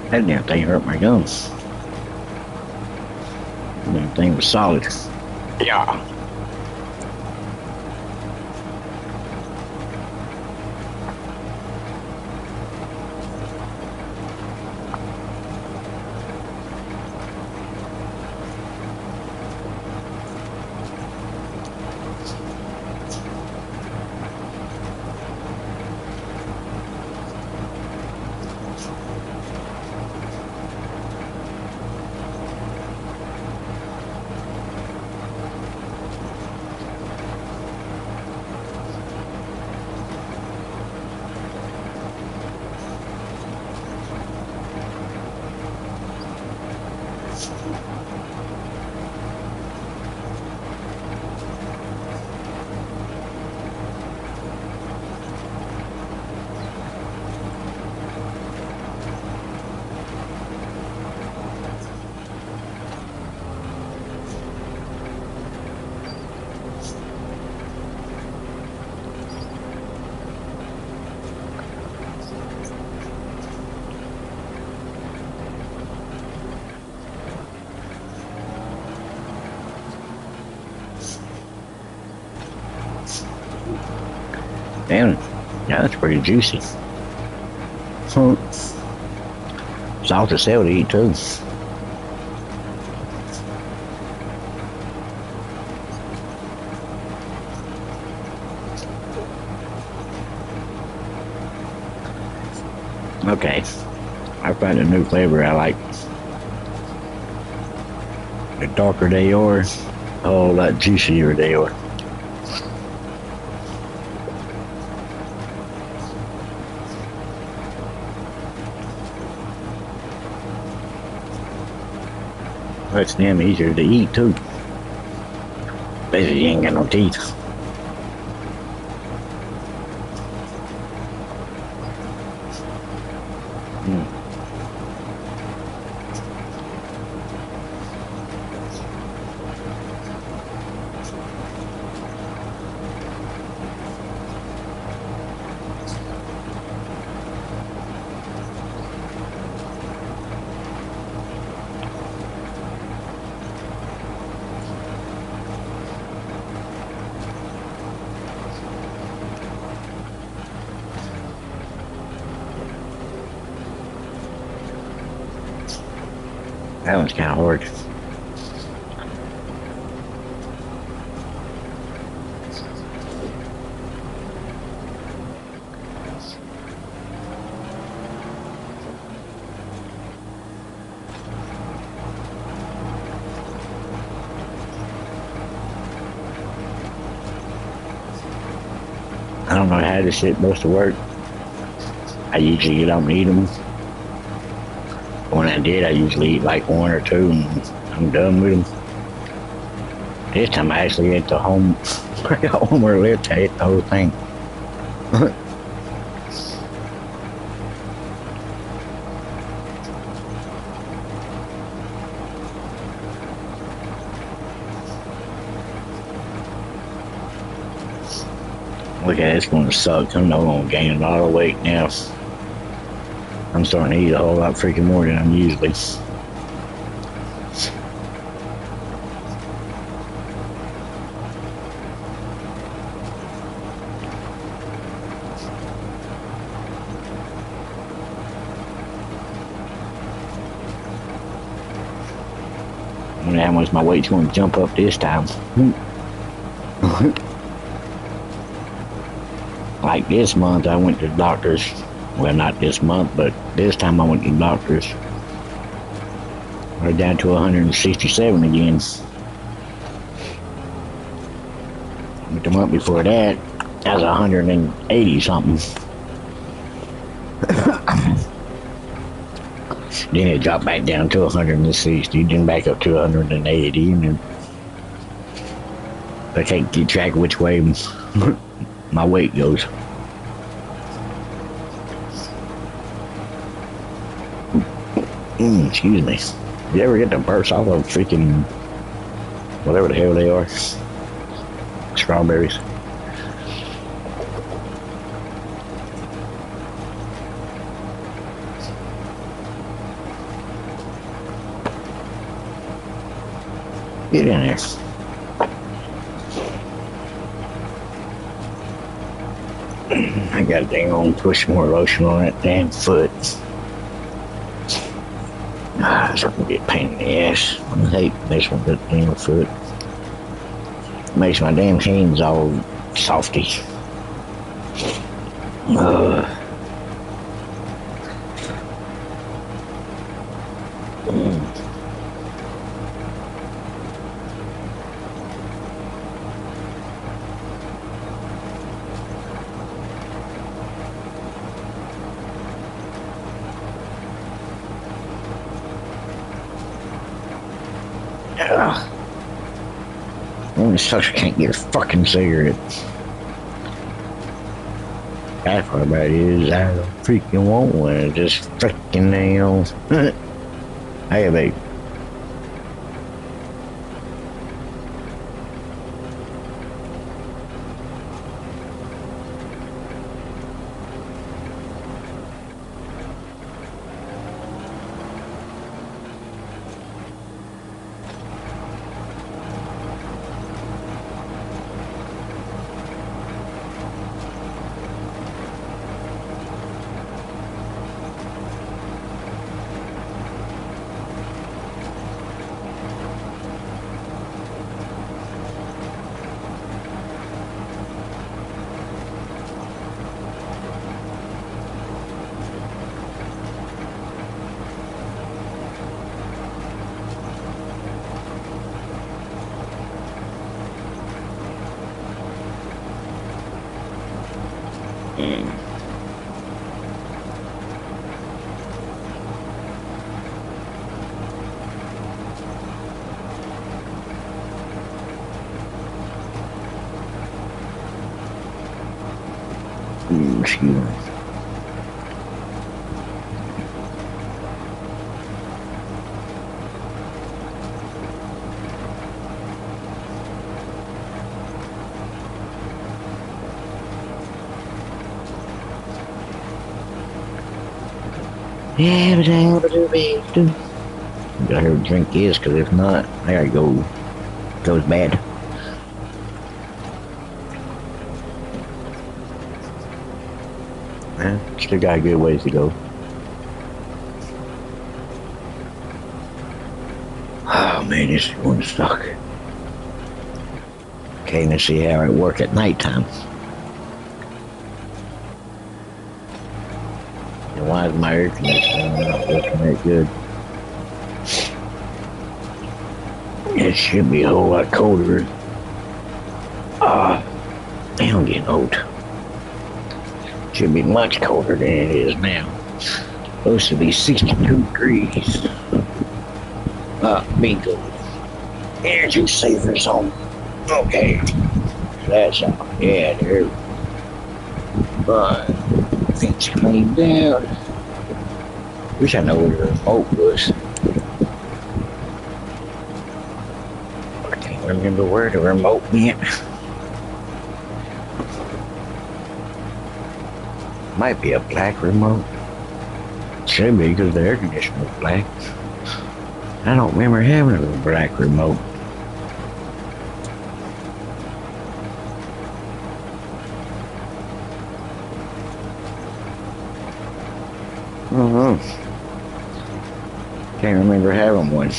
Speaker 1: That damn thing hurt my gums. That damn thing was solid. Yeah. Damn, yeah, that's pretty juicy. Salt as hell to eat too. Okay, I found a new flavor I like. The darker they are, a whole lot juicier they are. That's damn easier to eat too. Basically, you ain't got no teeth. That one's kind of hard. I don't know how this shit supposed to work. I usually don't eat them. When I did, I usually eat like one or two and I'm done with them. This time I actually ate the home. I got one more left. I ate the whole thing. Look at it, it's gonna suck. I'm not gonna gain a lot of weight now. I'm starting to eat a whole lot freaking more than I'm usually. I wonder how much my weight's gonna jump up this time. Like this month, I went to the doctor's. Well, not this month, but this time I went to the doctor's. We're down to 167 again. But the month before that, I was 180 something. Then it dropped back down to 160, then back up to 180, and then I can't keep track of which way my weight goes. Excuse me. You ever get the burst off of freaking whatever the hell they are? Strawberries. Get in there. I got a dang on push more lotion on that damn foot. It's gonna be a pain in the ass. I hate messing with that damn foot. Makes my damn hands all softy. Only sucks I can't get a fucking cigarette. That's what about it is. I don't freaking want one. Just freaking nails. Hey, babe. Excuse me. Yeah, but I gotta hear what drink is, because if not, I gotta go. It goes bad. Still got a good ways to go. man, this one's stuck. Can't even see how it works at nighttime. And why is my air conditioner not working that good? It should be a whole lot colder. Man, I'm getting old. Should be much colder than it is now. Supposed to be 62 degrees. Bingo. Energy saver zone. Okay. That's out. Yeah, there. Things cleaned down. Wish I know where the remote was. I can't remember where the remote went. Might be a black remote. Should be because the air conditioner was black. I don't remember having a black remote. Can't remember having one.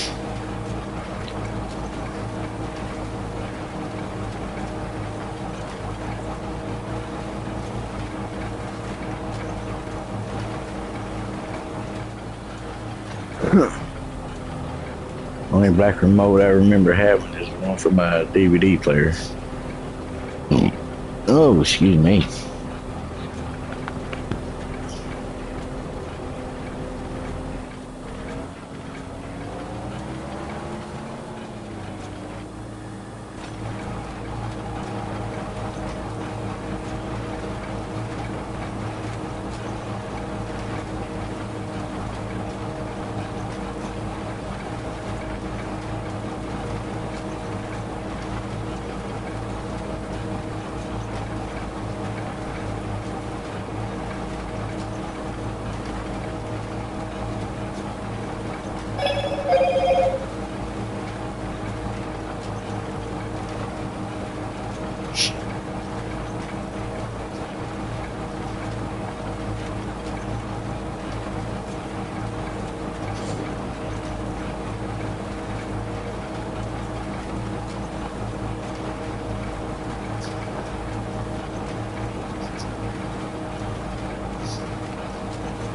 Speaker 1: Only black remote I remember having is the one for my DVD player. Oh, excuse me.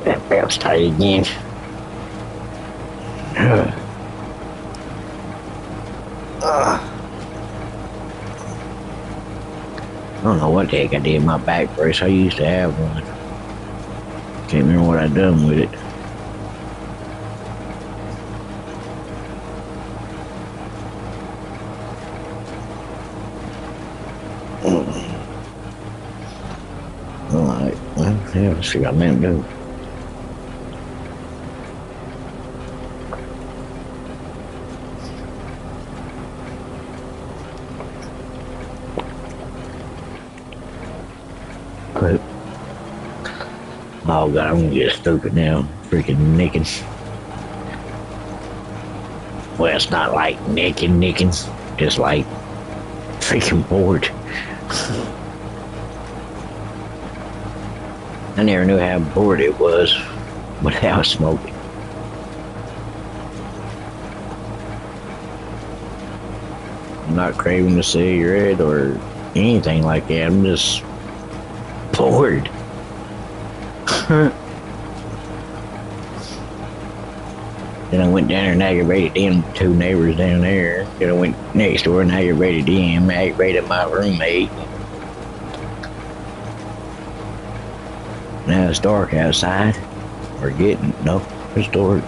Speaker 1: That belt's tight again. I don't know what the heck I did in my back brace. I used to have one. Can't remember what I done with it. Alright, well, yeah, let's see what I meant to do. Oh god, I'm gonna get stupid now. Freaking nicking. Well, it's not like nicking, just like freaking bored. I never knew how bored it was without smoking. I'm not craving a cigarette or anything like that. I'm just bored. Then I went down there and aggravated them two neighbors down there. Then I went next door and aggravated them, aggravated my roommate. Now it's dark outside. No, it's dark.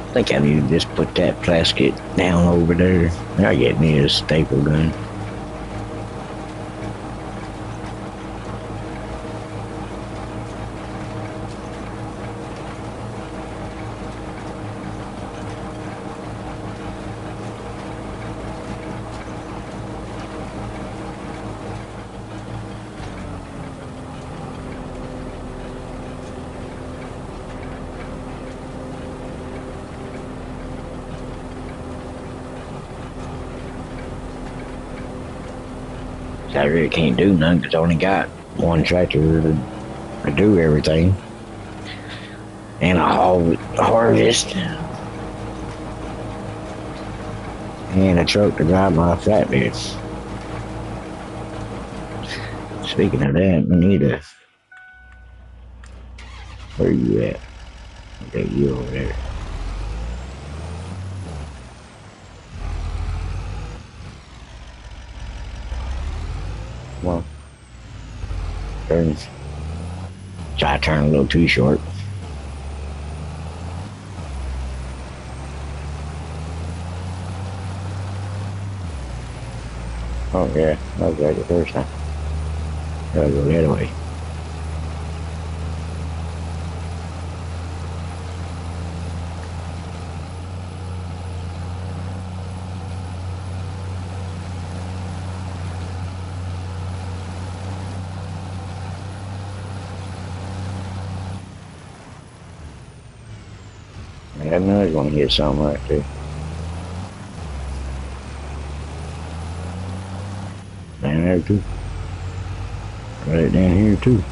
Speaker 1: I think I need to just put that plastic down over there. I'll get me a staple gun. I really can't do nothing because I only got one tractor to do everything, and a harvest, and a truck to drive my flatbeds. Speaking of that, we need a. Where you at? Okay, you over there. Well, turns. Try to turn a little too short. Oh yeah, that was right the first time. Gotta go the other way. I know it's gonna hit something right there. Down there too. Right down here too.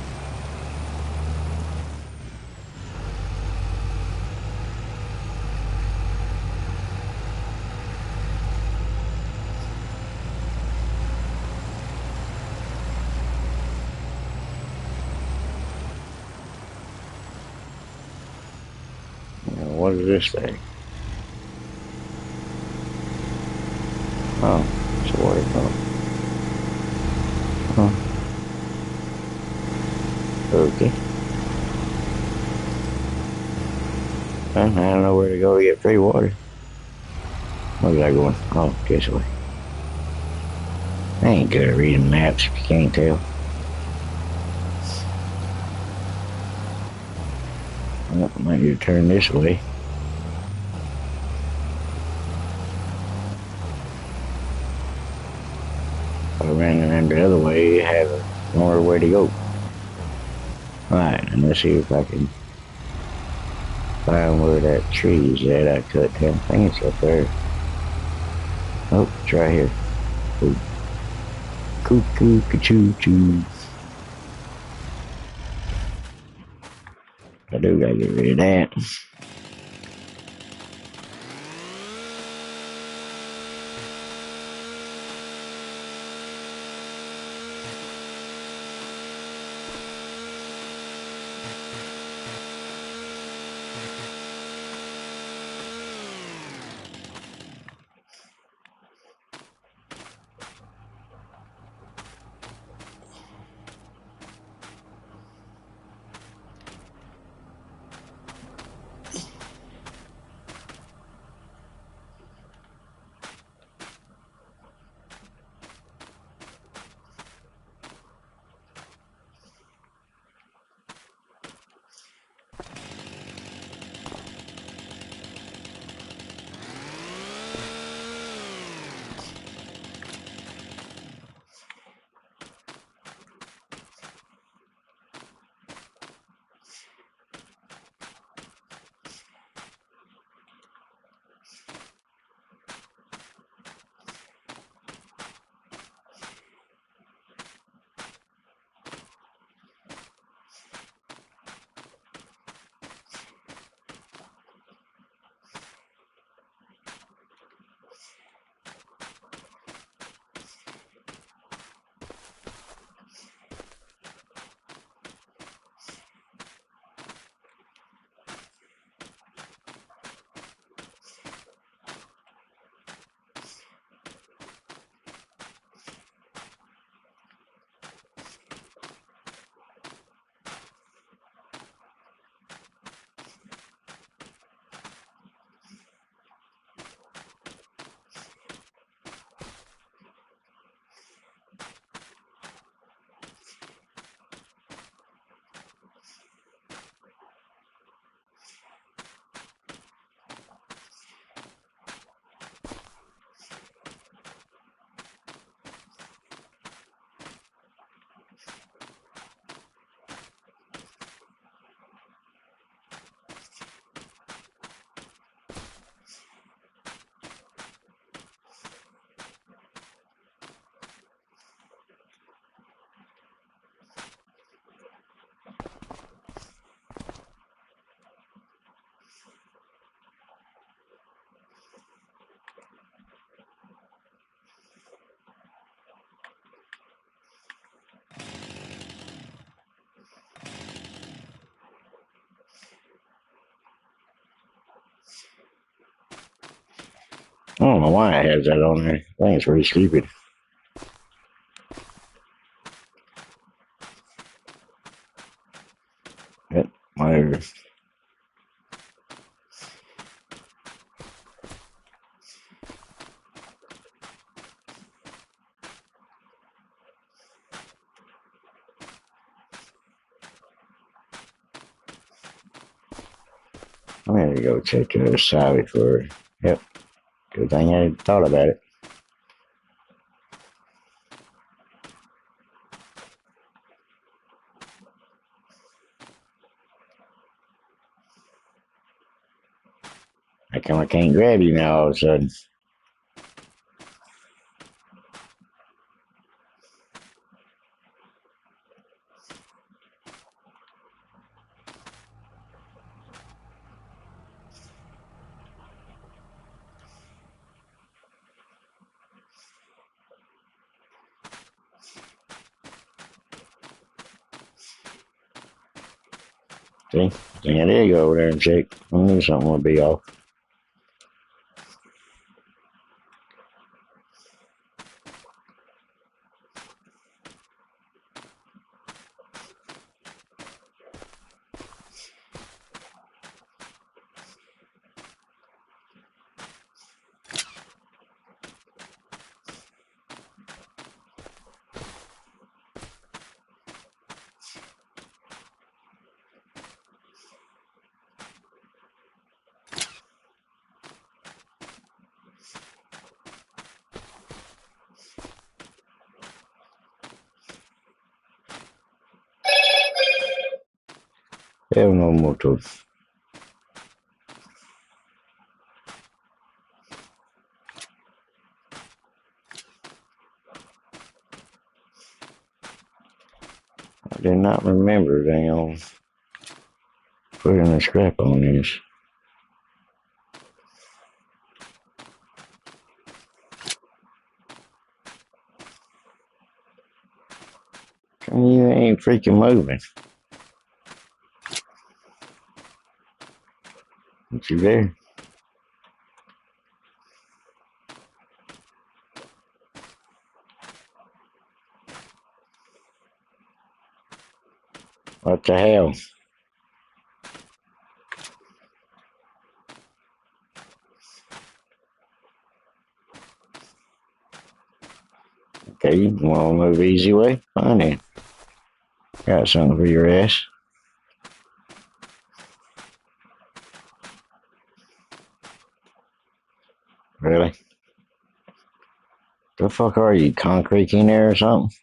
Speaker 1: Now, what is this thing? Oh, it's a water pump. Huh. Okay. Well, I don't know where to go to get free water. Where's I going? Oh, this way. I ain't good at reading maps if you can't tell. Well, I might need to turn this way. If I ran around the other way, you have nowhere way to go. Alright, and let's see if I can find where that tree is at. I cut down. I think it's up there. Oh, it's right here. Ooh. Cuckoo, ka-choo-choo. I do gotta get rid of that. I don't know why it has that on there. I think it's pretty stupid. Yep, whatever. I'm gonna go check the other side before. Yep, good thing I thought about it. How come I can't grab you now all of a sudden? See? I think I did go over there and check. I knew something would be off. Hell no more tools. I did not remember damn putting a scrap on this. You ain't freaking moving. What you there? What the hell? Okay, you want to move easy way? Fine then. Got something for your ass. Really? The fuck are you, concrete in there or something?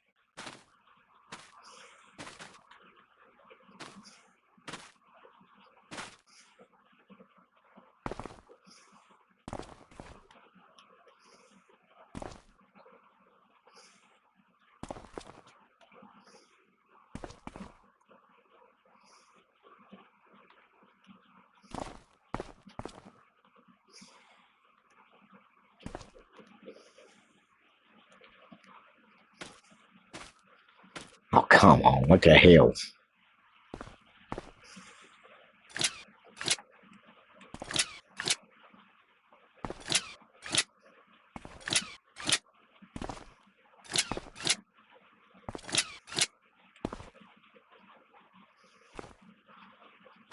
Speaker 1: Oh, come on, what the hell?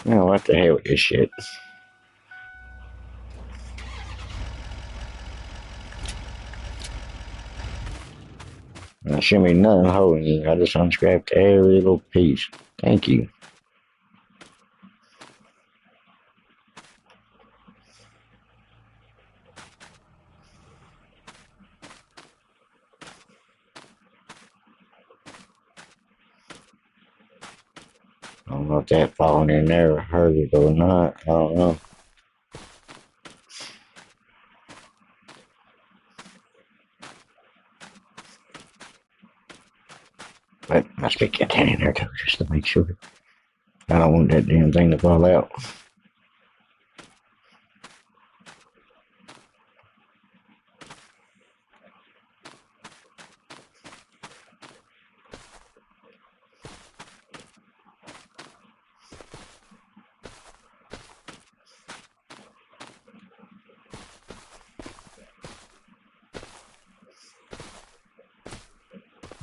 Speaker 1: You know, what the hell with this shit? There shouldn't be nothing holding you. I just unscrapped every little piece. Thank you. I don't know if that falling in there hurt it or not. I don't know. But I stick that in there too, just to make sure. I don't want that damn thing to fall out.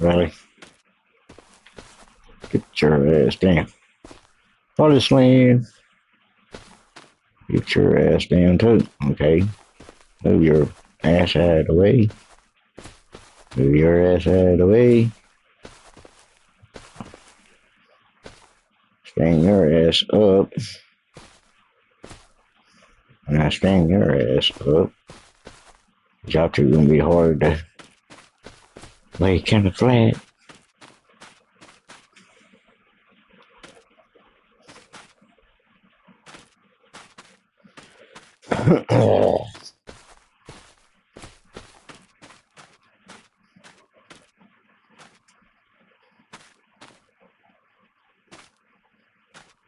Speaker 1: Really? Get your ass down. Body slam. Get your ass down too. Okay. Move your ass out of the way. Move your ass out of the way. Stand your ass up. Now stand your ass up. Y'all two gonna be hard to lay kind of flat.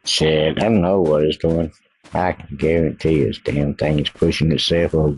Speaker 1: Shit, I don't know what it's doing. I can guarantee this damn thing is pushing itself over.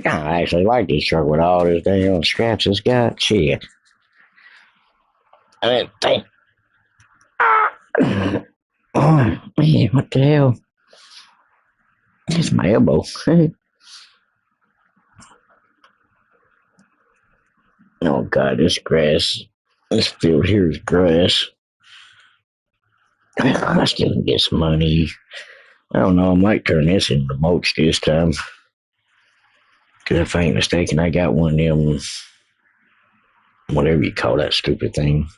Speaker 1: I actually like this truck with all this damn straps it's got. Shit. I didn't think. Oh, man, what the hell? It's my elbow. Oh, God, this grass. This field here is grass. I still can get some money. I don't know, I might turn this into mulch this time. Because if I ain't mistaken, I got one of them, whatever you call that stupid thing.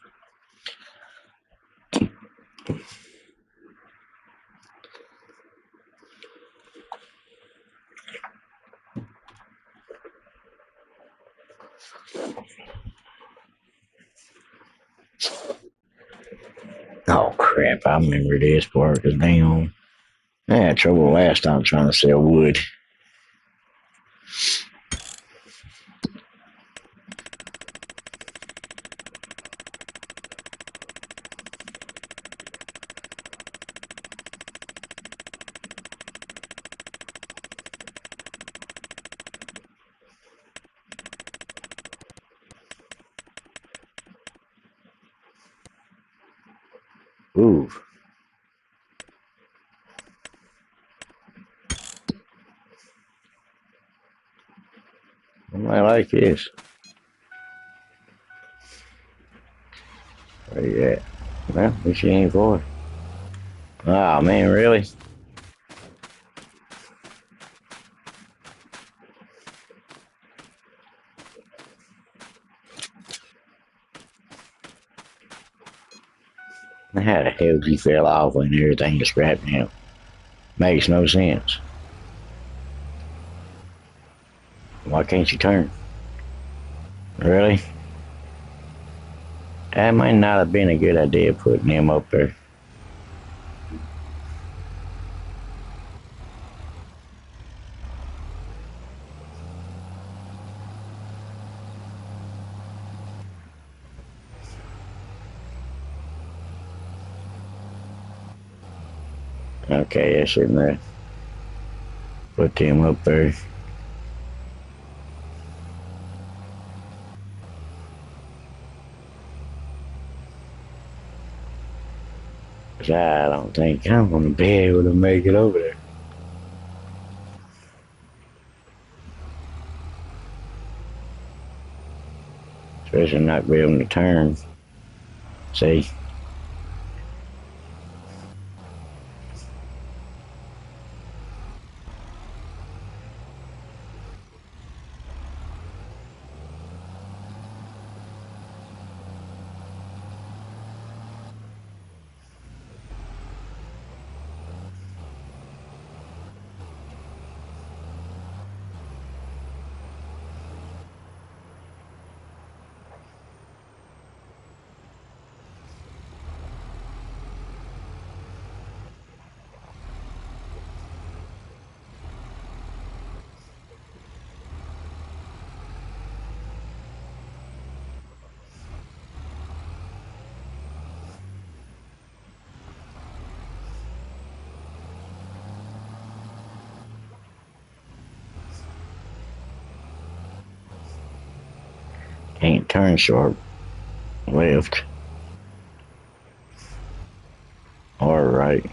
Speaker 1: Oh, crap, I remember this part, because damn. I had trouble last time trying to sell wood. Ooh. I like this. Where you at? Well, this ain't for it. Oh man, really? How the hell did you fell off when everything is scrapped now? Makes no sense. Why can't you turn? Really? That might not have been a good idea putting him up there. Okay, that's in there. Put him up there. I don't think I'm gonna be able to make it over there. Especially not be able to turn. See? Can't turn sharp left or right.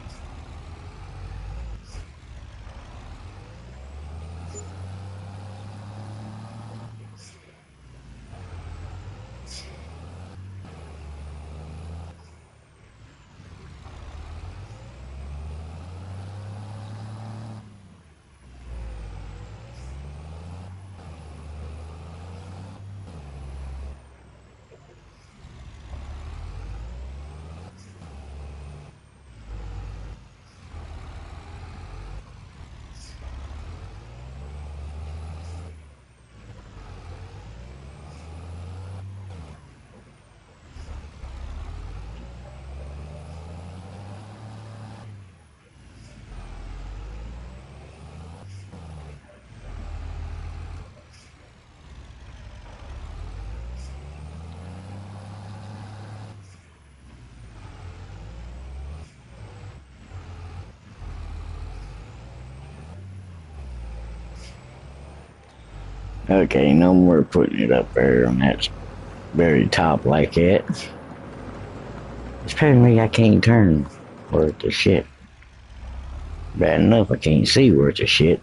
Speaker 1: Okay, no more putting it up there on that very top like that. It's telling me I can't turn worth the shit. Bad enough I can't see worth the shit.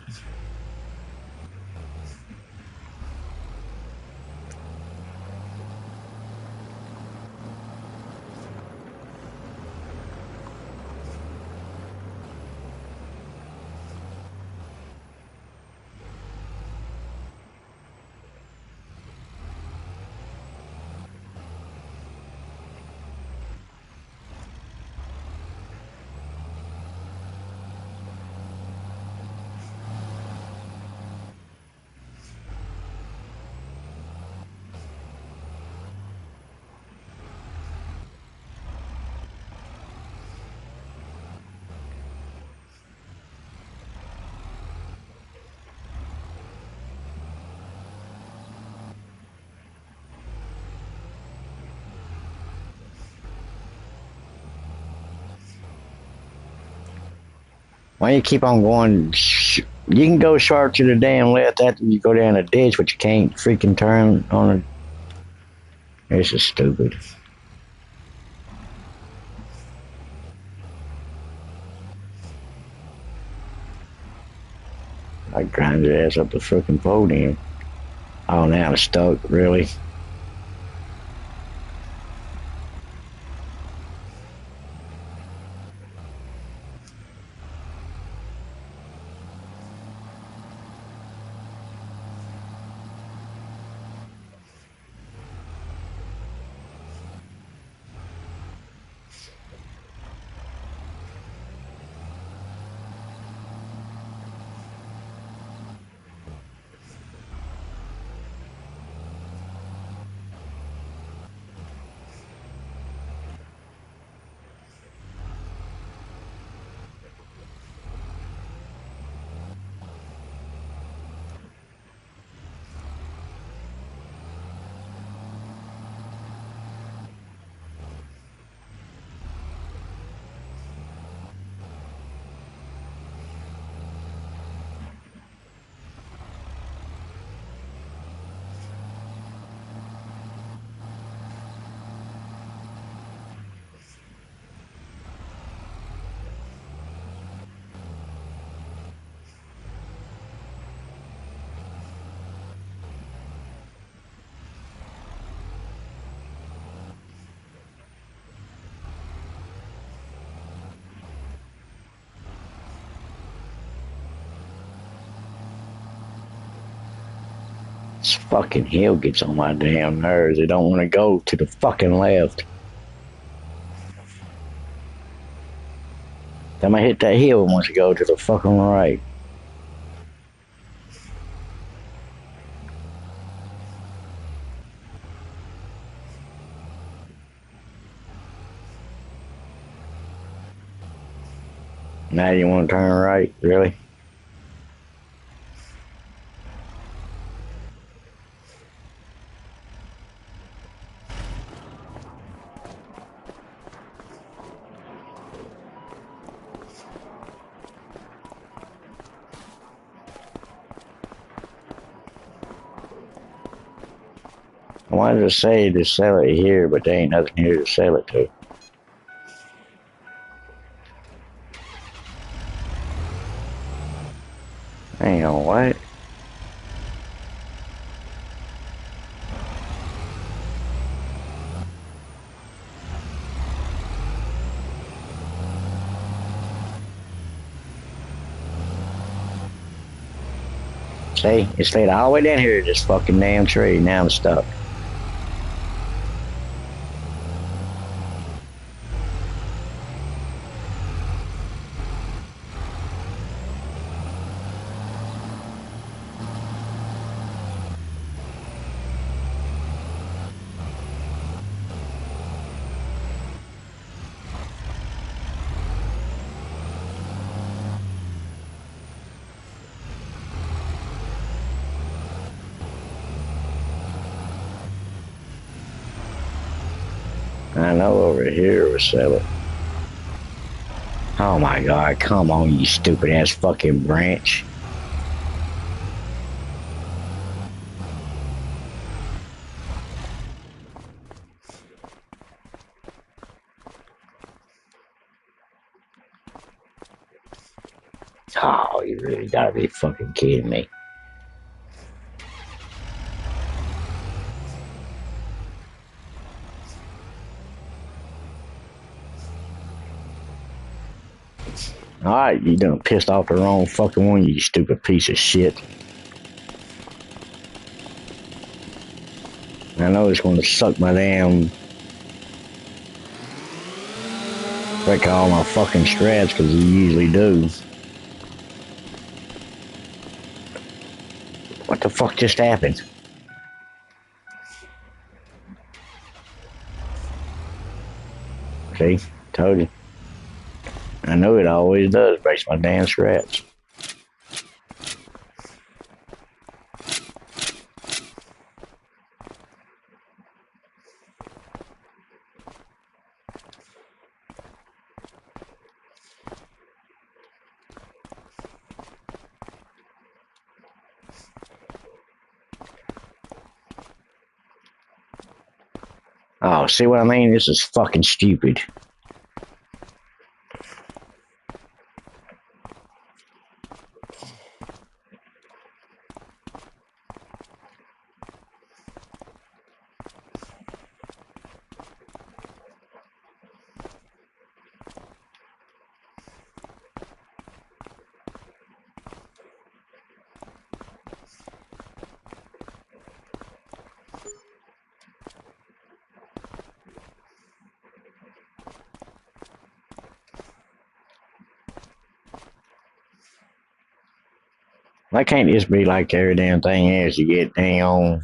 Speaker 1: Why you keep on going? You can go sharp to the damn left after you go down a ditch, but you can't freaking turn on it. This is stupid. I grind your ass up the freaking pole then. Oh, now I'm stuck, really? This fucking hill gets on my damn nerves. They don't want to go to the fucking left. Time I hit that hill, it wants to go to the fucking right. Now you want to turn right? Really? I wanted to say to sell it here, but there ain't nothing here to sell it to. Hang on, what? See, it stayed all the way down here to this fucking damn tree. Now I'm stuck. I know over here will sell it. Oh my god, come on, you stupid ass fucking branch. Oh, you really gotta be fucking kidding me. Alright, you done pissed off the wrong fucking one, you stupid piece of shit. I know it's gonna suck my damn... break all my fucking strats, because you usually do. What the fuck just happened? See? Told you. I know it always does, breaks my damn strats. Oh, see what I mean? This is fucking stupid. Why can't this be like every damn thing else? You get dang on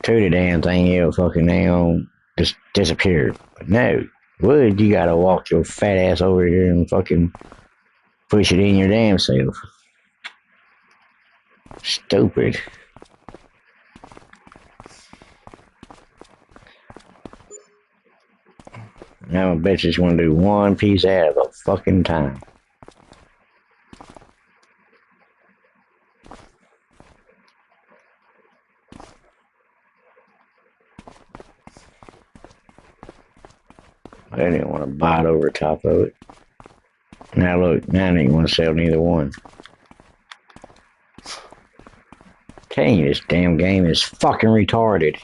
Speaker 1: to the damn thing, it'll fucking dang on just disappear. But no, wood, you gotta walk your fat ass over here and fucking push it in your damn self. Stupid. Now I bet you just want to do one piece out of a fucking time. I didn't want to bite over top of it. Now look, now I didn't want to sell neither one. Telling you, this damn game is fucking retarded.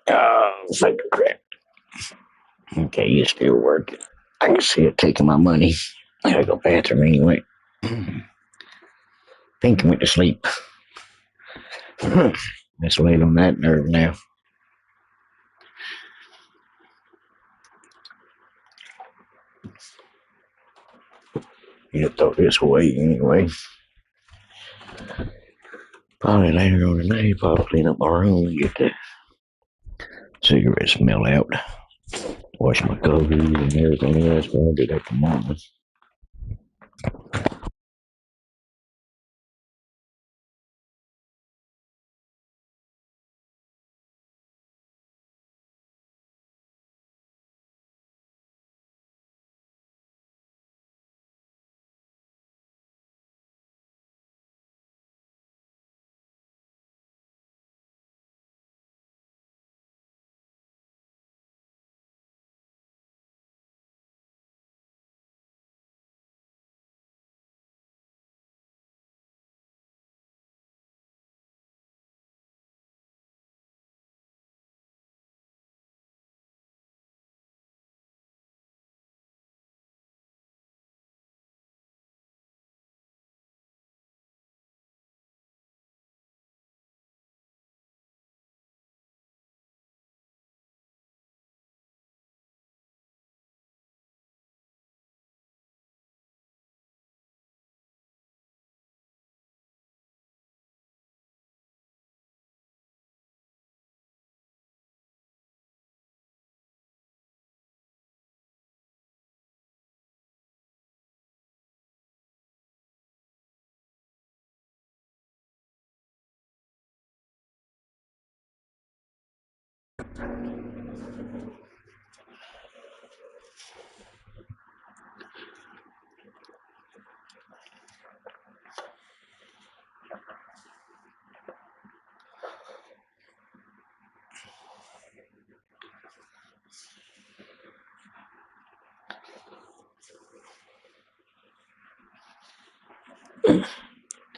Speaker 1: Oh, fucking crap. Okay, you're still working. I can see it taking my money. I gotta go bathroom anyway. Pink went to sleep. Let's lay on that nerve now. You throw this away anyway. Probably later on tonight, probably clean up my room and get the cigarette smell out. Wash my covers and everything else, but I'll do that tomorrow.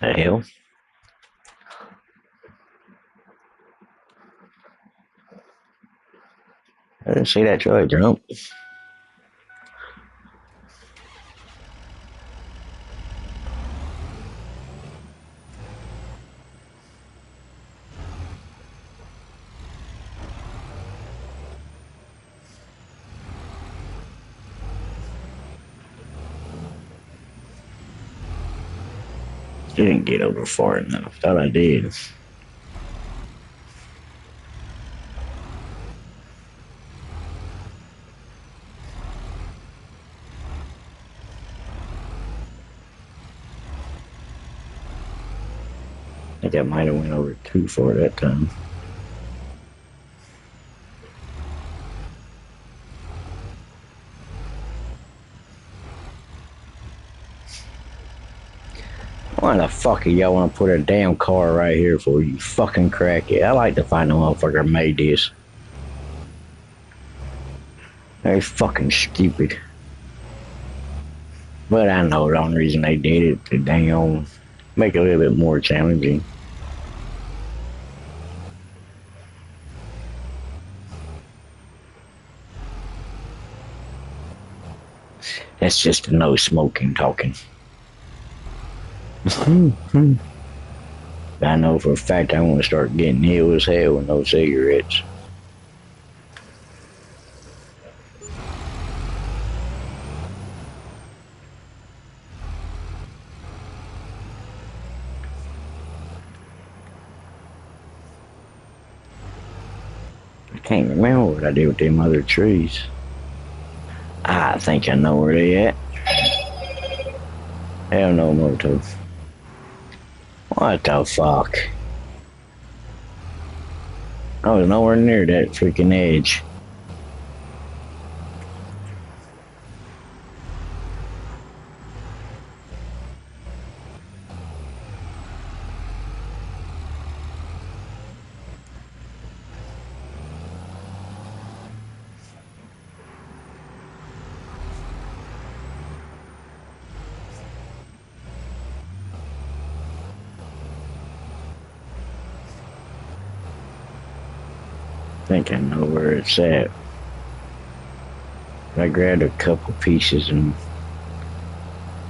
Speaker 1: The hell? I didn't see that truck jump. Didn't get over far enough. Thought I did. I think I might have went over too far that time. Why the fuck are y'all want to put a damn car right here for you fucking crackhead? I like to find the motherfucker who made this. They're fucking stupid. But I know the only reason they did it to damn make it a little bit more challenging. That's just a no smoking talking. I know for a fact I want to start getting ill as hell with no cigarettes. I can't remember what I did with them other trees. I think I know where they at. Hell no, Moto. What the fuck? I was nowhere near that freaking edge. I think I know where it's at. I grabbed a couple pieces and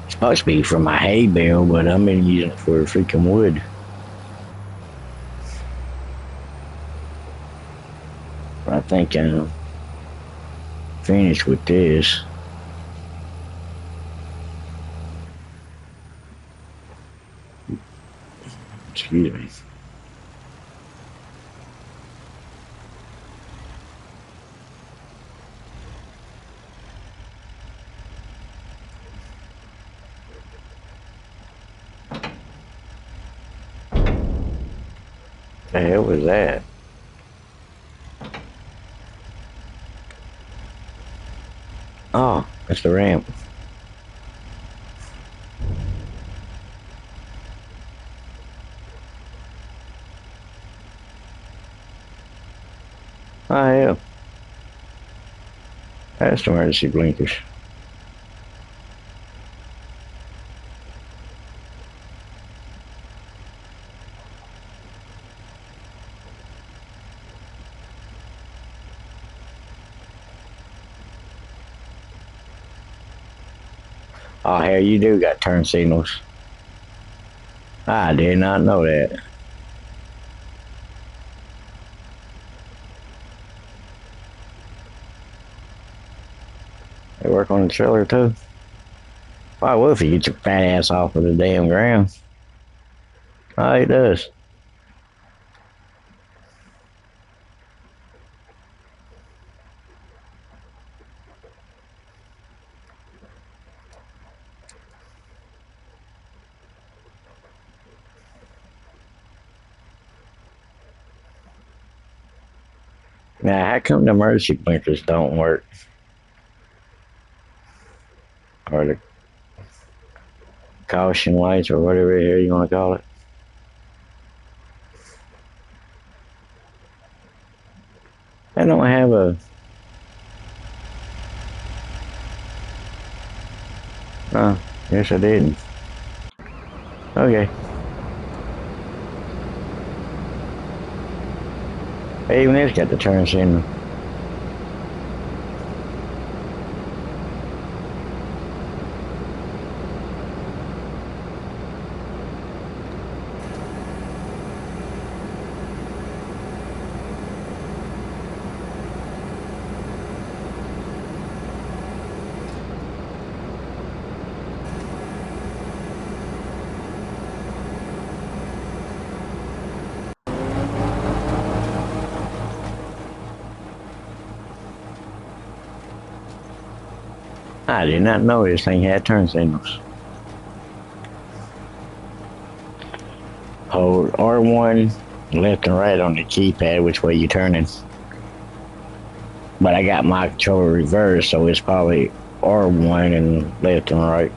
Speaker 1: it's supposed to be for my hay bale, but I've been using it for freaking wood. I think I'm finished with this. Excuse me. The hell was that? Oh, that's the ramp. Oh, yeah. That's the emergency blinkers. Oh, hell, you do got turn signals. I did not know that. They work on the trailer, too. Why would if you get your fat ass off of the damn ground? Oh, he does. Now, how come the emergency blinkers don't work? Or the caution lights, or whatever the hell you want to call it? I don't have a... Oh, yes I didn't. Okay. Even this got the turn signal. I did not know this thing had turn signals. Hold R1 left and right on the keypad, which way you turning. But I got my controller reversed, so it's probably R1 and left and right.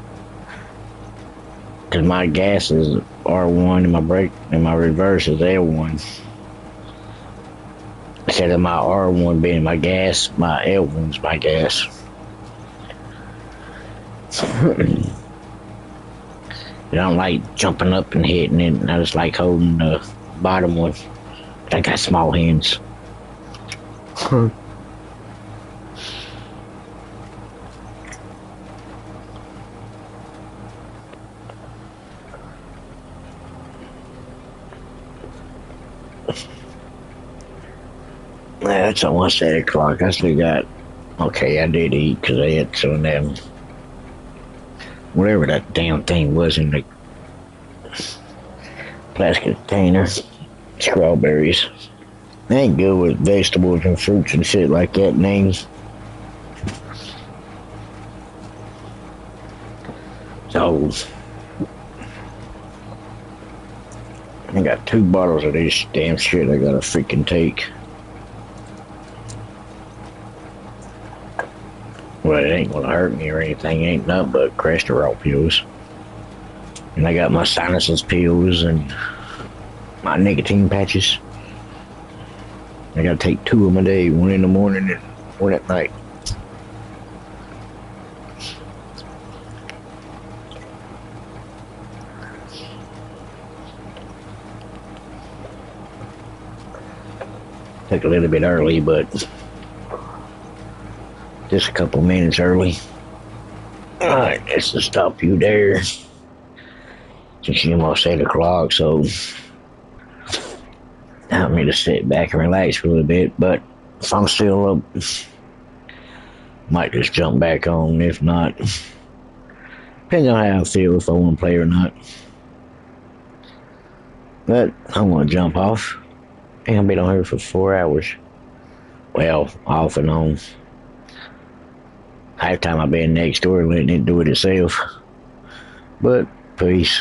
Speaker 1: Cause my gas is R1 and my brake and my reverse is L1. Instead of my R1 being my gas, my L1's my gas. I don't like jumping up and hitting it. I just like holding the bottom one. I got small hands. Yeah, it's almost 8 o'clock. I still got... Okay, I did eat because I had some of them... Whatever that damn thing was in the plastic container. Strawberries. They ain't good with vegetables and fruits and shit like that, names. So... I got 2 bottles of this damn shit I gotta freaking take. Well, it ain't gonna hurt me or anything. It ain't nothing but cholesterol pills. And I got my sinuses pills and my nicotine patches. I gotta take 2 of them a day, 1 in the morning and 1 at night. Took a little bit early, but just a couple minutes early. Alright, just to stop you there. Since you almost 8 o'clock, so I me to sit back and relax for a little bit, but if I'm still up, might just jump back on. If not, depends on how I feel, if I want to play or not. But I'm gonna jump off. And I've been on here for 4 hours. Well, off and on. Half time I've been next door letting it do it itself. But peace.